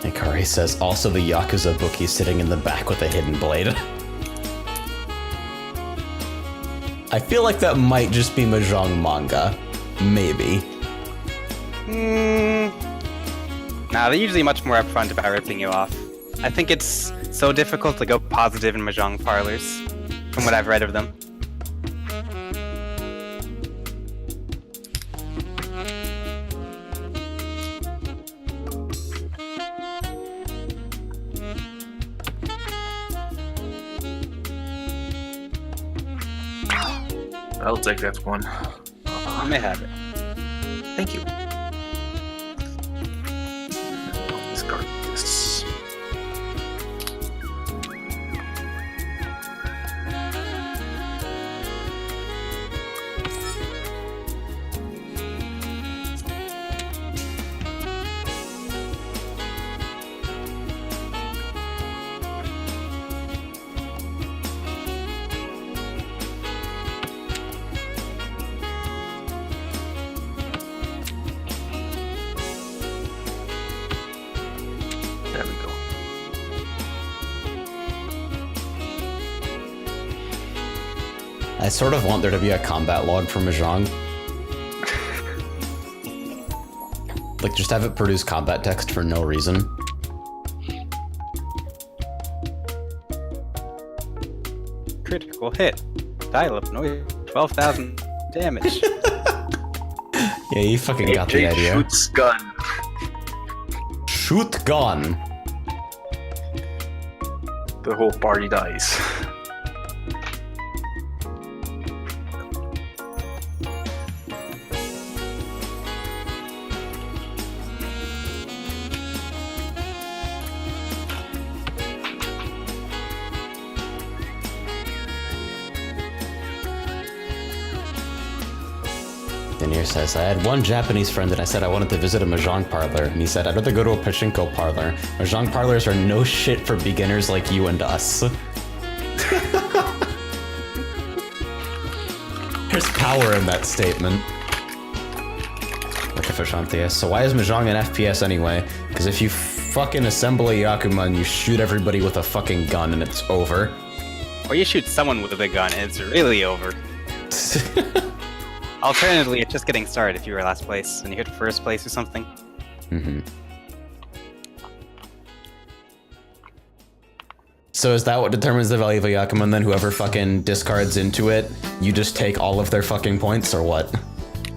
Ikari says, also the Yakuza bookie sitting in the back with a hidden blade. I feel like that might just be Mahjong manga. Maybe. Nah, they're usually much more upfront about ripping you off. I think it's so difficult to go positive in Mahjong parlors, from what I've read of them. I'll take that one. You may have it. Thank you. I'll discard this. There we go. I sort of want there to be a combat log for Mahjong. Like, just have it produce combat text for no reason. Critical hit. Dial-up noise. 12,000 damage. Yeah, you fucking got the AJ idea. shoots gun. Shoot gun! The whole party dies. Denier says, I had one Japanese friend and I said I wanted to visit a Mahjong parlor. And he said, I'd rather go to a pachinko parlor. Mahjong parlors are no shit for beginners like you and us. There's power in that statement. Like a Fishantia. So why is Mahjong an FPS anyway? Because if you fucking assemble a Yakuma and you shoot everybody with a fucking gun and it's over. Or you shoot someone with a big gun and it's really over. Alternatively, it's just getting started if you were last place and you hit first place or something. Mm-hmm. So is that what determines the value of a Yakuma, and then whoever fucking discards into it, you just take all of their fucking points, or what?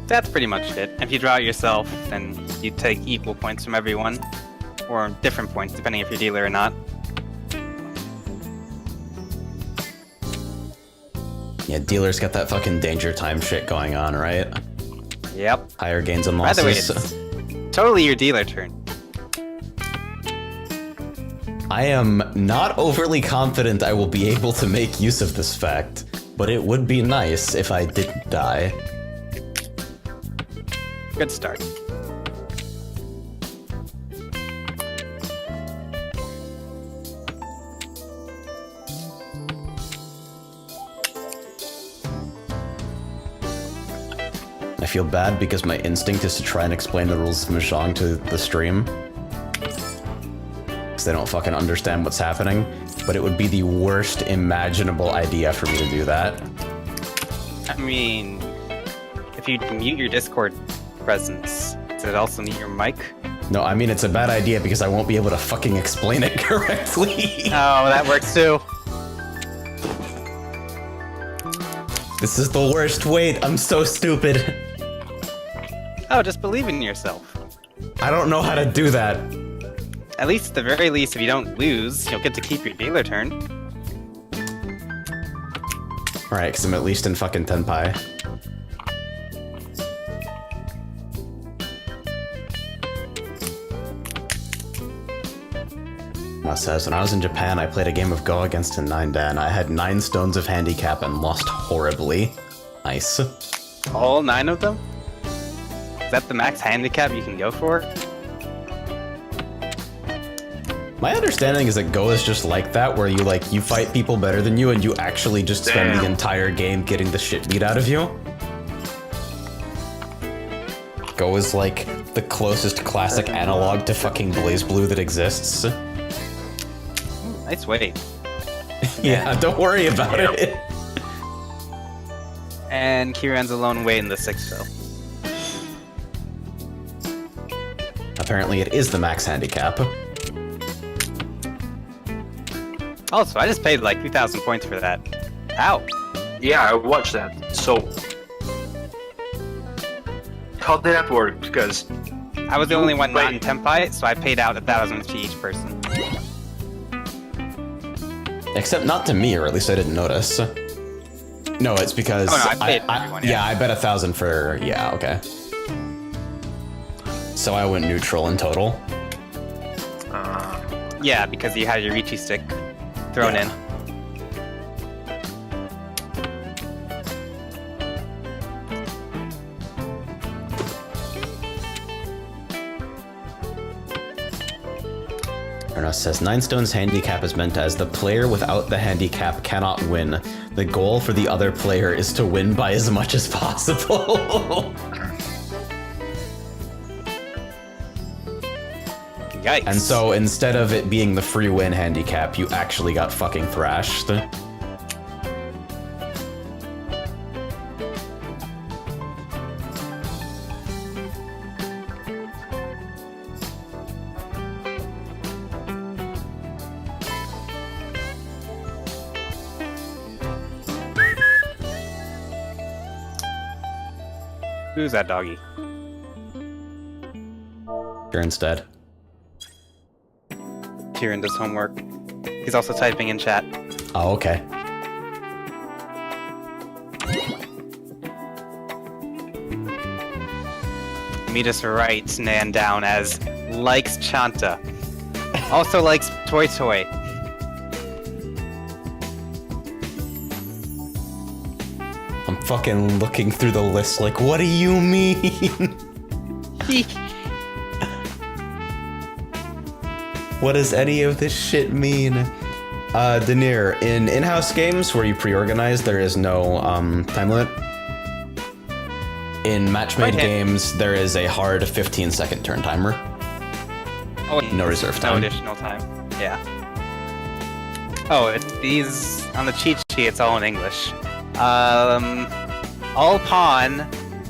That's pretty much it. If you draw it yourself, then you take equal points from everyone. Or different points, depending if you're dealer or not. Yeah, dealers got that fucking danger time shit going on, right? Yep. Higher gains and By losses. the way, it's totally your dealer turn. I am not overly confident I will be able to make use of this fact, but it would be nice if I didn't die. Good start. I feel bad because my instinct is to try and explain the rules of Mahjong to the stream. Because they don't fucking understand what's happening. But it would be the worst imaginable idea for me to do that. I mean, if you mute your Discord presence, does it also mute your mic? No, I mean it's a bad idea because I won't be able to fucking explain it correctly. Oh, that works too. This is the worst. Wait, I'm so stupid. Oh, just believe in yourself. I don't know how to do that. At least, at the very least, if you don't lose, you'll get to keep your dealer turn. Alright, because I'm at least in fucking Tenpai. Says, when I was in Japan, I played a game of Go against a 9-dan. I had 9 stones of handicap and lost horribly. Nice. All 9 of them? Is that the max handicap you can go for? My understanding is that Go is just like that, where you fight people better than you and you actually just spend the entire game getting the shit beat out of you. Go is like the closest classic analog to fucking BlazBlue that exists. Nice way. Yeah, don't worry about it. And Kieran's a lone way in the 6th though. Apparently it is the max handicap. Also, I just paid like 2,000 points for that. Ow! Yeah, I watched that. So, how did that work? Because I was the only one not in Tenpai, so I paid out 1,000 to each person. Except not to me, or at least I didn't notice. No, it's because Oh, no, I paid for everyone, yeah, yeah. I bet 1,000 for okay. So I went neutral in total. Yeah, because you had your Ichi stick thrown in. Erna says, Nine Stones handicap is meant as the player without the handicap cannot win. The goal for the other player is to win by as much as possible. Yikes. And so instead of it being the free win handicap, you actually got fucking thrashed. Who's that doggy? You're instead. Kieran does homework. He's also typing in chat. Oh, okay. Metis writes Nan down as likes Chanta. Also likes Toy Toy. I'm fucking looking through the list like, what do you mean? What does any of this shit mean? Denier, in in-house games where you pre-organize, there is no time limit. In match-made games, there is a hard 15-second turn timer. Oh, No reserve time. No additional time. Yeah. Oh, these on the cheat sheet. It's all in English. All pawn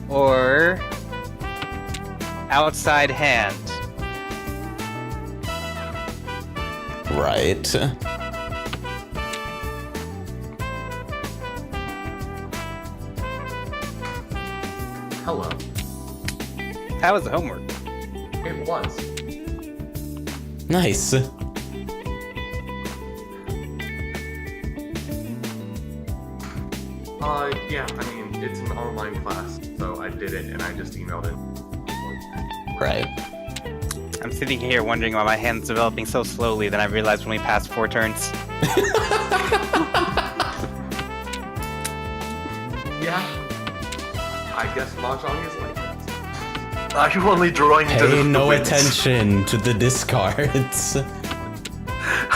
or outside hand. Right. Hello. How was the homework? It was. Nice. Yeah, I mean, it's an online class, so I did it and I just emailed it. Right. I'm sitting here wondering why my hand's developing so slowly. Then I realized when we passed 4 turns. Yeah. I guess Mahjong is like that. Are you only drawing Pay the no wins? attention to the discards.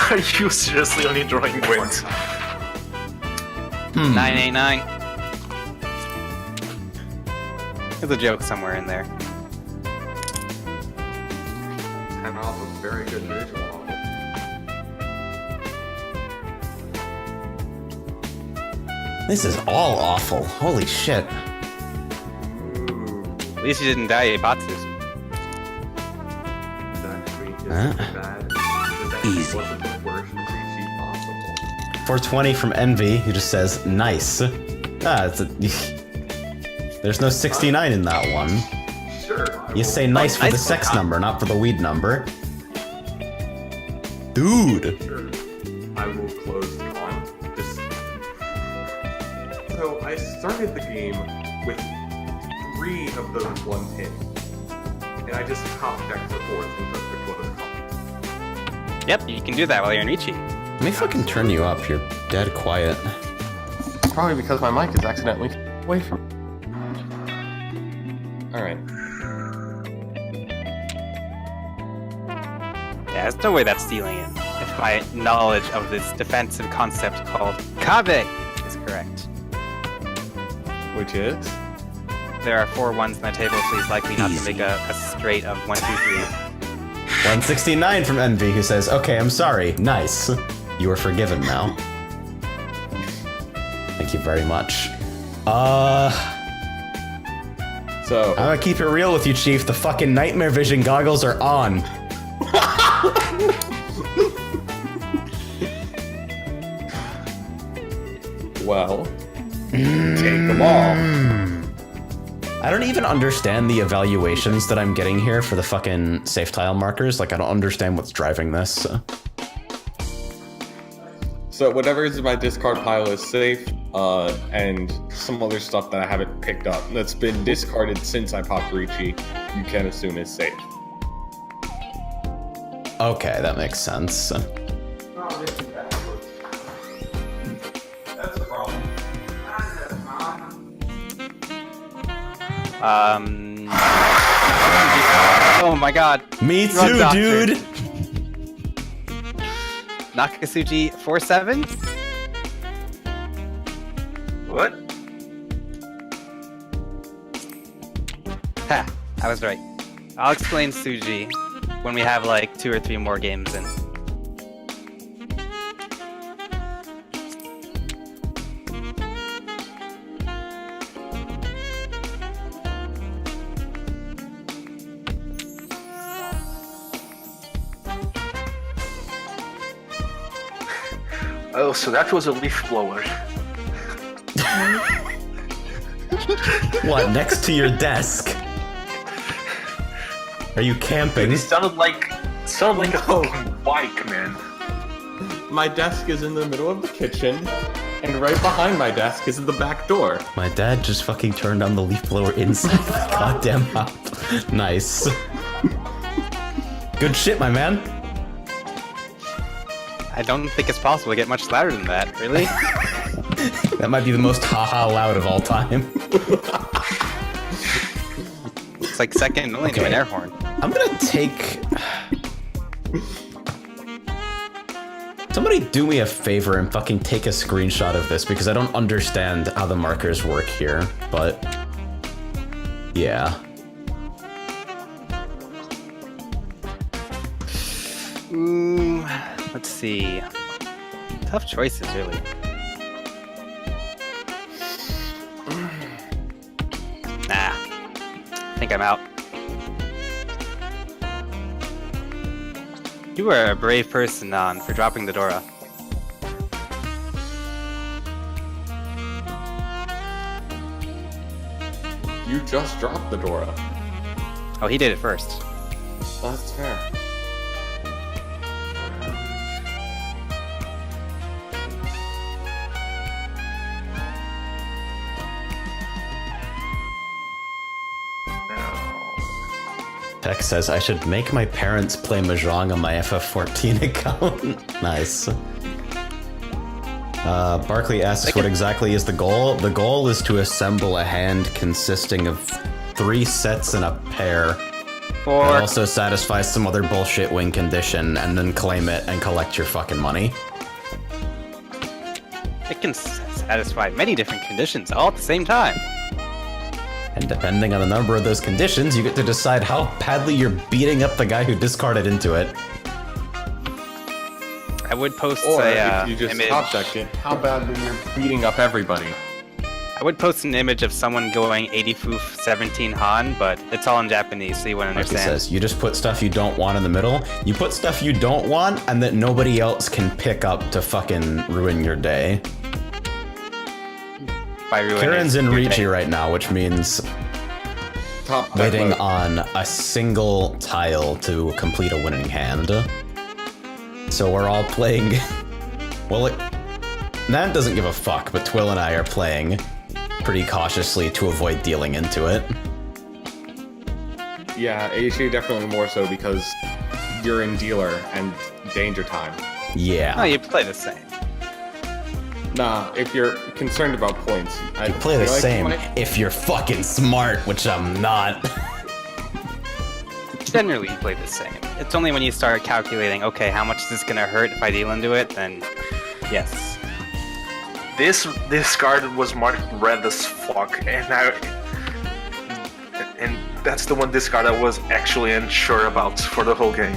Are you seriously only drawing wins? 989. There's a joke somewhere in there. And off a very good visual. This is all awful. Holy shit. Ooh, At least you didn't die, Batsu. this actually isn't Huh? bad. This actually Easy. wasn't the worst cheat possible. 420 from Envy, who just says, nice. Ah, it's a... There's no 69 in that one. Sure. You say nice for the nice sex one. number, not for the weed number. Dude! Sure. I will close the con. Just... So I started the game with 3 of those 110. And I just copped extra 4s and took the close con. Yep, you can do that while you're in Ichi. Let me fucking turn you up, you're dead quiet. Probably because my mic is accidentally away from. Alright. Yeah, there's no way that's stealing it. If my knowledge of this defensive concept called Kabe is correct. Which is? There are 4 ones on the table, so he's likely not to make a straight of 1, 2, 3. 169 from Envy, who says, okay, I'm sorry, nice. You are forgiven now. Thank you very much. So, I'm gonna keep it real with you, Chief. The fucking nightmare vision goggles are on. well, take them all. I don't even understand the evaluations that I'm getting here for the fucking safe tile markers. Like, I don't understand what's driving this. So whatever is in my discard pile is safe, and some other stuff that I haven't picked up that's been discarded since I popped Ricci, you can assume is safe. Okay, that makes sense. Oh, this is backwards. That's the problem. Oh my god. Me Drug too, doctor. dude! Nakasuji 47? What? Ha, I was right. I'll explain Suji when we have like 2 or 3 more games in. Oh, so that was a leaf blower. What, next to your desk? Are you camping? It sounded like a fucking bike, man. My desk is in the middle of the kitchen, and right behind my desk is the back door. My dad just fucking turned on the leaf blower inside the goddamn house. Nice. Good shit, my man. I don't think it's possible to get much louder than that, really? That might be the most haha loud of all time. It's like second only to an air horn. I'm gonna take... Somebody do me a favor and fucking take a screenshot of this because I don't understand how the markers work here, but... Yeah. Let's see. Tough choices, really. Nah. I think I'm out. You were a brave person, Nan, for dropping the Dora. You just dropped the Dora. Oh, he did it first. That's fair. Tech says I should make my parents play Mahjong on my FF14 account. Nice. Barkley asks what exactly is the goal? The goal is to assemble a hand consisting of 3 sets and a pair. That also satisfies some other bullshit win condition, and then claim it and collect your fucking money. It can satisfy many different conditions all at the same time. And depending on the number of those conditions, you get to decide how badly you're beating up the guy who discarded into it. I would post Or a if you just image. top deck it, how badly you're beating up everybody. I would post an image of someone going 80 Foof 17 Han, but it's all in Japanese, so you wouldn't Like he understand. says, you just put stuff you don't want in the middle. You put stuff you don't want, and that nobody else can pick up to fucking ruin your day. By ruining Karen's in your Ricci day. right now, which means Top deck waiting mode. on a single tile to complete a winning hand. So we're all playing... Well, Nan doesn't give a fuck, but Twill and I are playing pretty cautiously to avoid dealing into it. Yeah, Aishi definitely more so because you're in dealer and danger time. Yeah. Oh, you play the same. Nah, if you're concerned about points, I You play the feel like same you might- if you're fucking smart, which I'm not. Generally, you play the same. It's only when you start calculating, okay, how much is this gonna hurt if I deal into it, then yes. This card was marked red as fuck, and that's the one discard I was actually unsure about for the whole game.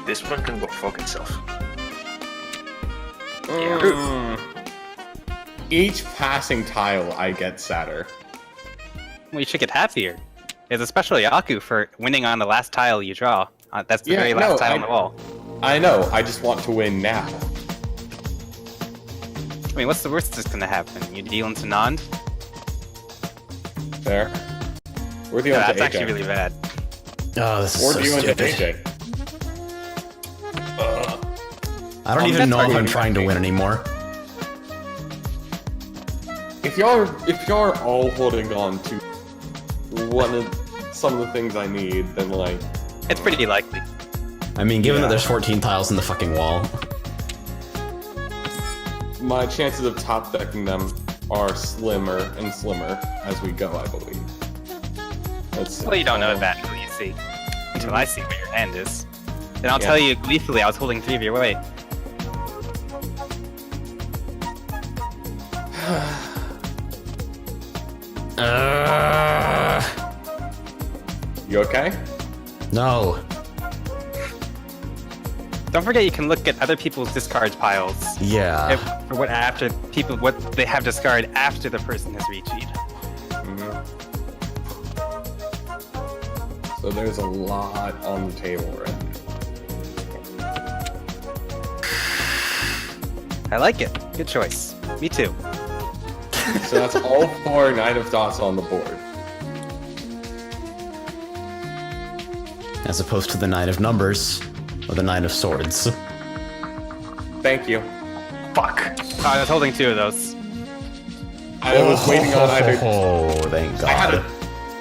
This one can go fuck itself. Each passing tile, I get sadder. Well, you should get happier. There's a special Yaku for winning on the last tile you draw. That's the very last tile on the wall. I know, I just want to win now. I mean, what's the worst that's gonna happen? You deal into Nand? There. We're dealing Yeah, to that's AJ. actually really bad. Oh, this is Or so dealing to stupid. AJ. I don't even that's know if hard I'm to trying to win anymore. If y'all are all holding on to some of the things I need, then like It's pretty likely. I mean, given Yeah. that there's 14 tiles in the fucking wall. my chances of top decking them are slimmer and slimmer as we go, I believe. Let's see. Well, you don't know that until you see. Until I see where your hand is. Then I'll Yeah. tell you gleefully I was holding 3 of your weight. You okay? No. Don't forget you can look at other people's discard piles. Yeah. For what they have discarded after the person has reached. So there's a lot on the table right now. I like it. Good choice. Me too. So that's all 4 Knight of Dots on the board. As opposed to the 9 of Numbers, or the 9 of Swords. Thank you. Fuck. Oh, I was holding 2 of those. I was waiting on either. Oh, thank God.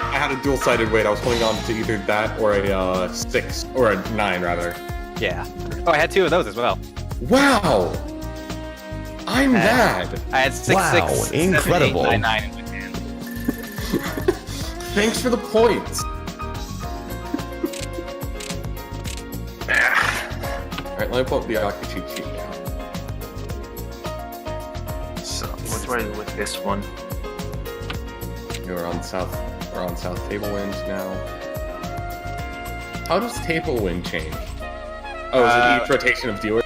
I had a dual-sided weight. I was holding on to either that or a 6 or a 9 rather. Yeah. Oh, I had 2 of those as well. Wow! I'm mad. I had 6, Wow, 6, 7, incredible. 8, 9, 9 in my hand. Thanks for the points. Alright, let me pull up the Aki cheat sheet now. So, what do I do with this one? We're on South Tablewind now. How does Tablewind change? Oh, is it each rotation of dealers?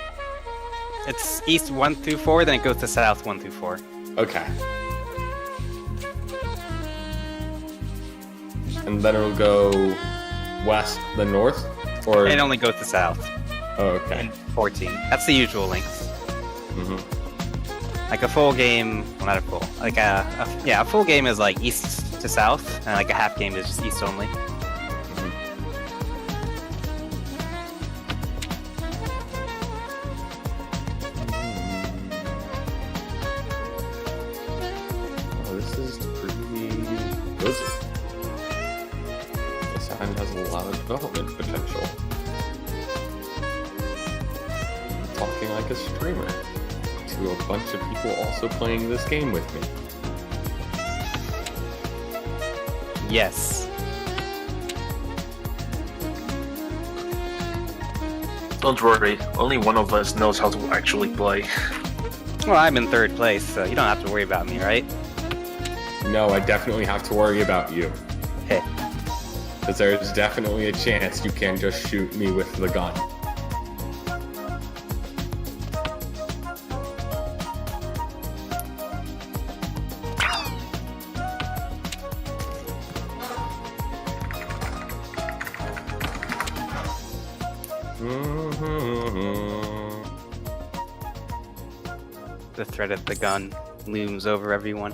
It's east 1 through 4, then it goes to south 1 through 4. Okay. And then it'll go west, then north? Or It only goes to south. oh, okay. 14. That's the usual length. Mm-hmm. Like a full game, well, not a full. Like a full game is like east to south, and like a half game is just east only. Oh, this is pretty good. This island has a lot of development potential. I'm talking like a streamer to a bunch of people also playing this game with me. Yes. Don't worry, only one of us knows how to actually play. Well, I'm in 3rd place, so you don't have to worry about me, right? No, I definitely have to worry about you. Hey. Because there's definitely a chance you can't just shoot me with the gun. The threat of the gun looms over everyone.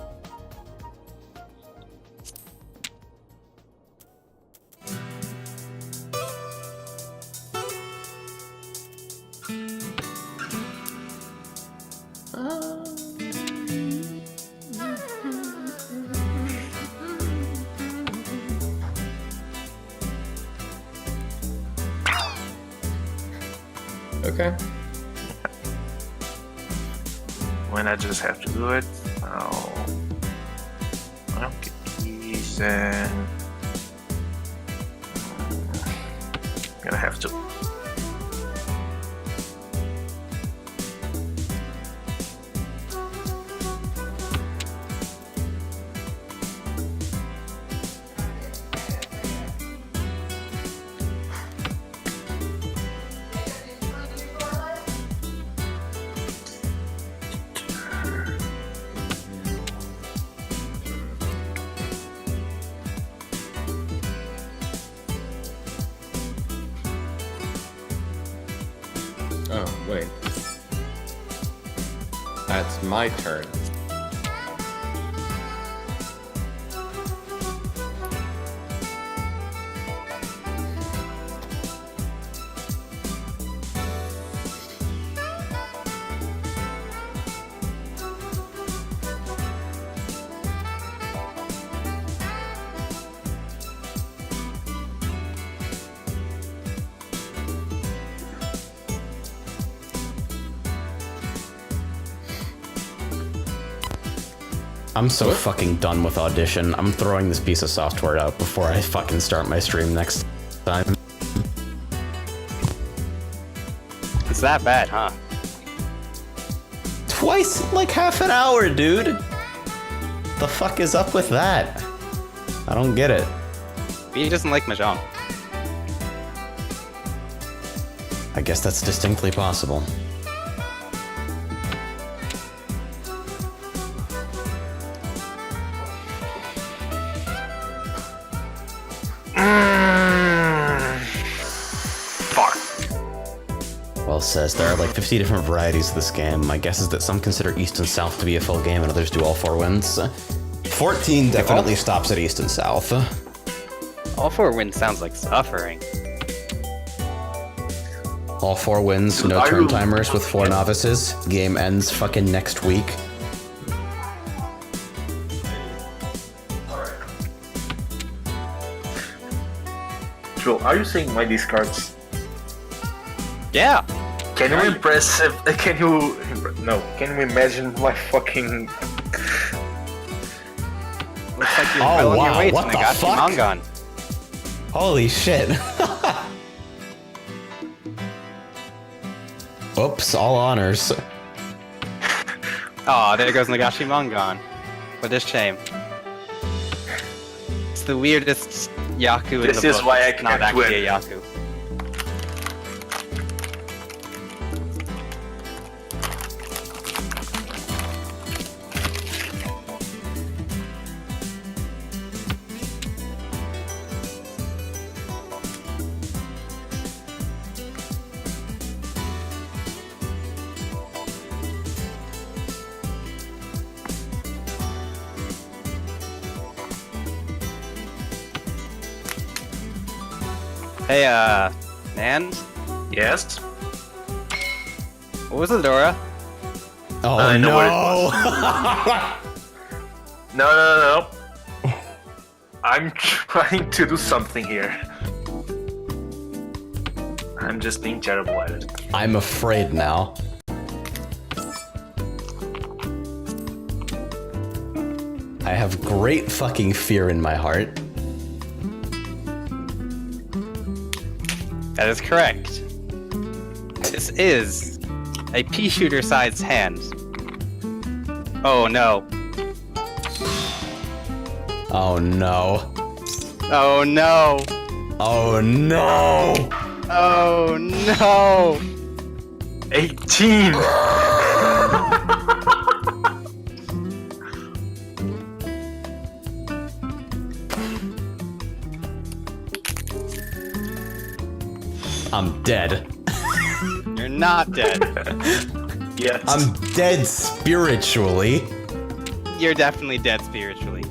Okay. When I just have to do it, I'll get these and gonna have to. Oh, wait. That's my turn. I'm so fucking done with Audition. I'm throwing this piece of software out before I fucking start my stream next time. It's that bad, huh? Twice in like half an hour, dude! The fuck is up with that? I don't get it. He doesn't like Mahjong. I guess that's distinctly possible. Fuck. Well says, there are like 50 different varieties of this game. My guess is that some consider East and South to be a full game and others do all 4 wins. 14 definitely stops at East and South. All 4 wins sounds like suffering. All 4 wins, no turn timers with 4 novices. Game ends fucking next week. Joel, are you saying my discards? Yeah. Can you impress? Can you? No. Can you imagine my fucking? Looks like you're Oh, well on your wow, way to what the Nagashi fuck? Mangan. Holy shit. Oops, all honors. Oh, there goes Nagashi Mangan. What a shame. It's the weirdest Yaku in the book. This is why I It's not can't actually win. a Yaku. Hey, man, Yes. what was the Dora? Oh I know what it no! No. I'm trying to do something here. I'm just being terrible at it. I'm afraid now. I have great fucking fear in my heart. That is correct. This is a pea shooter sized hand. Oh no. Oh no. Oh no. Oh no! Oh no. 18. I'm dead. You're not dead. Yes. I'm dead spiritually. You're definitely dead spiritually.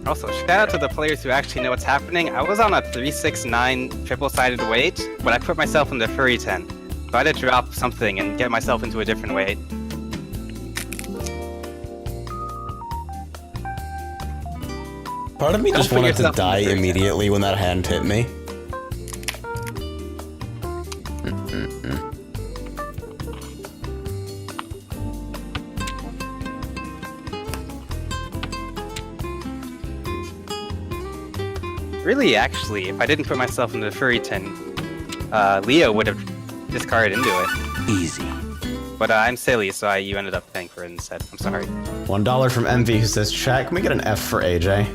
Also, shout out to the players who actually know what's happening. I was on a 369 triple-sided weight, but I put myself in the furry 10. So I had to drop something and get myself into a different weight. Part of me Don't just put wanted to yourself in the die furry 10. immediately when that hand hit me. Really, actually, if I didn't put myself into the furry 10, Leo would have discarded into it. Easy. But I'm silly, so you ended up paying for it instead. I'm sorry. $1 from MV who says, chat, can we get an F for AJ?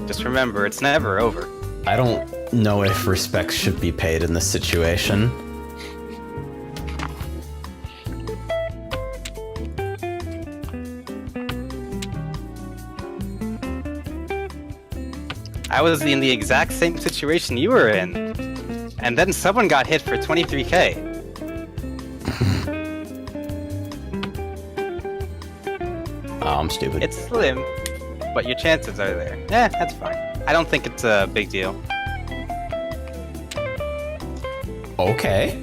Just remember, it's never over. I don't know if respect should be paid in this situation. I was in the exact same situation you were in. And then someone got hit for 23k. Oh, I'm stupid. It's slim, but your chances are there. Eh, that's fine. I don't think it's a big deal. Okay.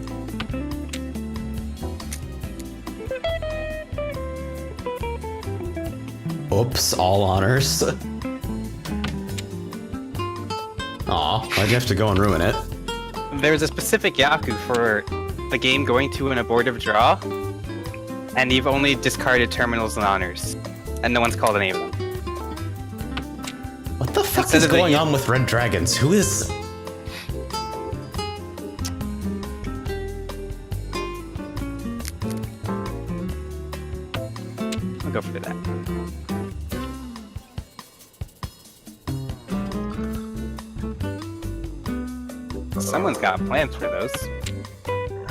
Oops, all honors. Aw, why'd you have to go and ruin it? There's a specific Yaku for the game going to an abortive draw, and you've only discarded terminals and honors, and no one's called any of them. What the fuck Instead is of the- going on with red dragons? Who is... I'll go for that. Someone's got plans for those.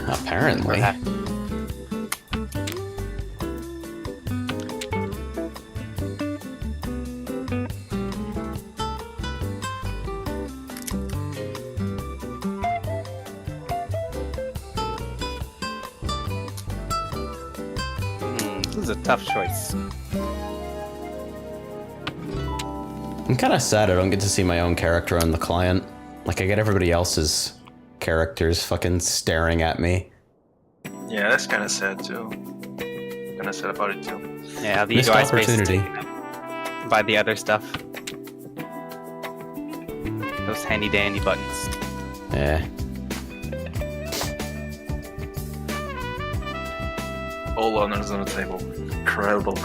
Apparently. This is a tough choice. I'm kind of sad I don't get to see my own character on the client. Like, I get everybody else's characters fucking staring at me. Yeah, that's kind of sad too. Kind of sad about it too. Yeah, the Missed UI space is opportunity. taken up by the other stuff. Those handy dandy buttons. Eh. All honors on the table. Incredible.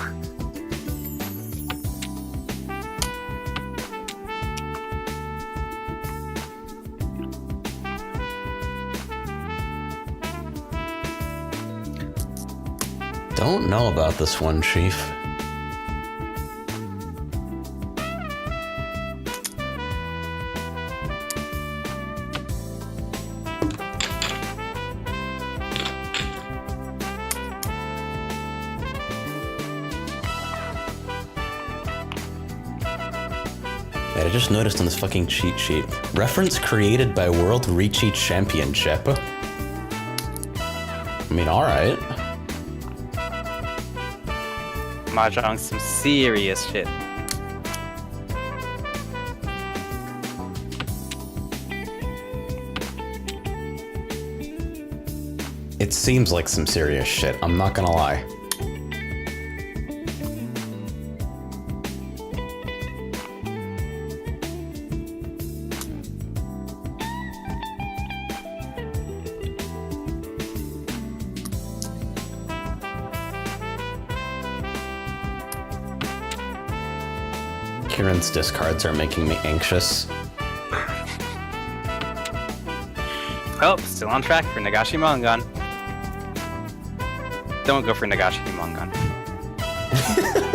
Don't know about this one, Chief. I just noticed on this fucking cheat sheet. Reference created by World Ricci Championship. I mean, alright. Mahjong's some serious shit. It seems like some serious shit, I'm not gonna lie. Kieran's discards are making me anxious. Oh, still on track for Nagashi Mongon. Don't go for Nagashi Mongon.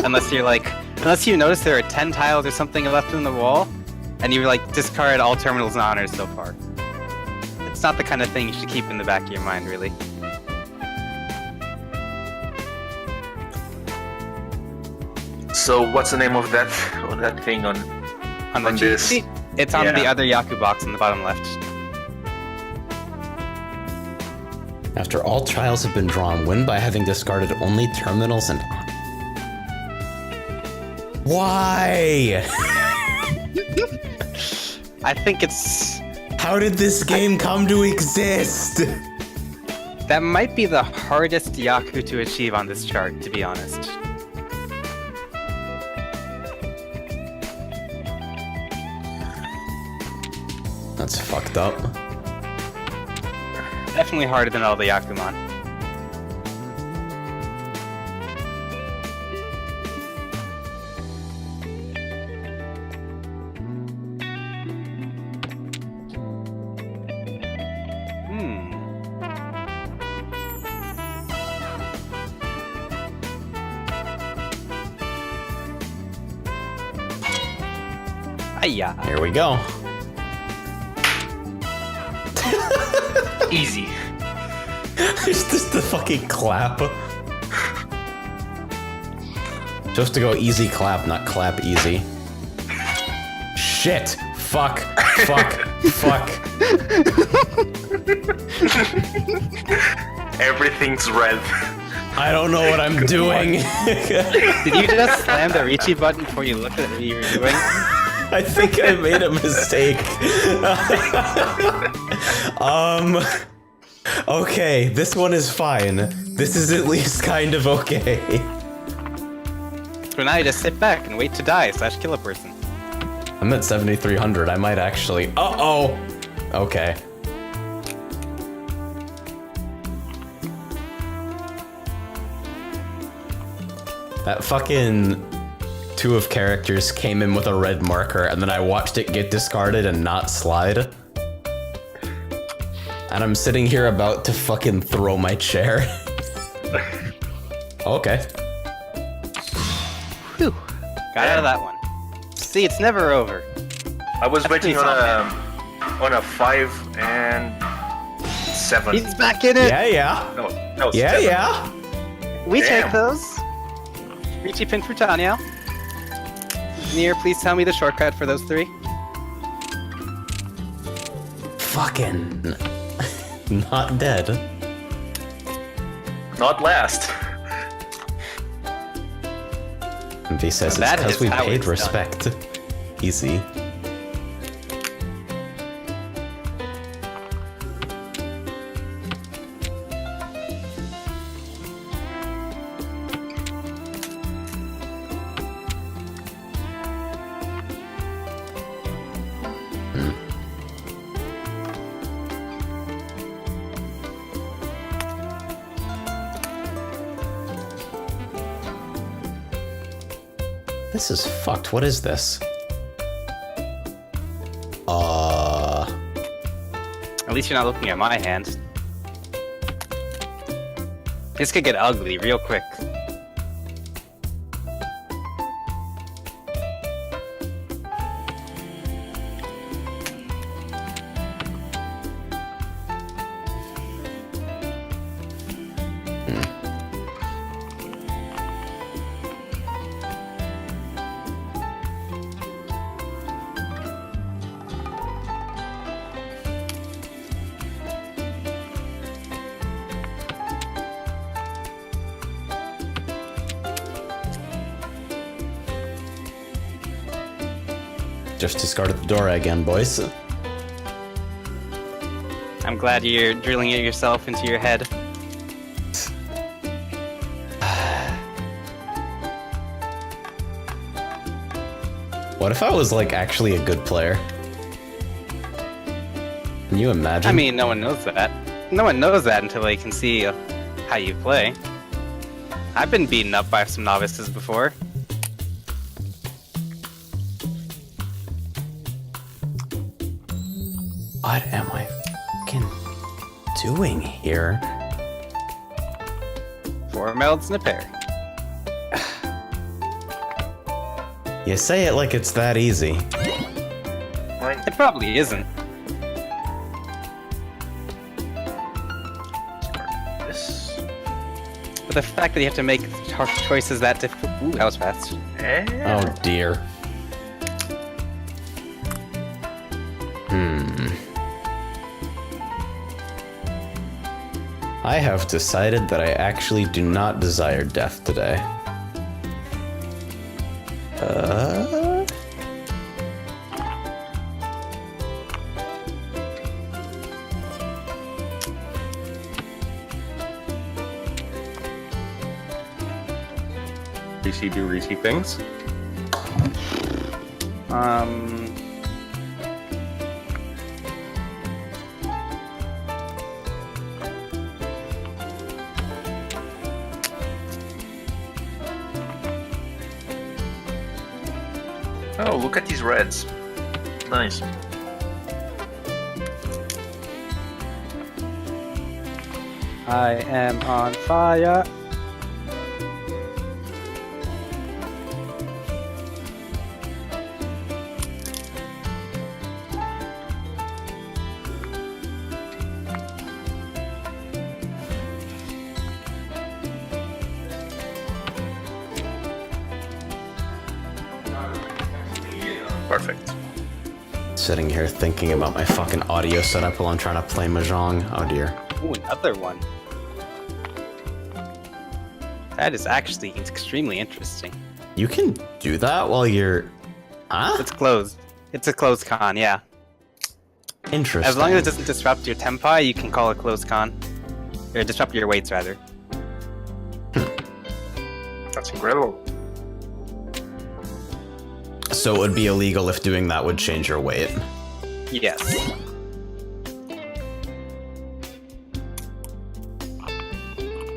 Unless you notice there are 10 tiles or something left in the wall, and you like discard all terminals and honors so far. It's not the kind of thing you should keep in the back of your mind, really. So what's the name of that thing on On the cheat this? sheet, it's on Yeah. the other Yaku box on the bottom left. After all trials have been drawn, win by having discarded only terminals and... Why? I think it's... How did this game come to exist? That might be the hardest Yaku to achieve on this chart, to be honest. That's fucked up. Definitely harder than all the Yakumon. Hiya. Here we go. Easy. It's just the fucking clap. Supposed to go easy clap, not clap easy. Shit. Fuck. Fuck. Fuck. Everything's red. I don't know what I'm doing. Did you just slam the Ricci button before you looked at what you were doing? I think I made a mistake. Okay, this one is fine. This is at least kind of okay. So now you just sit back and wait to die / kill a person. I'm at 7,300. I might actually. Uh-oh! Okay. That fucking 2 of characters came in with a red marker, and then I watched it get discarded and not slide. And I'm sitting here about to fucking throw my chair. Okay. Whew. Got out of that one. See, it's never over. I was That's waiting pretty on a 5 and 7. He's back in it! Yeah. No, Yeah, 7. yeah. We Damn. take those. Richie pin for Tanya. Nier, please tell me the shortcut for those 3. Fucking. Not dead. Not last. And V says it's That because is we how paid it's done. respect. Easy. This is fucked. What is this? At least you're not looking at my hand. This could get ugly real quick. Just discarded the door again, boys. I'm glad you're drilling it yourself into your head. What if I was, like, actually a good player? Can you imagine? I mean, no one knows that. No one knows that until they can see how you play. I've been beaten up by some novices before. What am I fucking doing here? 4 melds and a pair. You say it like it's that easy. Mine. It probably isn't. This. But the fact that you have to make tough choices that difficult. Ooh, that was fast. Eh. Oh dear. I have decided that I actually do not desire death today. Rishi do Rishi things. Oh, look at these reds. Nice. I am on fire. Perfect. Sitting here thinking about my fucking audio setup while I'm trying to play Mahjong. Oh dear. Ooh, another one. That is actually extremely interesting. You can do that while you're... Huh? It's closed. It's a closed con, yeah. Interesting. As long as it doesn't disrupt your tempi, you can call it closed con. Or disrupt your weights, rather. That's incredible. So it would be illegal if doing that would change your weight. Yes.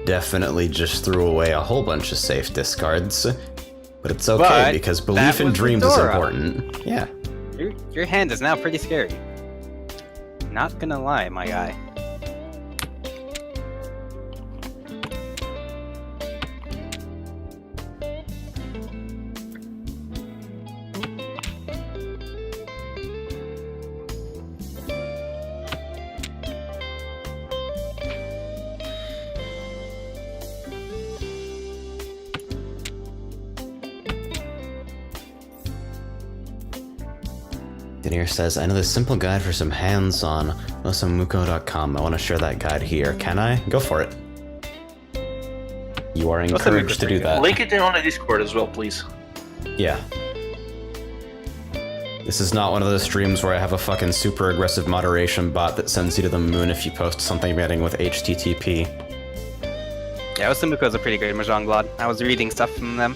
Definitely just threw away a whole bunch of safe discards. But it's okay, But because that belief in was dreams is Fedora. important. Yeah. Your hand is now pretty scary. Not gonna lie, my guy. Denier says, I know this simple guide for some hands on osamuko.com. I want to share that guide here. Can I? Go for it. You are encouraged to do that. Link it in on the Discord as well, please. Yeah. This is not one of those streams where I have a fucking super aggressive moderation bot that sends you to the moon if you post something beginning with HTTP. Yeah, Osamuko's a pretty good Mahjong god. I was reading stuff from them.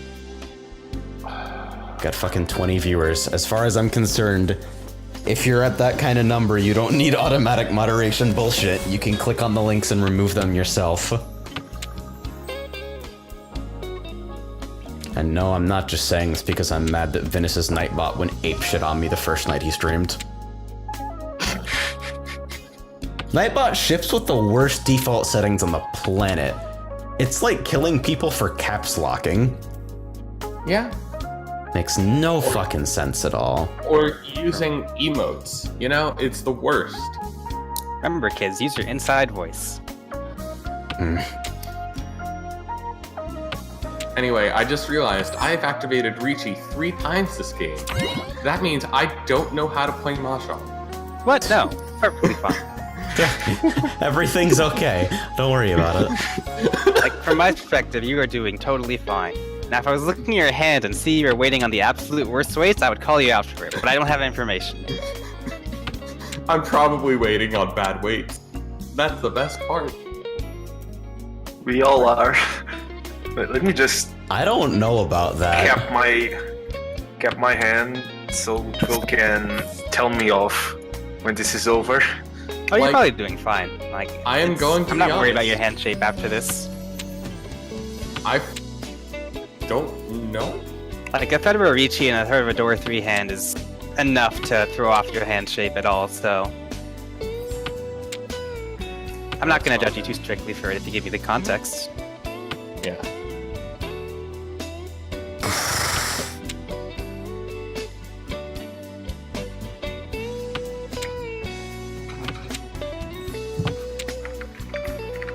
Got fucking 20 viewers. As far as I'm concerned, if you're at that kind of number, you don't need automatic moderation bullshit. You can click on the links and remove them yourself. And no, I'm not just saying this because I'm mad that Venus's Nightbot went apeshit on me the first night he streamed. Nightbot ships with the worst default settings on the planet. It's like killing people for caps locking. Yeah. Makes no fucking sense at all. Or using emotes. You know, it's the worst. Remember, kids, use your inside voice. Anyway, I just realized I've activated Ricci 3 times this game. That means I don't know how to play Mahjong. What? No. Perfectly fine. Everything's okay. Don't worry about it. Like, from my perspective, you are doing totally fine. Now, if I was looking at your hand and see you were waiting on the absolute worst weights, I would call you out for it, but I don't have information. I'm probably waiting on bad weights. That's the best part. We all are. But let me just I don't know about that. cap my hand so Will can tell me off when this is over. Oh, you're Like, probably doing fine. Like, I am going to I'm be not worried about honest. your hand shape after this. I don't know. Like, a Fedora Ricci and a Fedora 3 hand is enough to throw off your hand shape at all, so... I'm not gonna judge you too strictly for it if you give me the context. Yeah.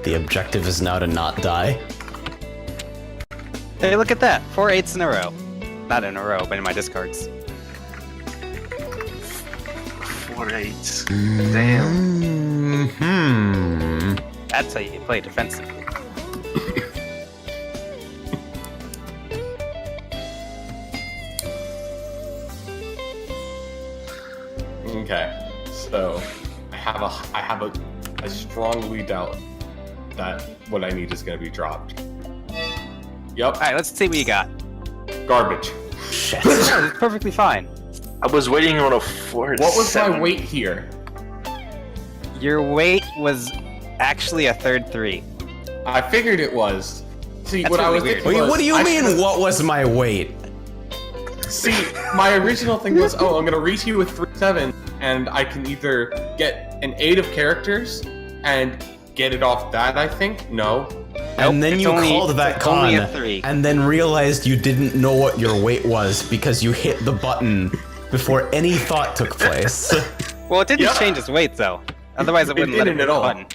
The objective is now to not die. Hey, look at that! 4 8s in a row. Not in a row, but in my discards. 4 8s. Damn. Hmm. That's how you play defensively. Okay. So I have a strongly doubt that what I need is going to be dropped. Yep. Alright, let's see what you got. Garbage. Shit. No, it's perfectly fine. I was waiting on a 4 What was 7. my weight here? Your weight was actually a third 3. I figured it was. See, That's what I really was weird. thinking Wait, was, what do you I mean, should've- what was my weight? See, my original thing was, oh, I'm gonna reach you with 3 7, and I can either get an 8 of characters and get it off that, I think. No. And then it's you only- called that it's con, only a 3. and then realized you didn't know what your weight was because you hit the button before any thought took place. Well, it didn't Yeah. change its weight, though. Otherwise, it wouldn't let it didn't at hit the all. button.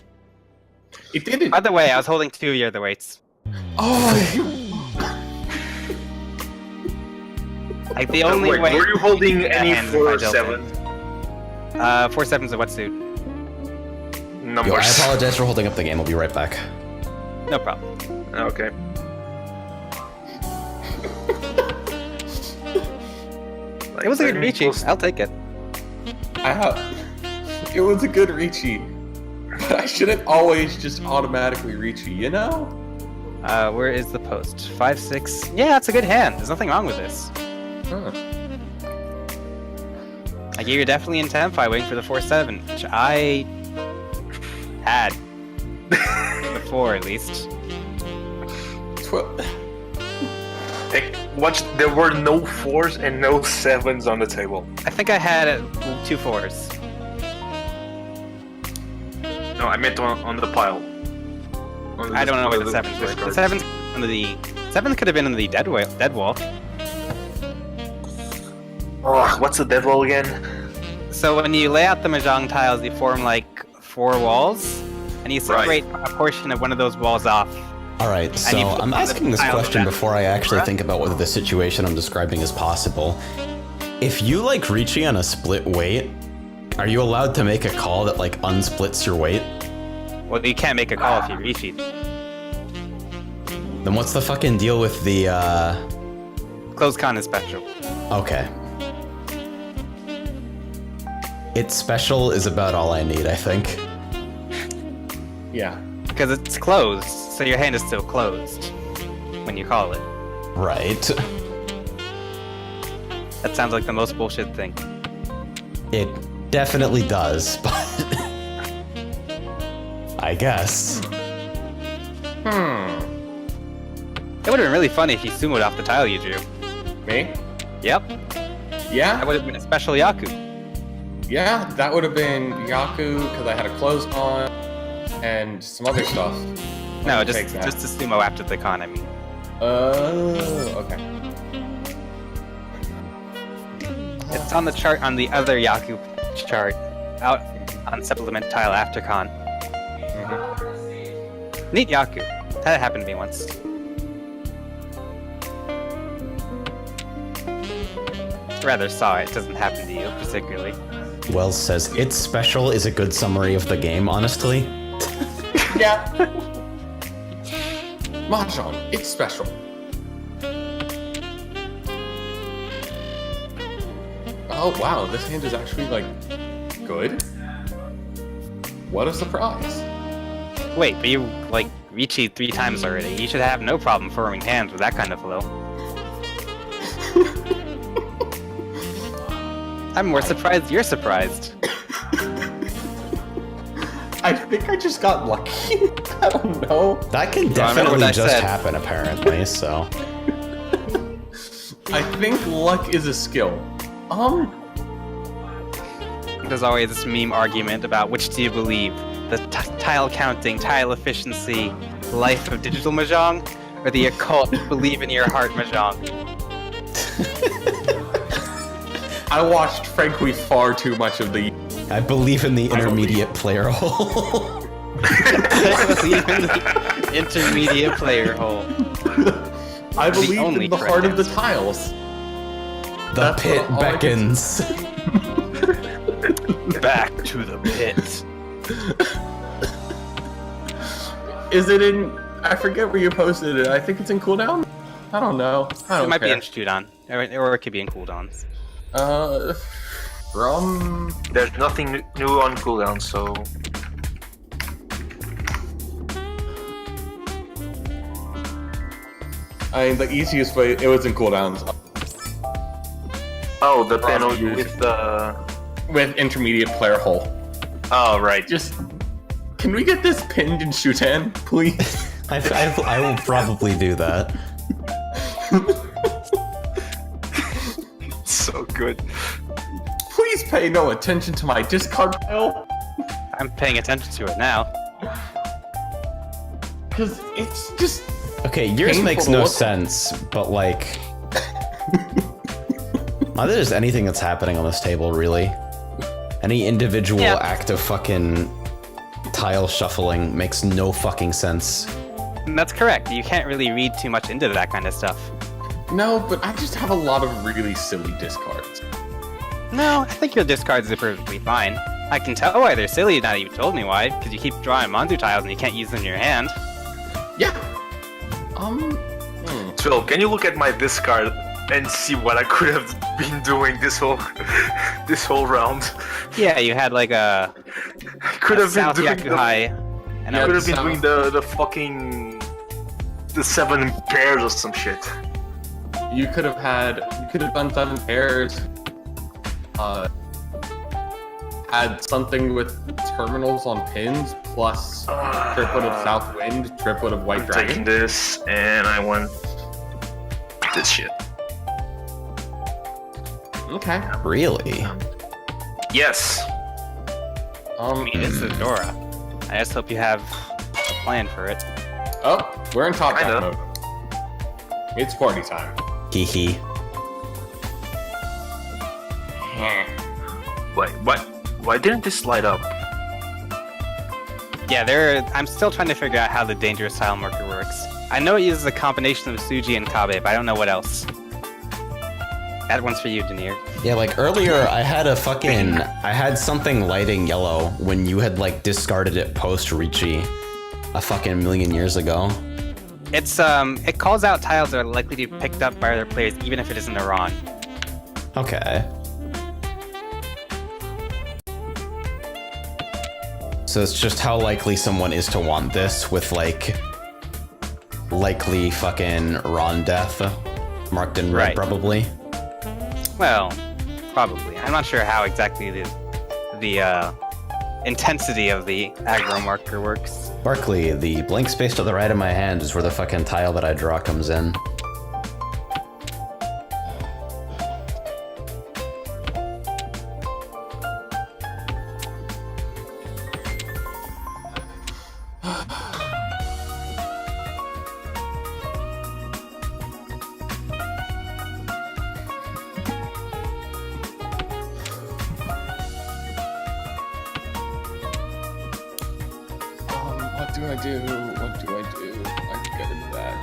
It didn't. By the way, I was holding 2 of your other weights. Oh, Like, the only Wait, way... were you holding Yeah, any hand 4 by Delta. 7 4 7's a wetsuit. Yo, I numbers? apologize for holding up the game. I'll be right back. No problem. Okay. It was a good Like, Ricci. I'll take it. it was a good Ricci. But I shouldn't always just automatically Ricci, you know? Where is the post? 5 6. Yeah, that's a good hand. There's nothing wrong with this. Huh. Like, you're definitely in Tenpai waiting for the 4-7, which I had before, at least. There were no 4s and no 7s on the table. I think I had 2 4s. No, I meant on the pile. I don't know where the 7s were. The 7s under the 7 could have been under the dead wall. Oh, what's the dead wall again? So when you lay out the mahjong tiles, you form like 4 walls, and you separate a portion of one of those walls off. Alright, so I'm asking this question before I actually think about whether the situation I'm describing is possible. If you like Riichi on a split weight, are you allowed to make a call that like unsplits your weight? Well, you can't make a call if you Riichi. Then what's the fucking deal with the Closed con is special. Okay. It's special is about all I need, I think. Yeah. Because it's closed, so your hand is still closed when you call it. Right. That sounds like the most bullshit thing. It definitely does, but I guess. It would have been really funny if you sumoed off the tile you drew. Me? Yep. Yeah? That would have been a special Yaku. Yeah, that would have been Yaku, because I had a close on, and some other stuff. No, Let me just take that. a sumo after the con, I mean. Okay. It's on the chart on the other Yaku chart, out on supplement tile after con. Neat Yaku. That happened to me once. Rather saw it. Doesn't happen to you particularly. Wells says, it's special is a good summary of the game, honestly. Yeah. Mahjong, it's special. Oh wow, this hand is actually like good. What a surprise. Wait, but you like Riichi 3 times already. You should have no problem forming hands with that kind of flow. I'm more surprised you're surprised. I think I just got lucky. I don't know. That can remember definitely what I just said. happen, apparently, so. I think luck is a skill. There's always this meme argument about which do you believe? The tile counting, tile efficiency, life of digital mahjong, or the occult believe in your heart mahjong? I watched, frankly, far too much of the. I believe in the intermediate player hole. Believe in the intermediate player hole. I The believe only in the correct heart of the answer. tiles. The That's pit all I can beckons. Back to the pit. Is it in? I forget where you posted it. I think it's in cooldown. I don't know. I don't It might be care. in Shudon, or it could be in cooldowns. From There's nothing new on cooldown, so I mean, the easiest way, it was in cooldowns. the panel with the. With intermediate player hole. Oh right. Just, can we get this pinned in Shutan, please? I will probably do that. So good. Please pay no attention to my discard pile, I'm paying attention to it now. because it's just. Okay, yours Painful makes to no look at. sense, but like... Not that there's anything that's happening on this table, really. Any individual Yeah. act of fucking tile shuffling makes no fucking sense. And that's correct. You can't really read too much into that kind of stuff. No, but I just have a lot of really silly discards. No, I think your discards are perfectly fine. I can tell why they're silly now that you've told me why, because you keep drawing Manzu tiles and you can't use them in your hand. Yeah. Phil, can you look at my discard and see what I could have been doing this whole round? Yeah, you had like a Could have been South doing Yaku High, and I a could have been South- doing the fucking the 7 pairs or some shit. You could have done 7 pairs. had something with terminals on pins plus triplet of South Wind, triplet of White Dragon. Taking this, and I want this shit. Okay. Really? Yes. I mean, it's a Dora. I just hope you have a plan for it. Oh, we're in top Kinda. down mode. It's party time. Hee. Wait, what? Why didn't this light up? Yeah, I'm still trying to figure out how the dangerous tile marker works. I know it uses a combination of Suji and Kabe, but I don't know what else. That one's for you, Denier. Yeah, like earlier I had something lighting yellow when you had like discarded it post Ricci a fucking million years ago. It calls out tiles that are likely to be picked up by other players, even if it isn't Iran. Okay. So it's just how likely someone is to want this with like likely fucking Ron death marked in red, Right. probably. Well, probably. I'm not sure how exactly the intensity of the aggro marker works. Barkley, the blank space to the right of my hand is where the fucking tile that I draw comes in. What do I do? What do I do? I can get into that.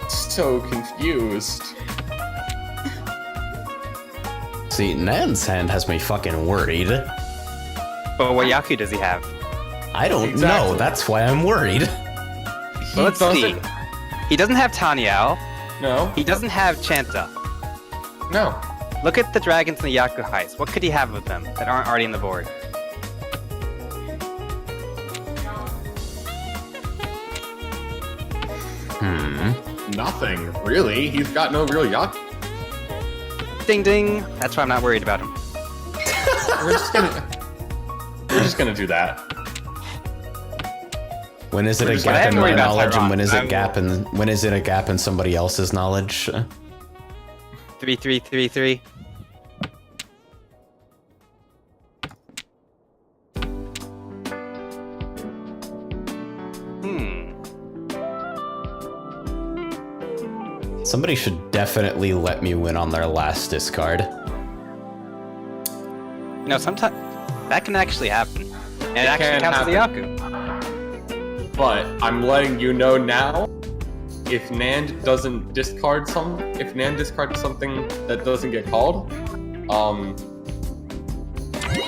So confused. See, Nan's hand has me fucking worried. But what Yaku does he have? I don't Exactly. know, that's why I'm worried. Well, let's see. He doesn't have Tanyao. No. He doesn't have Chanta. No. Look at the dragons in the Yaku Heist. What could he have with them that aren't already in the board? Nothing, really. He's got no real yacht. Ding ding. That's why I'm not worried about him. We're just gonna do that. When is it We're a just gap in gonna my worry about knowledge, and Tyron. when is it a gap in somebody else's knowledge? 3-3-3-3. Somebody should definitely let me win on their last discard. You know, sometimes that can actually happen. And it actually can counts as a happen. Yaku. But I'm letting you know now, if Nand doesn't discard if Nand discards something that doesn't get called,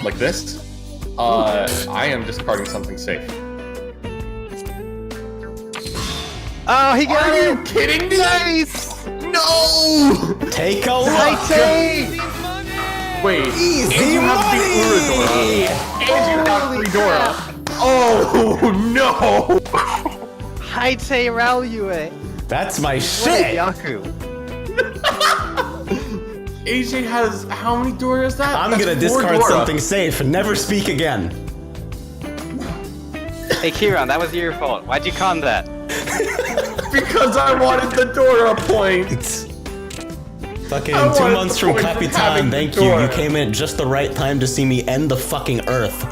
like this, I am discarding something safe. Oh, he got Are it! you kidding me? Nice! No! Take a look! Wait, Easy and you have the money! Uradora. And you have Fridora. Oh no! Haite Raoyue! That's my What shit! a Yaku! AJ has how many Dora is that? I'm That's gonna 4 discard Dora. something safe and never speak again. Hey Kieran, that was your fault. Why'd you con that? Because I wanted the Dora point. Fucking I 2 wanted months the from point Clappy of having Time, the thank you. You Dora. came in at just the right time to see me end the fucking Earth.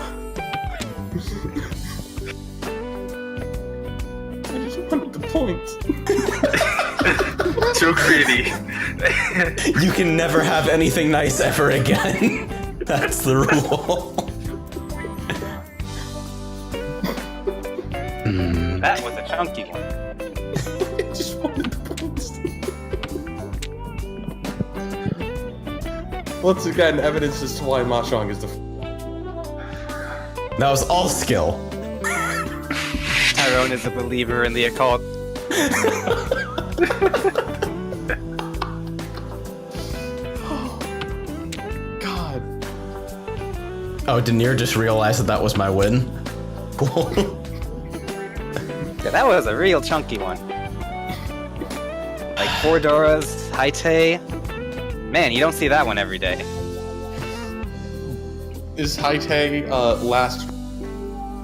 I just wanted the point. Too greedy. You can never have anything nice ever again. That's the rule. That was a chunky one. I just wanted the points. Once again, evidence as to why Mahjong is the. That was all skill. Tyrone is a believer in the occult. God. Oh, Denier just realized that was my win. Cool. Yeah, that was a real chunky one. Like 4 Doras, Haite, Man, you don't see that one every day. Is Haite last?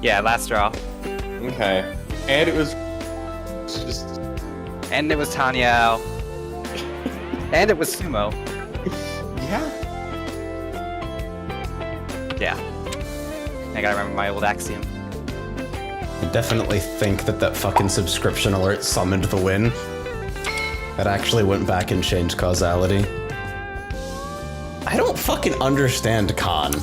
Yeah, last draw. Okay. And it was just... And it was Tanyao. And it was Sumo. Yeah. Yeah. I gotta remember my old axiom. I definitely think that fucking subscription alert summoned the win. That actually went back and changed causality. I don't fucking understand Khan.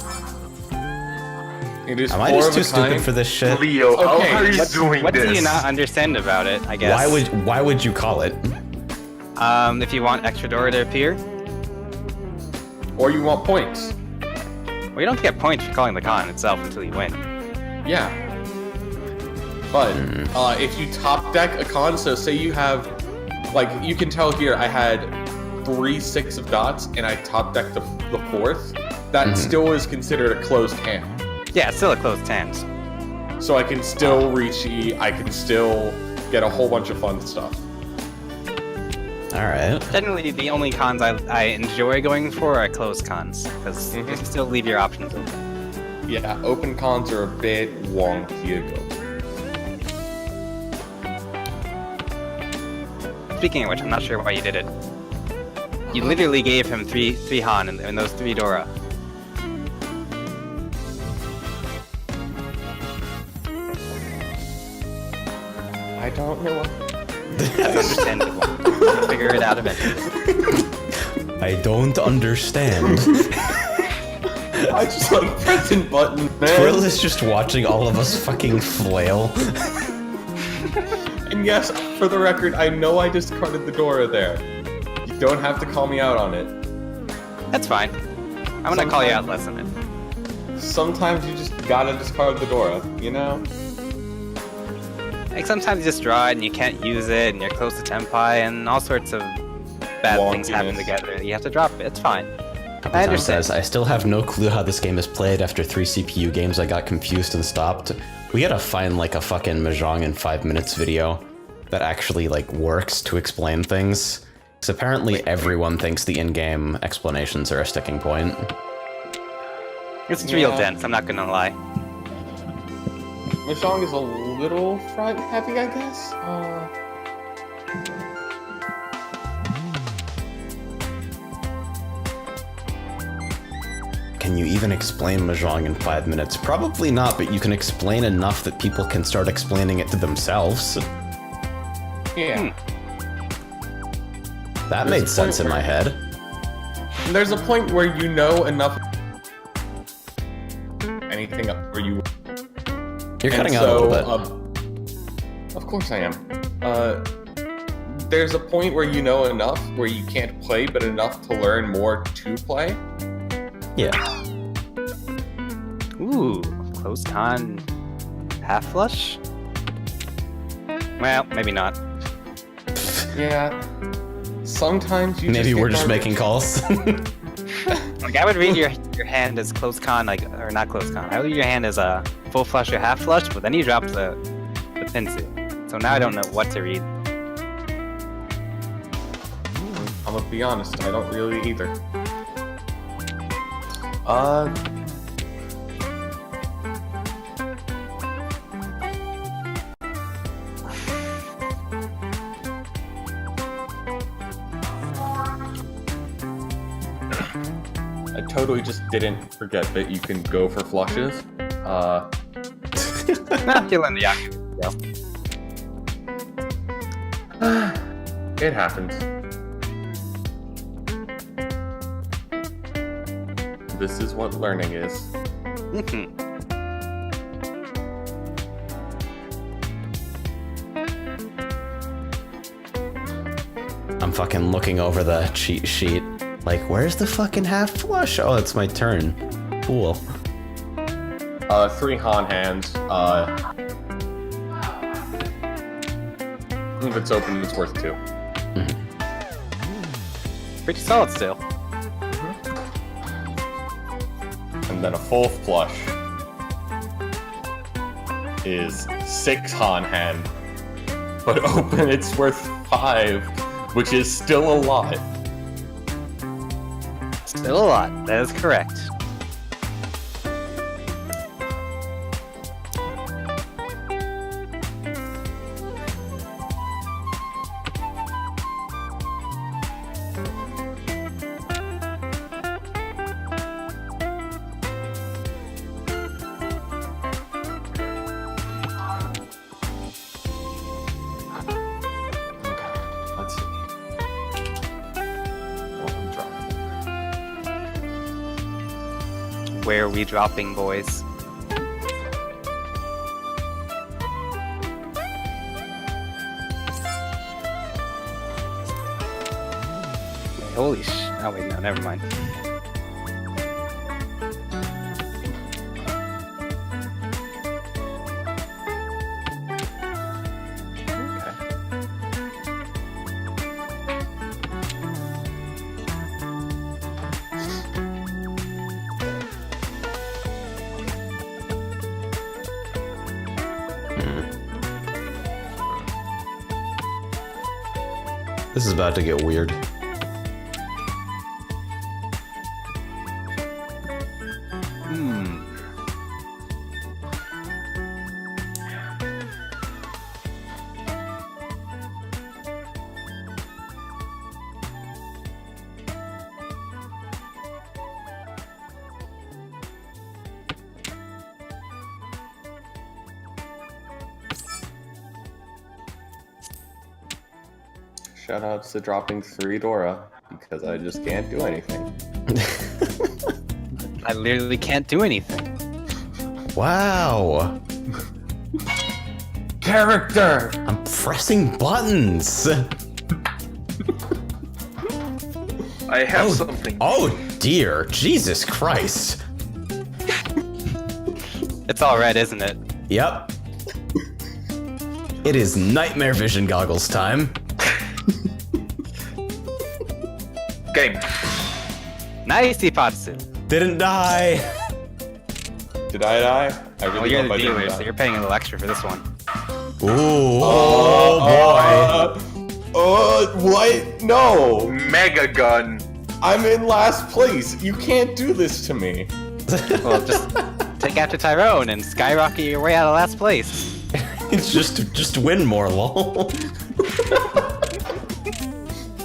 It is Am I just too stupid for this shit? Leo, how Okay, are you what- doing What this? do you not understand about it, I guess? Why would you call it? If you want extra Dora to appear, Or you want points. well, you don't get points for calling the con itself until you win. Yeah. But if you top deck a con, so say you have, like, you can tell here I had 3 6 of dots and I top decked the 4th, that still is considered a closed hand. Yeah, it's still a closed hand. So I can still reach E, I can still get a whole bunch of fun stuff. Alright. Generally, the only cons I enjoy going for are closed cons, because you can still leave your options open. Yeah, open cons are a bit wonky. Speaking of which, I'm not sure why you did it. You literally gave him three Han and those 3 Dora. I don't know what. That's understandable. You'll figure it out eventually. I don't understand. I just want to press the button, man. Twill is just watching all of us fucking flail. And yes, for the record, I know I discarded the Dora there. You don't have to call me out on it. That's fine. I'm gonna call you out less than it. Sometimes you just gotta discard the Dora, you know? Like sometimes you just draw it and you can't use it, and you're close to Tenpai, and all sorts of bad things happen Wonkiness. together. You have to drop it. It's fine. I Tom understand. says, I still have no clue how this game is played. After 3 CPU games, I got confused and stopped. We gotta find like a fucking Mahjong in 5 minutes video that actually like works to explain things. Because apparently everyone thinks the in-game explanations are a sticking point. It's real Yeah. dense. I'm not gonna lie. Mahjong is a little front heavy, I guess? Can you even explain Mahjong in 5 minutes? Probably not, but you can explain enough that people can start explaining it to themselves. Yeah. That There's made a sense point in my head. There's a point where you know enough anything up where you... You're cutting And out a so, little bit. Of course I am. There's a point where you know enough where you can't play, but enough to learn more to play. Yeah. Ooh, closed con, half flush. Well, maybe not. Yeah. Sometimes you Maybe just we're get just garbage. making calls. Like I would read your hand as closed con, like, or not closed con. I would read your hand as a full flush or half flush, but then you dropped the pinsu. So now I don't know what to read. I'm gonna be honest, I don't really either. I totally just didn't forget that you can go for flushes. Nah, you'll end the Yaku. It happens. This is what learning is. I'm fucking looking over the cheat sheet. Like, where's the fucking half flush? Oh, it's my turn. Cool. 3 Han hands. If it's open, it's worth 2. Pretty solid still. And then a full flush is 6 Han hand. But open, it's worth 5, which is still a lot. Still a lot. That is correct. Let's see. What I'm dropping. Where are we dropping, boys? Wait, holy sh... Oh wait, no, never mind. This is about to get weird. Hmm. Shout outs to dropping 3 Dora, because I just can't do anything. I literally can't do anything. Wow. Character! I'm pressing buttons. I have something. Oh dear, Jesus Christ. It's all red, isn't it? Yep. It is nightmare vision goggles time. Game. Nice, Ipatsu. Didn't die. Did I die? I Well, really you're hope the I didn't dealer, die. so you're paying a little extra for this one. Ooh. What? No! Mega gun. I'm in last place. You can't do this to me. Well, just take after Tyrone and skyrocket your way out of last place. It's just win more, lol.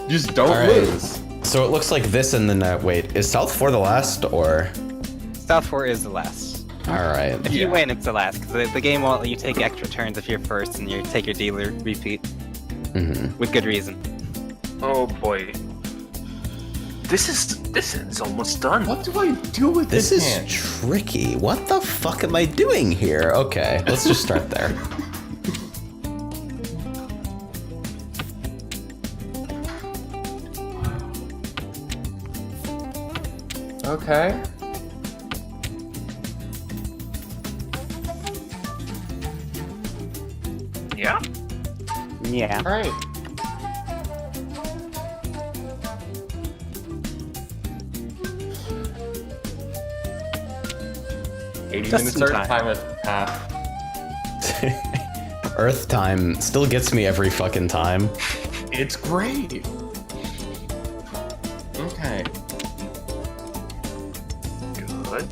Just don't Alright. lose. So it looks like this and then wait, is South 4 the last or? South 4 is the last. Alright. If you win, it's the last, because the game won't let you take extra turns if you're first and you take your dealer repeat. Mm-hmm. With good reason. Oh boy. This is almost done. What do I do with This this is hand? tricky. What the fuck am I doing here? Okay, let's just start there. Okay. Yeah. Yeah. Alright. Just minutes in Earth time. time has passed. Earth time still gets me every fucking time. It's great. Okay. Good.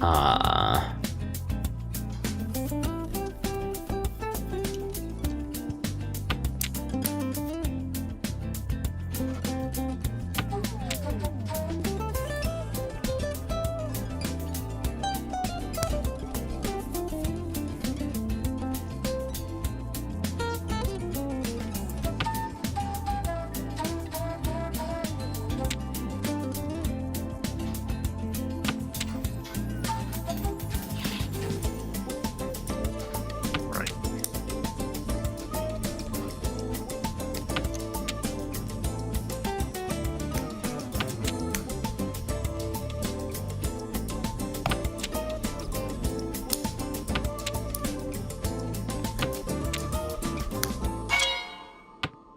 Ah. Right.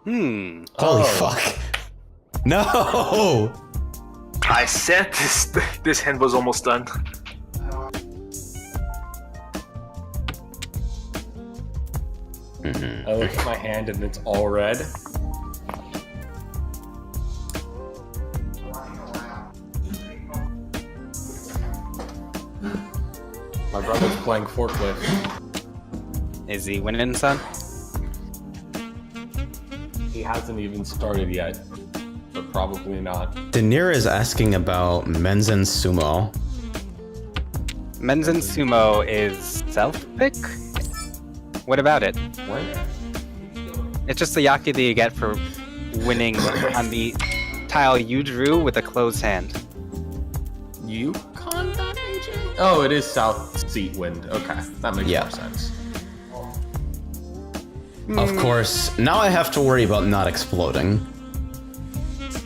Hmm. Holy Oh. fuck. No! I said this hand was almost done. I look at my hand and it's all red. My brother's playing forklift. Is he winning, son? He hasn't even started yet, but probably not. Denir is asking about Menzen Sumo. Menzen Sumo is self-pick? What about it? What? It's just the Yaki that you get for winning on the tile you drew with a closed hand. Yukon AJ? Oh, it is South Seat Wind. Okay, that makes more sense. Of course, now I have to worry about not exploding.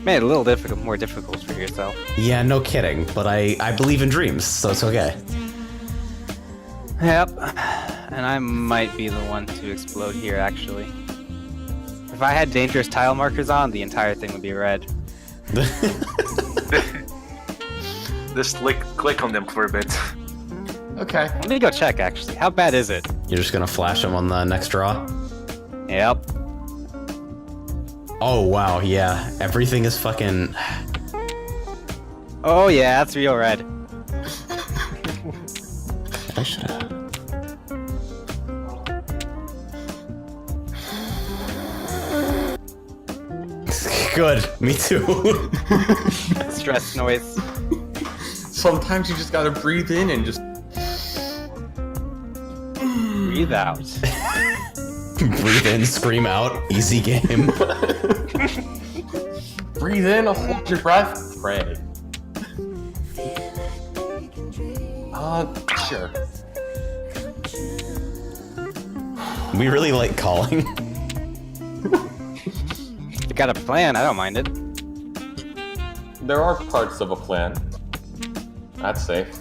Made it a little more difficult for yourself. Yeah, no kidding, but I believe in dreams, so it's okay. Yep. And I might be the one to explode here, actually. If I had dangerous tile markers on, the entire thing would be red. Just click on them for a bit. Okay. Let me go check, actually. How bad is it? You're just gonna flash them on the next draw? Yep. Oh, wow, yeah. Everything is fucking... Oh yeah, that's real red. I should have... Good, me too. Stress noise. Sometimes you just gotta breathe in and just Breathe out. Breathe in, scream out, easy game. breathe in, hold your breath, pray. Sure. We really like calling. You got a plan, I don't mind it. There are parts of a plan. That's safe.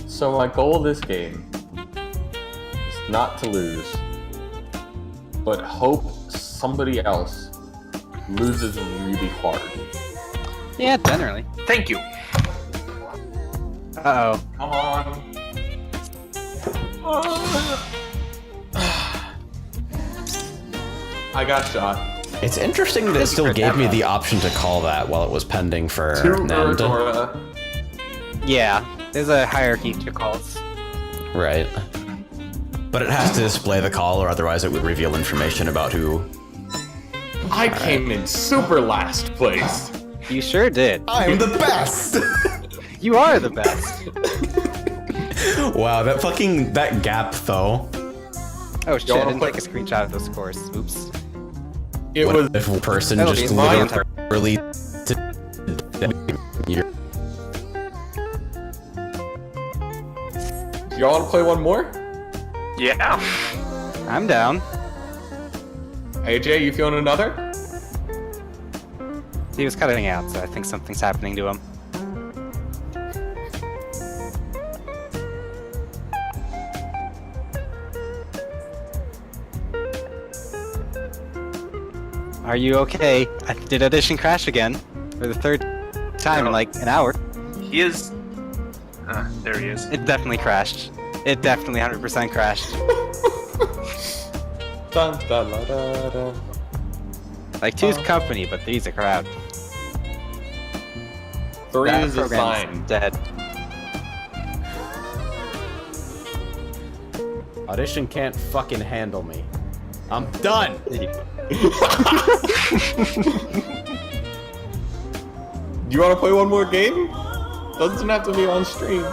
So my goal this game is not to lose, but hope somebody else loses really hard. Yeah, generally. Thank you. Uh-oh. Come on. I got shot. It's interesting that it still gave me the option to call that while it was pending for an end. Yeah, there's a hierarchy to calls. Right. But it has to display the call, or otherwise it would reveal information about who... I came in super last place. You sure did. I'm the best! You are the best. Wow, that gap though. Oh shit, I didn't take a screenshot of those scores. Oops. It What was if a person That'll just be mine. literally... Y'all want to play one more? Yeah. I'm down. AJ, you feeling another? He was cutting out, so I think something's happening to him. Are you okay? Did audition crash again? For the third time in like an hour? He is... there he is. It definitely crashed. It definitely 100% crashed. Dun, dun, da, da, da. Like, two's company, but three's a crowd. Three That is a program's sign. dead. Audition can't fucking handle me. I'm done! You want to play one more game? Doesn't have to be on stream.